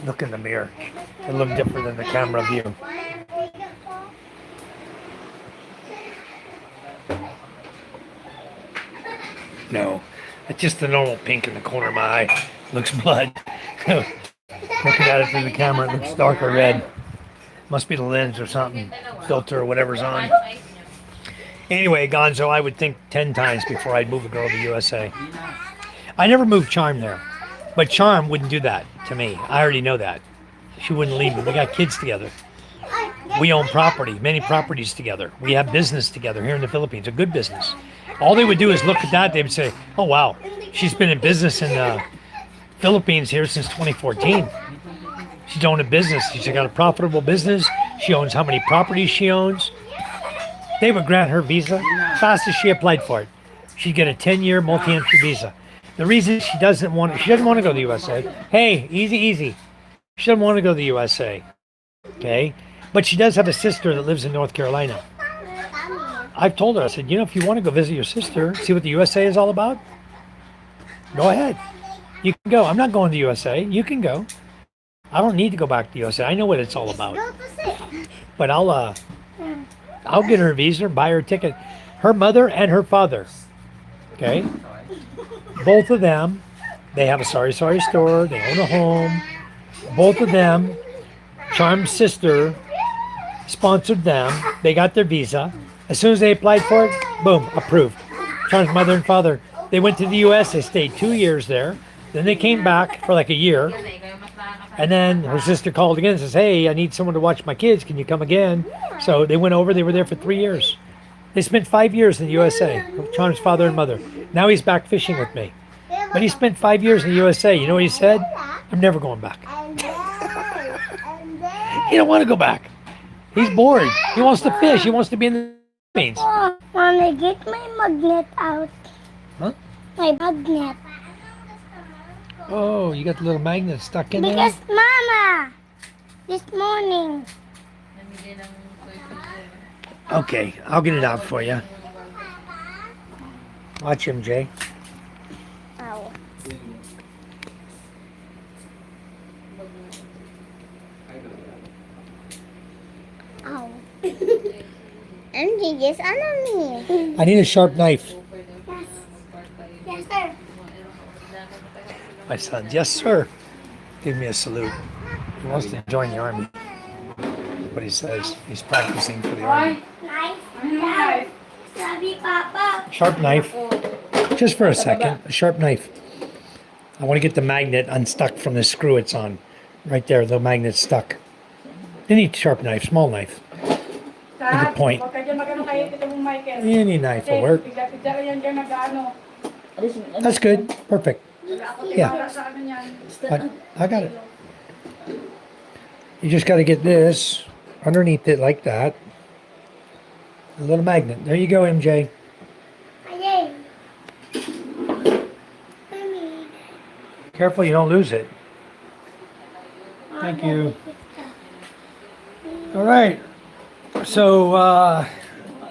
Look in the mirror. It looks different than the camera view. No, it's just the normal pink in the corner of my eye. Looks blood. Looking at it through the camera, it looks darker red. Must be the lens or something, filter or whatever's on. Anyway, Gonzo, I would think 10 times before I'd move a girl to the USA. I never moved Charm there, but Charm wouldn't do that to me. I already know that. She wouldn't leave me. We got kids together. We own property, many properties together. We have business together here in the Philippines, a good business. All they would do is look at that. They would say, oh, wow, she's been in business in the Philippines here since 2014. She's owned a business. She's got a profitable business. She owns how many properties she owns. they would grant her visa fast as she applied for it. She'd get a 10-year multi-entry visa. The reason she doesn't want to go to the USA. Hey, easy. She doesn't want to go to the USA. Okay? But she does have a sister that lives in North Carolina. I've told her, I said, if you want to go visit your sister, see what the USA is all about, go ahead. You can go. I'm not going to the USA. You can go. I don't need to go back to the USA. I know what it's all about. But I'll get her a visa, buy her a ticket. Her mother and her father, okay? Both of them, they have a sorry store. They own a home. Both of them, Charm's sister sponsored them. They got their visa. As soon as they applied for it, boom, approved. Charm's mother and father, they went to the U.S. They stayed 2 years there. Then they came back for like a year. And then her sister called again and says, hey, I need someone to watch my kids. Can you come again? So they went over. They were there for 3 years. They spent 5 years in the USA, Charm's father and mother. Now he's back fishing with me. But he spent 5 years in the USA. You know what he said? I'm never going back. He don't want to go back. He's bored. He wants to fish. He wants to be in the Philippines. Oh, Mama, get my magnet out. Huh? My magnet. Oh, you got the little magnet stuck in there? Because Mama, this morning. Okay, I'll get it out for you. Watch him, Jay. Ow. Ow. MJ, just allow me. I need a sharp knife. Yes, sir. My son, yes, sir. Give me a salute. He wants to join the army. What he says, he's practicing for the army. Knife. Sabi, Papa. Sharp knife. Just for a second, a sharp knife. I want to get the magnet unstuck from the screw it's on. Right there, the magnet's stuck. Any sharp knife, small knife. Make a point. Huwag ka dyan magano kayo, Tito Mong Michael. Any knife will work. Bigla yan dyan nag-ano. That's good. Perfect. Yeah, Para sa ano yan. I got it. You just got to get this underneath it like that. A little magnet. There you go, MJ. Ayay. Mommy. Careful you don't lose it. Thank you. All right. So,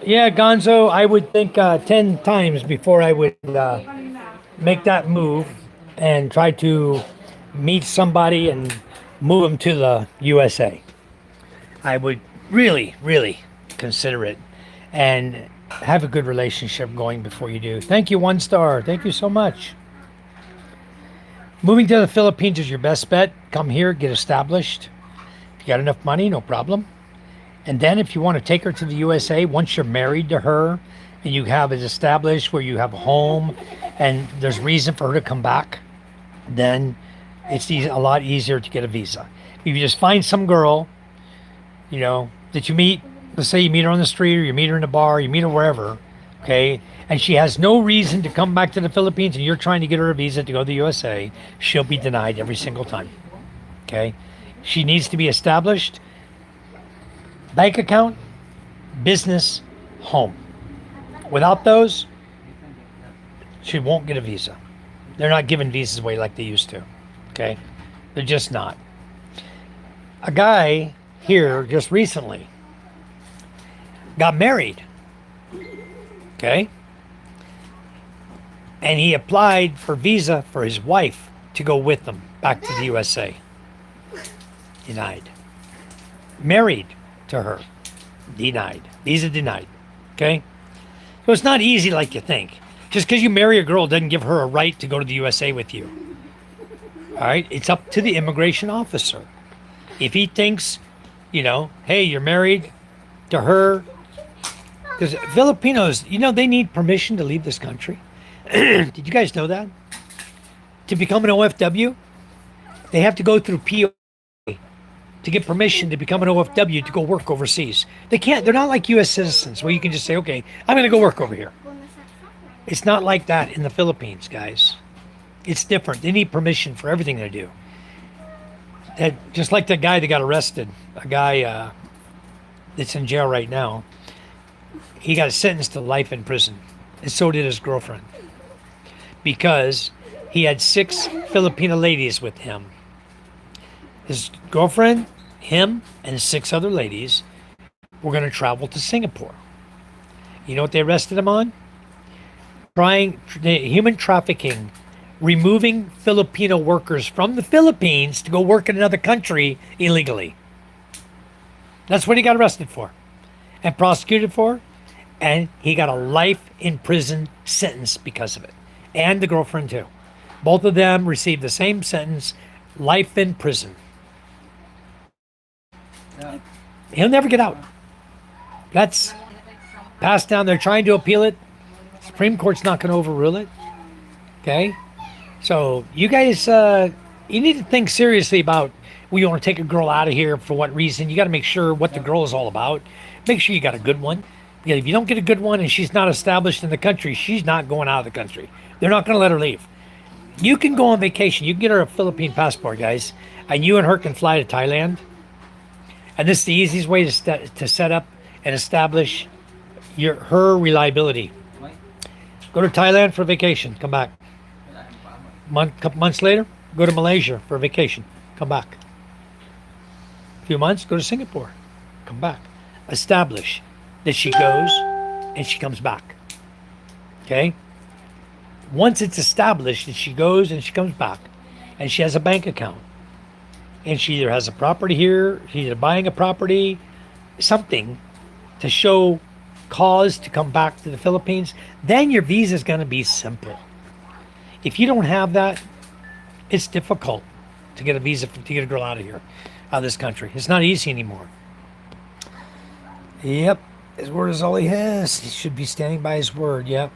yeah, Gonzo, I would think 10 times before I would make that move and try to meet somebody and move them to the USA. I would really, really consider it and have a good relationship going before you do. Thank you, 1 star. Thank you so much. Moving to the Philippines is your best bet. Come here, get established. If you got enough money, no problem. And then if you want to take her to the USA, once you're married to her and you have it established where you have a home and there's reason for her to come back, then it's a lot easier to get a visa. If you just find some girl, that you meet, let's say you meet her on the street or you meet her in a bar, you meet her wherever, okay, and she has no reason to come back to the Philippines and you're trying to get her a visa to go to the USA, she'll be denied every single time, okay? She needs to be established. Bank account, business, home. Without those, she won't get a visa. They're not giving visas away like they used to, okay? They're just not. A guy here just recently got married, okay? And he applied for visa for his wife to go with them back to the USA. Denied. Married to her. Denied. Visa denied. Okay? So it's not easy like you think. Just because you marry a girl doesn't give her a right to go to the USA with you. All right? It's up to the immigration officer. If he thinks, hey, you're married to her. Because Filipinos, they need permission to leave this country. Did you guys know that? To become an OFW, they have to go through PO to get permission to become an OFW to go work overseas. They're not like US citizens where you can just say, okay, I'm going to go work over here. It's not like that in the Philippines, guys. It's different. They need permission for everything they do. Just like the guy that got arrested, a guy that's in jail right now. he got sentenced to life in prison, and so did his girlfriend, because he had 6 Filipino ladies with him. His girlfriend, him, and 6 other ladies were going to travel to Singapore. You know what they arrested him on? Human trafficking, removing Filipino workers from the Philippines to go work in another country illegally. That's what he got arrested for and prosecuted for. And he got a life in prison sentence because of it. And the girlfriend, too. Both of them received the same sentence, life in prison. Yeah. He'll never get out. That's passed down. They're trying to appeal it. Supreme Court's not going to overrule it. Okay? So you guys, you need to think seriously about, well, you want to take a girl out of here for what reason. You got to make sure what the girl is all about. Make sure you got a good one. Yeah, if you don't get a good one and she's not established in the country, she's not going out of the country. They're not going to let her leave. You can go on vacation. You can get her a Philippine passport, guys, and you and her can fly to Thailand. And this is the easiest way to set up and establish her reliability. Go to Thailand for a vacation, come back. Couple months later, go to Malaysia for a vacation, come back. A few months, go to Singapore, come back. Establish that she goes and she comes back. Okay? Once it's established that she goes and she comes back, and she has a bank account, and she either has a property here, she's either buying a property, something to show cause to come back to the Philippines, then your visa is going to be simple. If you don't have that, it's difficult to get a visa to get a girl out of here, out of this country. It's not easy anymore. Yep, his word is all he has. He should be standing by his word. Yep.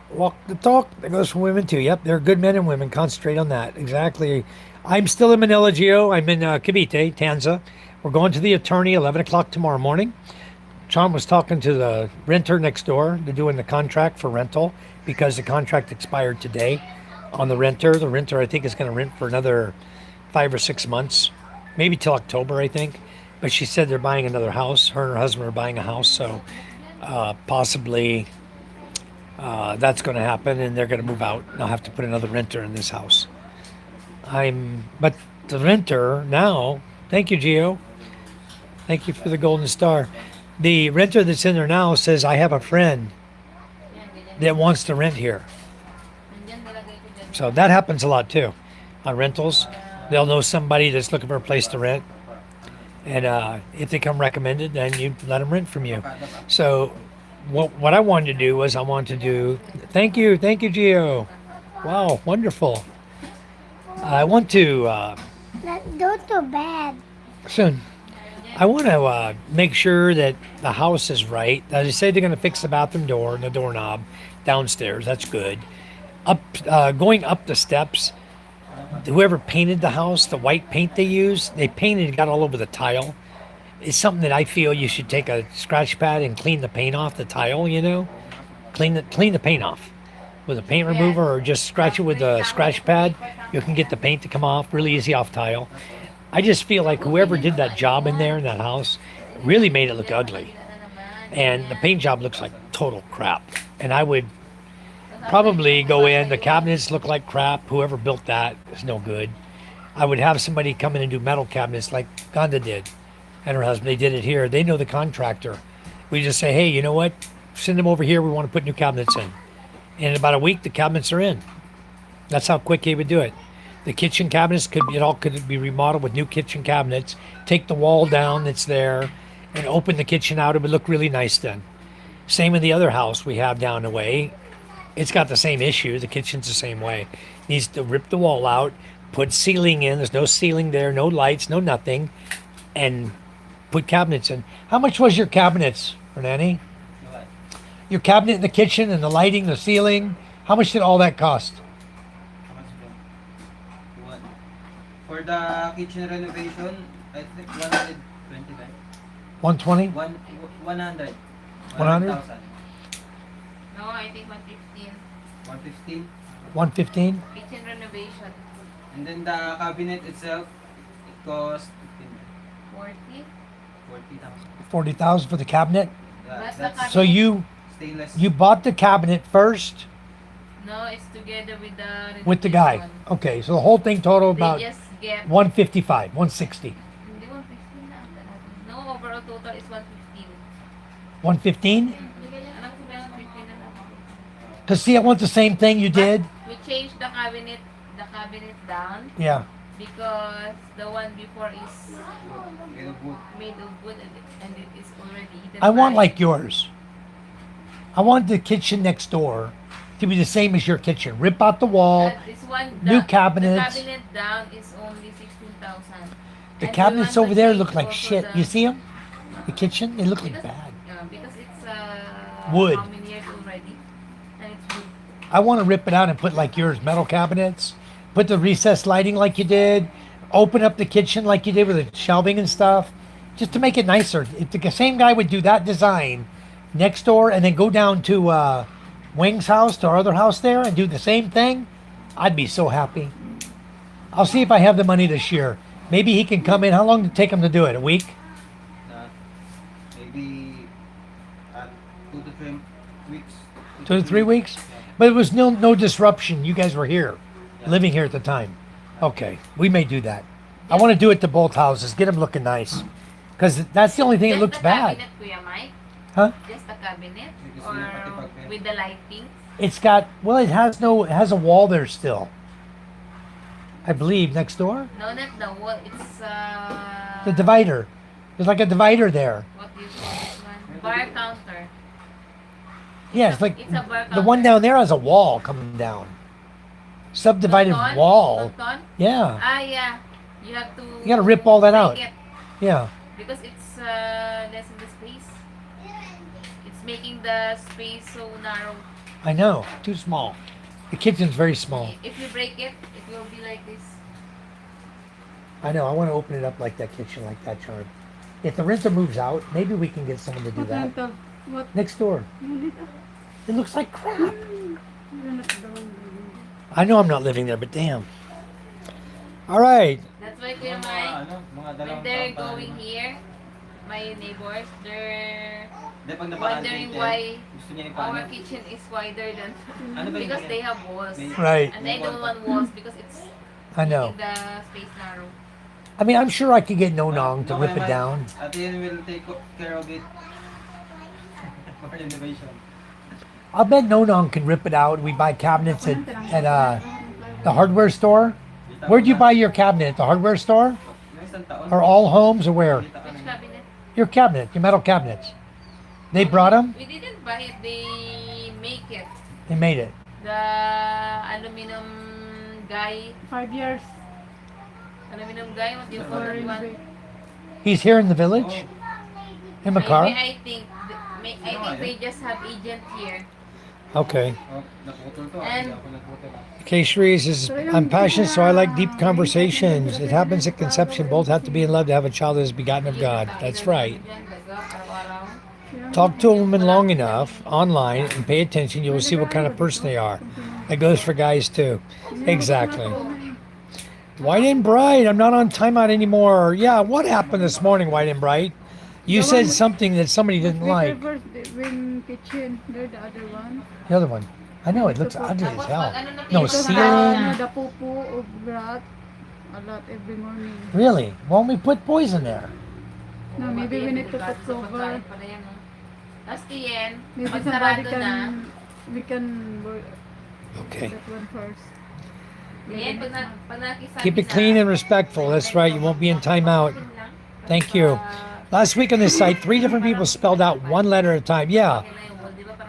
Walk the talk. That goes for women too. Yep, they're good men and women. Concentrate on that. Exactly. I'm still in Manila, Gio. I'm in Cavite, Tanza. We're going to the attorney 11 o'clock tomorrow morning. John was talking to the renter next door. They're doing the contract for rental because the contract expired today on the renter. The renter, I think, is going to rent for another 5 or 6 months, maybe till October, I think. But she said they're buying another house. Her and her husband are buying a house, so possibly that's going to happen, and they're going to move out. And I'll have to put another renter in this house. But the renter now. Thank you, Gio. Thank you for the golden star. The renter that's in there now says, I have a friend that wants to rent here. So that happens a lot too. On rentals, they'll know somebody that's looking for a place to rent. And if they come recommended, then you let them rent from you. So what I wanted to do was thank you, Gio. Wow, wonderful. I want to, Let's go to bed. soon. I want to make sure that the house is right. As they say, they're going to fix the bathroom door and the doorknob downstairs. That's good. Going up the steps, whoever painted the house, the white paint they used, they painted, got all over the tile. It's something that I feel you should take a scratch pad and clean the paint off the tile, Clean the paint off with a paint remover, or just scratch it with a scratch pad. You can get the paint to come off really easy off tile. I just feel like whoever did that job in there in that house really made it look ugly. And the paint job looks like total crap. And I would probably go in, the cabinets look like crap. Whoever built that is no good. I would have somebody come in and do metal cabinets like Ganda did and her husband. They did it here. They know the contractor. We just say, hey, you know what? Send them over here. We want to put new cabinets in. And in about a week, the cabinets are in. That's how quick he would do it. The kitchen cabinets could be remodeled with new kitchen cabinets. Take the wall down that's there and open the kitchen out. It would look really nice then. Same in the other house we have down the way. It's got the same issue. The kitchen's the same way. Needs to rip the wall out, put ceiling in. There's no ceiling there, no lights, no nothing, and put cabinets in. How much was your cabinets, Hernani? Your cabinet in the kitchen and the lighting, the ceiling. How much did all that cost? For the kitchen renovation, I think 129. 120? 100. 100? 100,000. No, I think 115. 115. 115? Kitchen renovation. And then the cabinet itself, it cost 40? 40,000. 40,000 for the cabinet. That's the That's cabinet. So stainless. you bought the cabinet first No, it's together with the with the guy. renovation. Okay, so the whole thing total They about just get 155, 160, hindi 115 na ata natin. No, overall total is 115. 115. Alam ko ba 115 na lang? Cause see, I want the same thing you did. We changed the cabinet down Yeah. because the one before is Made of wood. made of wood and it is already eaten I want by- like yours. I want the kitchen next door to be the same as your kitchen. Rip out the wall. This one, new cabinets. The cabinet down is only 16,000. The And we cabinets want over to there change look like also shit. You see them? The kitchen, they look like Because- bad. Yeah, because it's Wood. how many years already, and it's wood. I want to rip it out and put like yours, metal cabinets. Put the recessed lighting like you did. Open up the kitchen like you did with the shelving and stuff, just to make it nicer. If the same guy would do that design next door and then go down to Wing's house, to our other house there, and do the same thing, I'd be so happy. I'll see if I have the money this year. Maybe he can come in. How long did it take him to do it? A week? Maybe 2 to 3 weeks. 2 to 3 weeks? But it was no disruption. You guys were here, living here at the time. Okay, we may do that. I want to do it to both houses. Get them looking nice, because that's the only thing that Just looks the bad. cabinet, Kuya Mike? Huh? Just the cabinet? Because Or we have to pag- with the lighting? It's got, well, it has a wall there still. I believe next door. No, not the wall. It's The divider. There's like a divider there. what do you call this one? Bar counter. Yeah, it's like It's a bar the one counter. down there has a wall coming down. Subdivided Tonton? wall. Tonton? Yeah, Ah, yeah. You have to. You gotta rip all that out. break it yeah. because it's less in the space. It's making the space so narrow. I know. Too small. The kitchen's very small. If you break it, it will be like this. I know. I want to open it up like that kitchen, like that, Charm. If the renter moves out, maybe we can get someone to do What that. rental? What? Next door. Unit? It looks like crap. You're not the one living I know I'm not living there, but damn. All right. That's why Kuya Mga, Mike, ano, mga when dalawang they're taon pa, going here, my neighbors, they're Hindi, pag wondering napaka-updated, why gusto niya our ipaano. kitchen is wider than Ano ba because yun? they have walls. May- Right. And I don't want walls because it's I know. making the space narrow. I mean, I'm sure I could get No Nong to Okay, rip it Mike. down. Ate Yan will take care of it. For renovation. I'll bet No Nong can rip it out. We buy cabinets at the hardware store. Where'd you buy your cabinet? At the hardware store? Yung isang taon, Or All Homes or where? kita ka Which na- cabinet? Your cabinet, your metal cabinets. They brought them? We didn't buy it, they make it. They made it. The aluminum guy, 5 years. aluminum guy, what do you call that one? He's here in the village? In Maybe Macar? I think they just have agent here. Okay. Oh, naputol to. And- Hindi ako naputol. Okay, Cherie says, I'm passionate, so I like deep conversations. It happens at conception. Both have to be in love to have a child that is begotten of God. That's right. Talk to a woman long enough online and pay attention. You will see what kind of person they are. That goes for guys too. Exactly. White and Bright, I'm not on timeout anymore. Yeah, what happened this morning, White and Bright? You said something that somebody didn't like. First, the wing kitchen. They're the other one. The other one. I know, it looks ugly as hell. No Ito ceiling. the pupu of rat. A lot every morning. Really? Why don't we put poison there? No, maybe we need to put cover. Tapos yan, Maybe pag somebody sarado na, we can work Okay. that one first. yan, pag nakisabi Keep it clean and respectful. That's right. You won't be in timeout. Thank you. Last week on this site, 3 different people spelled out one letter at a time. Yeah.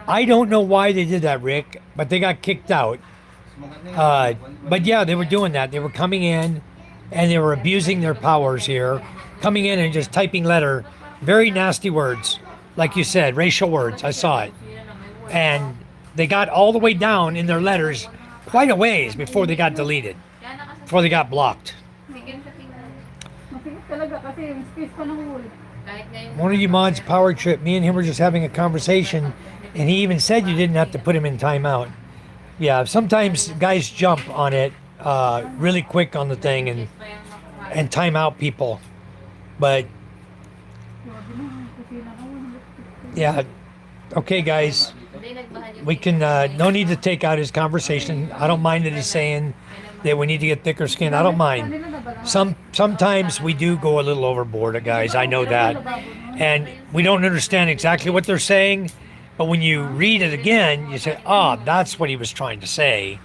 I don't know why they did that, Rick, but they got kicked out. But yeah, they were doing that. They were coming in and they were abusing their powers here, coming in and just typing letter, very nasty words, like you said, racial words. I saw it. And they got all the way down in their letters quite a ways before they got deleted, before they got blocked. Masikip talaga kasi yung space pa ng wall. One of you mods power trip. Me and him were just having a conversation, and he even said you didn't have to put him in timeout. Yeah, sometimes guys jump on it really quick on the thing and time out people, but Yeah. Okay, guys. We can, no need to take out his conversation. I don't mind that he's saying that we need to get thicker skin. I don't mind. Sometimes we do go a little overboard, guys. I know that. And we don't understand exactly what they're saying. But when you read it again, you say, oh, that's what he was trying to say.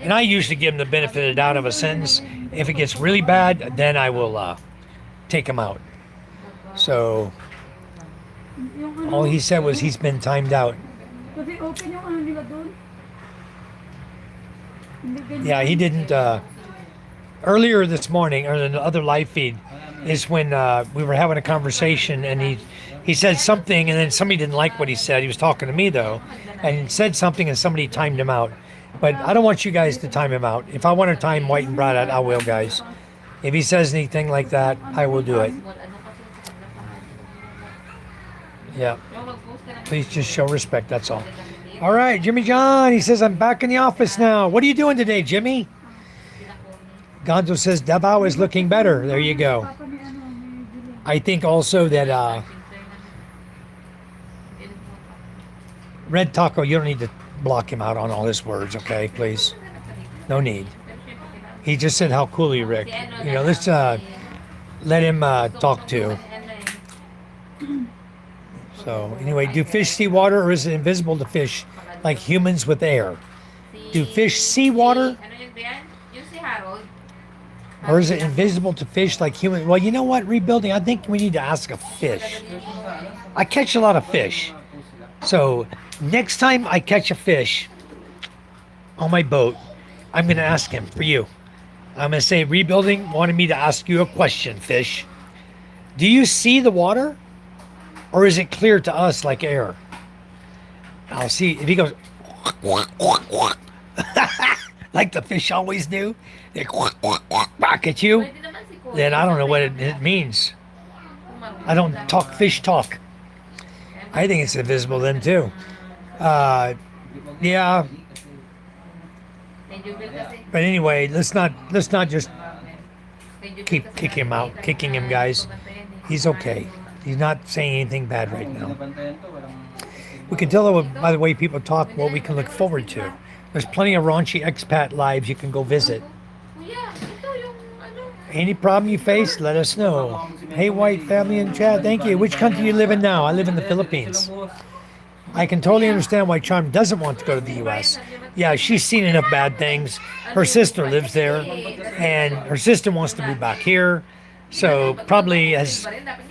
And I usually give him the benefit of the doubt of a sentence. If it gets really bad, then I will take him out. So all he said was he's been timed out. Kasi open yung ano nila doon. Yeah, he didn't. Earlier this morning, or in the other live feed, is when we were having a conversation, and he said something, and then somebody didn't like what he said. He was talking to me though, and he said something, and somebody timed him out. But I don't want you guys to time him out. If I want to time White and Broad out, I will, guys. If he says anything like that, I will do it. Yeah. Please just show respect, that's all. All right, Jimmy John, he says, I'm back in the office now. What are you doing today, Jimmy? Gonzo says, Davao is looking better. There you go. I think also that Red Taco, you don't need to block him out on all his words, okay, please. No need. He just said how cool you, Rick. You know, let's let him talk too. So anyway, do fish see water, or is it invisible to fish like humans with air? Do fish see water, or is it invisible to fish like humans? Well, you know what, rebuilding, I think we need to ask a fish. I catch a lot of fish. So next time I catch a fish on my boat, I'm going to ask him for you. I'm going to say, rebuilding wanted me to ask you a question, fish. Do you see the water? Or is it clear to us like air? I'll see if he goes like the fish always do. They back at you. Then I don't know what it means. I don't talk fish talk. I think it's invisible then too. Yeah. But anyway, let's not just keep kicking him, guys. He's okay. He's not saying anything bad right now. We can tell by the way people talk what we can look forward to. There's plenty of raunchy expat lives you can go visit. Any problem you face, let us know. Hey, White family in chat, thank you. Which country you live in now? I live in the Philippines. I can totally understand why Charm doesn't want to go to the U.S. Yeah, she's seen enough bad things. Her sister lives there, and her sister wants to move back here. So probably has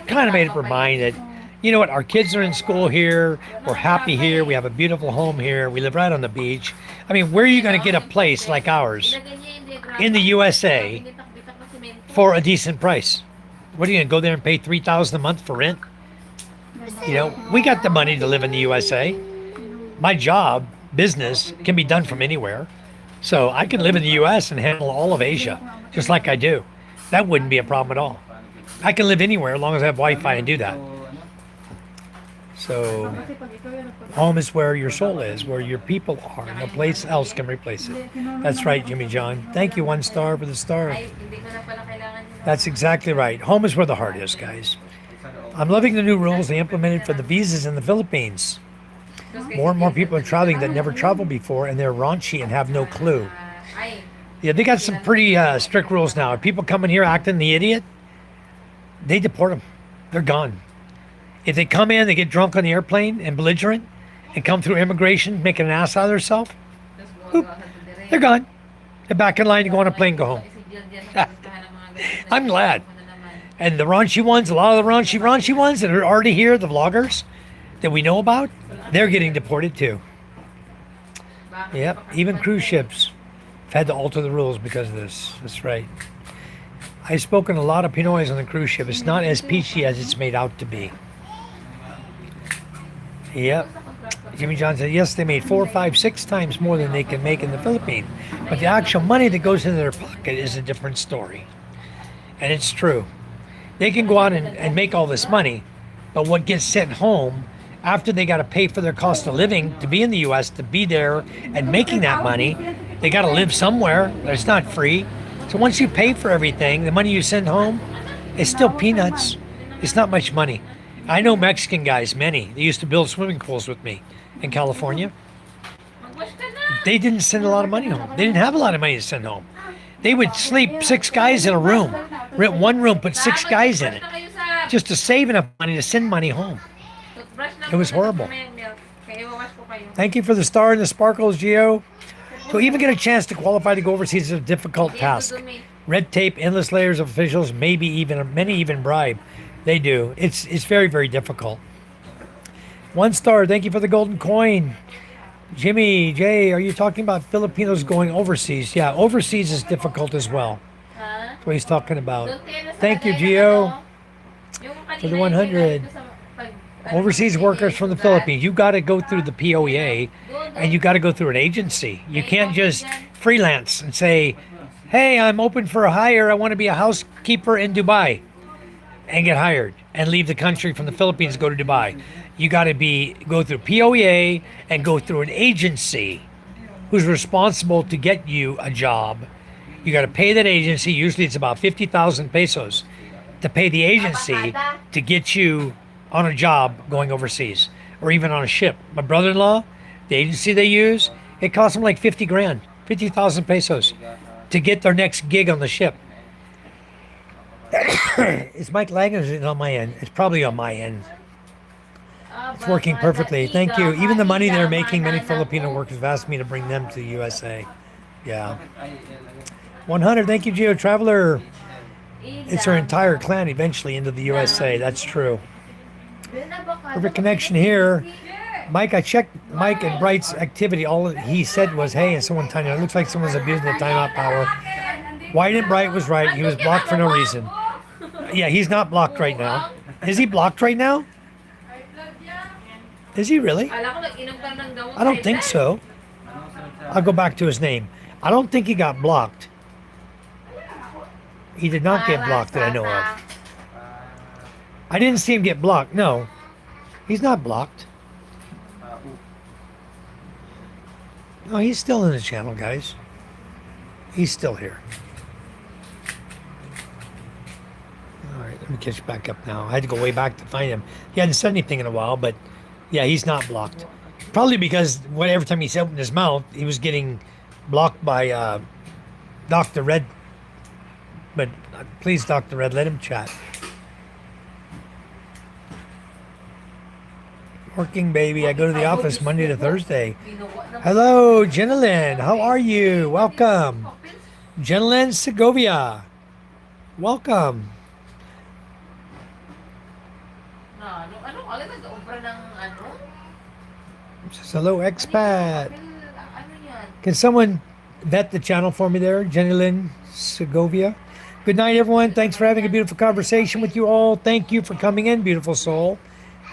kind of made up her mind that, you know what, our kids are in school here, we're happy here, we have a beautiful home here, we live right on the beach. I mean, where are you going to get a place like ours in the USA for a decent price? What are you going to go there and pay $3,000 a month for rent? You know, we got the money to live in the USA. My job, business, can be done from anywhere. So I can live in the US and handle all of Asia, just like I do. That wouldn't be a problem at all. I can live anywhere as long as I have Wi-Fi and do that. So home is where your soul is, where your people are. No place else can replace it. That's right, Jimmy John. Thank you, 1 star for the star. That's exactly right. Home is where the heart is, guys. I'm loving the new rules they implemented for the visas in the Philippines. More and more people are traveling that never traveled before, and they're raunchy and have no clue. Yeah, they got some pretty strict rules now. If people coming here acting the idiot, they deport them. They're gone. If they come in, they get drunk on the airplane and belligerent and come through immigration, making an ass out of themselves, they're gone. They're back in line to go on a plane, go home. I'm glad. And the raunchy ones, a lot of the raunchy ones that are already here, the vloggers that we know about, they're getting deported too. Yep, even cruise ships have had to alter the rules because of this. That's right. I've spoken a lot of Pinoys on the cruise ship. It's not as peachy as it's made out to be. Yep. Jimmy John said, yes, they made 4, 5, 6 times more than they can make in the Philippines. But the actual money that goes into their pocket is a different story. And it's true. They can go out and make all this money, but what gets sent home after they got to pay for their cost of living to be in the U.S., to be there and making that money, they got to live somewhere. It's not free. So once you pay for everything, the money you send home is still peanuts. It's not much money. I know Mexican guys, many. They used to build swimming pools with me in California. Mag-wash ka na. They didn't send a lot of money home. They didn't have a lot of money to send home. They would sleep 6 guys in a room. Rent one room, put 6 guys in it, Mag-wash na kayo sa just to save enough money to send money home. toothbrush lang It was po na horrible. may milk. Kaya iwawash ko kayo. Thank you for the star and the sparkles, Gio. To even get a chance to qualify to go overseas is a difficult task. Red tape, endless layers of officials, many even bribe. They do. It's very, very difficult. 1 star. Thank you for the golden coin. Jimmy J, are you talking about Filipinos going overseas? Yeah, overseas is difficult as well. Ha? That's what he's talking about. Doon kayo na sa Thank you, lagay ng Gio. ano, yung For the kanina, 100. yung pag- Overseas workers from the Philippines, you got to go through the POEA and you got to go through an agency. You can't just freelance and say, hey, I'm open for a hire. I want to be a housekeeper in Dubai and get hired and leave the country from the Philippines, go to Dubai. You got to go through POEA and go through an agency who's responsible to get you a job. You got to pay that agency. Usually it's about 50,000 pesos to pay the agency to get you on a job going overseas or even on a ship. My brother-in-law, the agency they use, it costs them like 50 grand, 50,000 pesos to get their next gig on the ship. Is Mike lagging or is it on my end? It's probably on my end. It's working perfectly. Thank you. Even the money they're making, many Filipino workers have asked me to bring them to the USA. Yeah. 100. Thank you, Geo Traveler. It's our entire clan eventually into the USA. That's true. Perfect connection here. Mike, I checked Mike and Bright's activity. All he said was, hey, and someone timed it. Looks like someone's abusing the timeout power. White and Bright was right. He was blocked for no reason. Yeah, he's not blocked right now. Is he blocked right now? Is he really? I don't think so. I'll go back to his name. I don't think he got blocked. He did not get blocked that I know of. I didn't see him get blocked. No, he's not blocked. No, he's still in the channel, guys. He's still here. All right, let me catch back up now. I had to go way back to find him. He hadn't said anything in a while, but yeah, he's not blocked. Probably because every time he opened his mouth, he was getting blocked by Dr. Red. But please, Dr. Red, let him chat. Working, baby. I go to the office Monday to Thursday. Hello, Jenilyn. How are you? Welcome. Jenilyn Segovia. Welcome. Says, hello, Expat. Can someone vet the channel for me there, Jenilyn Segovia? Good night, everyone. Thanks for having a beautiful conversation with you all. Thank you for coming in, beautiful soul.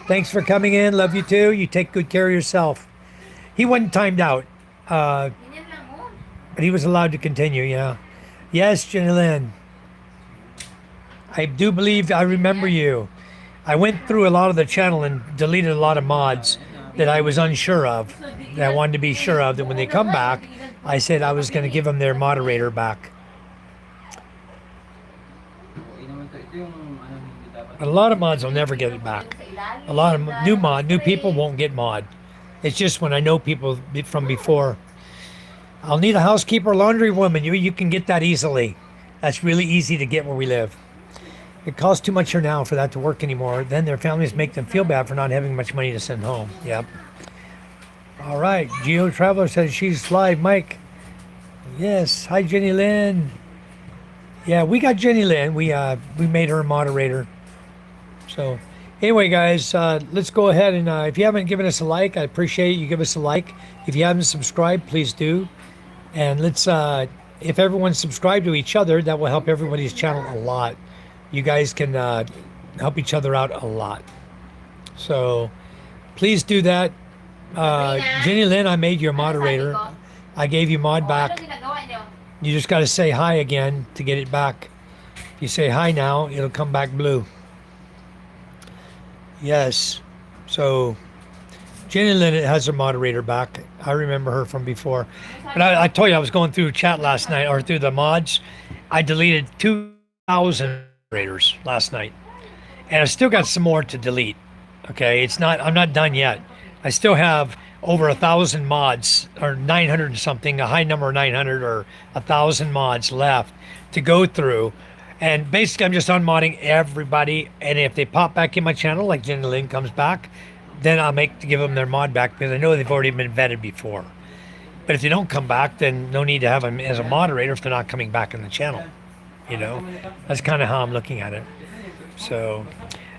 Thanks for coming in. Love you too. You take good care of yourself. He wasn't timed out, but he was allowed to continue. Yeah. Yes, Jenilyn. I do believe I remember you. I went through a lot of the channel and deleted a lot of mods that I was unsure of, that I wanted to be sure of, that when they come back, I said I was going to give them their moderator back. A lot of mods will never get it back. A lot of new people won't get mod. It's just when I know people from before. I'll need a housekeeper, laundry woman. You can get that easily. That's really easy to get where we live. It costs too much here now for that to work anymore. Then their families make them feel bad for not having much money to send home. Yep. All right. Geo Traveler says she's live. Mike. Yes. Hi, Jenny Lynn. Yeah, we got Jenny Lynn. We made her a moderator. So anyway, guys, let's go ahead and if you haven't given us a like, I appreciate you give us a like. If you haven't subscribed, please do. And let's if everyone's subscribed to each other, that will help everybody's channel a lot. You guys can help each other out a lot. So please do that. Jenny Lynn, I made you a moderator. I gave you mod back. You just got to say hi again to get it back. If you say hi now, it'll come back blue. Yes. So Jenny Lynn has her moderator back. I remember her from before. But I told you I was going through chat last night, or through the mods. I deleted 2,000 moderators last night. And I still got some more to delete. Okay, it's not. I'm not done yet. I still have over 1,000 mods, or 900 and something, a high number of 900 or 1,000 mods left to go through. And basically, I'm just unmodding everybody. And if they pop back in my channel, like Jenny Lynn comes back, then I'll give them their mod back because I know they've already been vetted before. But if they don't come back, then no need to have them as a moderator if they're not coming back in the channel. You know, that's kind of how I'm looking at it. So,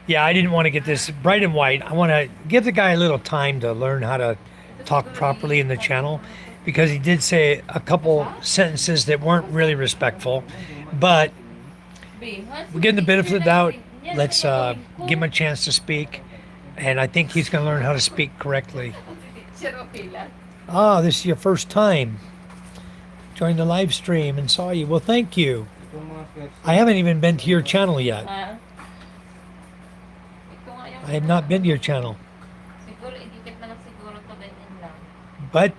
yeah, I didn't want to get this bright and white. I want to give the guy a little time to learn how to talk properly in the channel because he did say a couple sentences that weren't really respectful. But we're getting the benefit of the doubt. Let's give him a chance to speak. And I think he's going to learn how to speak correctly. Ah, this is your first time. Joined the live stream and saw you. Well, thank you. I haven't even been to your channel yet. I have not been to your channel. But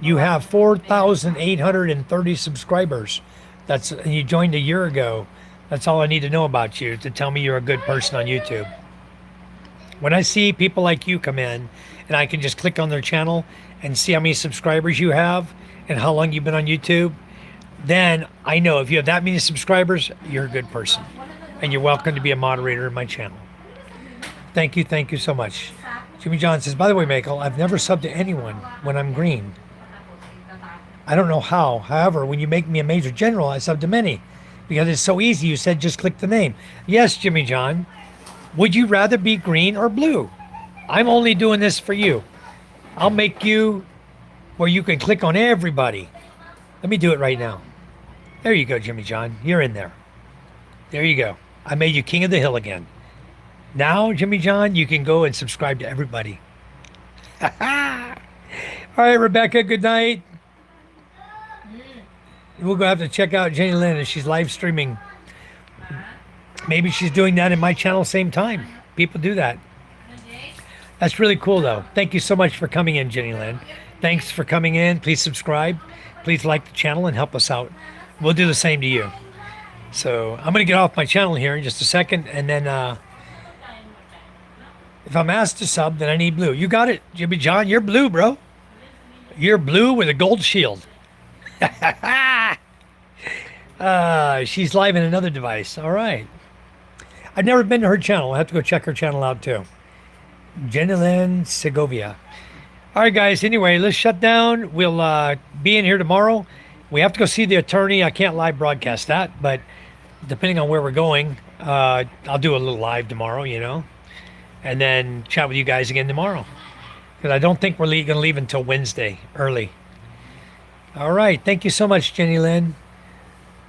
you have 4,830 subscribers. And you joined a year ago. That's all I need to know about you to tell me you're a good person on YouTube. When I see people like you come in and I can just click on their channel and see how many subscribers you have and how long you've been on YouTube, then I know if you have that many subscribers, you're a good person. And you're welcome to be a moderator in my channel. Thank you so much. Jimmy John says, by the way, Michael, I've never subbed to anyone when I'm green. I don't know how. However, when you make me a major general, I sub to many. Because it's so easy. You said just click the name. Yes, Jimmy John. Would you rather be green or blue? I'm only doing this for you. I'll make you where you can click on everybody. Let me do it right now. There you go, Jimmy John. You're in there. There you go. I made you king of the hill again. Now, Jimmy John, you can go and subscribe to everybody. All right, Rebecca, good night. We'll go have to check out Jenny Lynn if she's live streaming. Maybe she's doing that in my channel same time. People do that. That's really cool, though. Thank you so much for coming in, Jenny Lynn. Thanks for coming in. Please subscribe. Please like the channel and help us out. We'll do the same to you. So I'm going to get off my channel here in just a second. And then if I'm asked to sub, then I need blue. You got it, Jimmy John. You're blue, bro. You're blue with a gold shield. She's live in another device. All right. I've never been to her channel. I'll have to go check her channel out too. Jenilyn Segovia. All right, guys. Anyway, let's shut down. We'll be in here tomorrow. We have to go see the attorney. I can't live broadcast that, but depending on where we're going, I'll do a little live tomorrow, you know, and then chat with you guys again tomorrow. Because I don't think we're going to leave until Wednesday early. All right. Thank you so much, Jenny Lynn.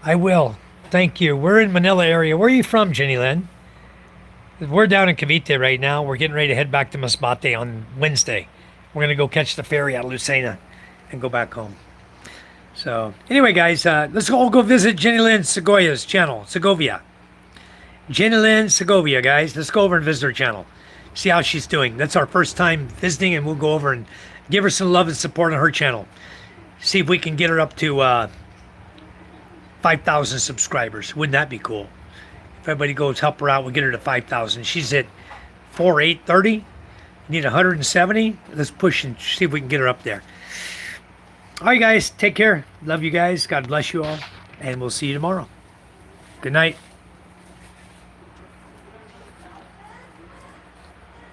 I will. Thank you. We're in Manila area. Where are you from, Jenny Lynn? We're down in Cavite right now. We're getting ready to head back to Masbate on Wednesday. We're going to go catch the ferry out of Lucena and go back home. So anyway, guys, let's all go visit Jenny Lynn Segovia's channel. Segovia. Jenny Lynn Segovia, guys. Let's go over and visit her channel. See how she's doing. That's our first time visiting, and we'll go over and give her some love and support on her channel. See if we can get her up to 5,000 subscribers. Wouldn't that be cool? If everybody goes help her out, we'll get her to 5,000. She's at 4,830. Need 170. Let's push and see if we can get her up there. All right, guys. Take care. Love you guys. God bless you all. And we'll see you tomorrow. Good night.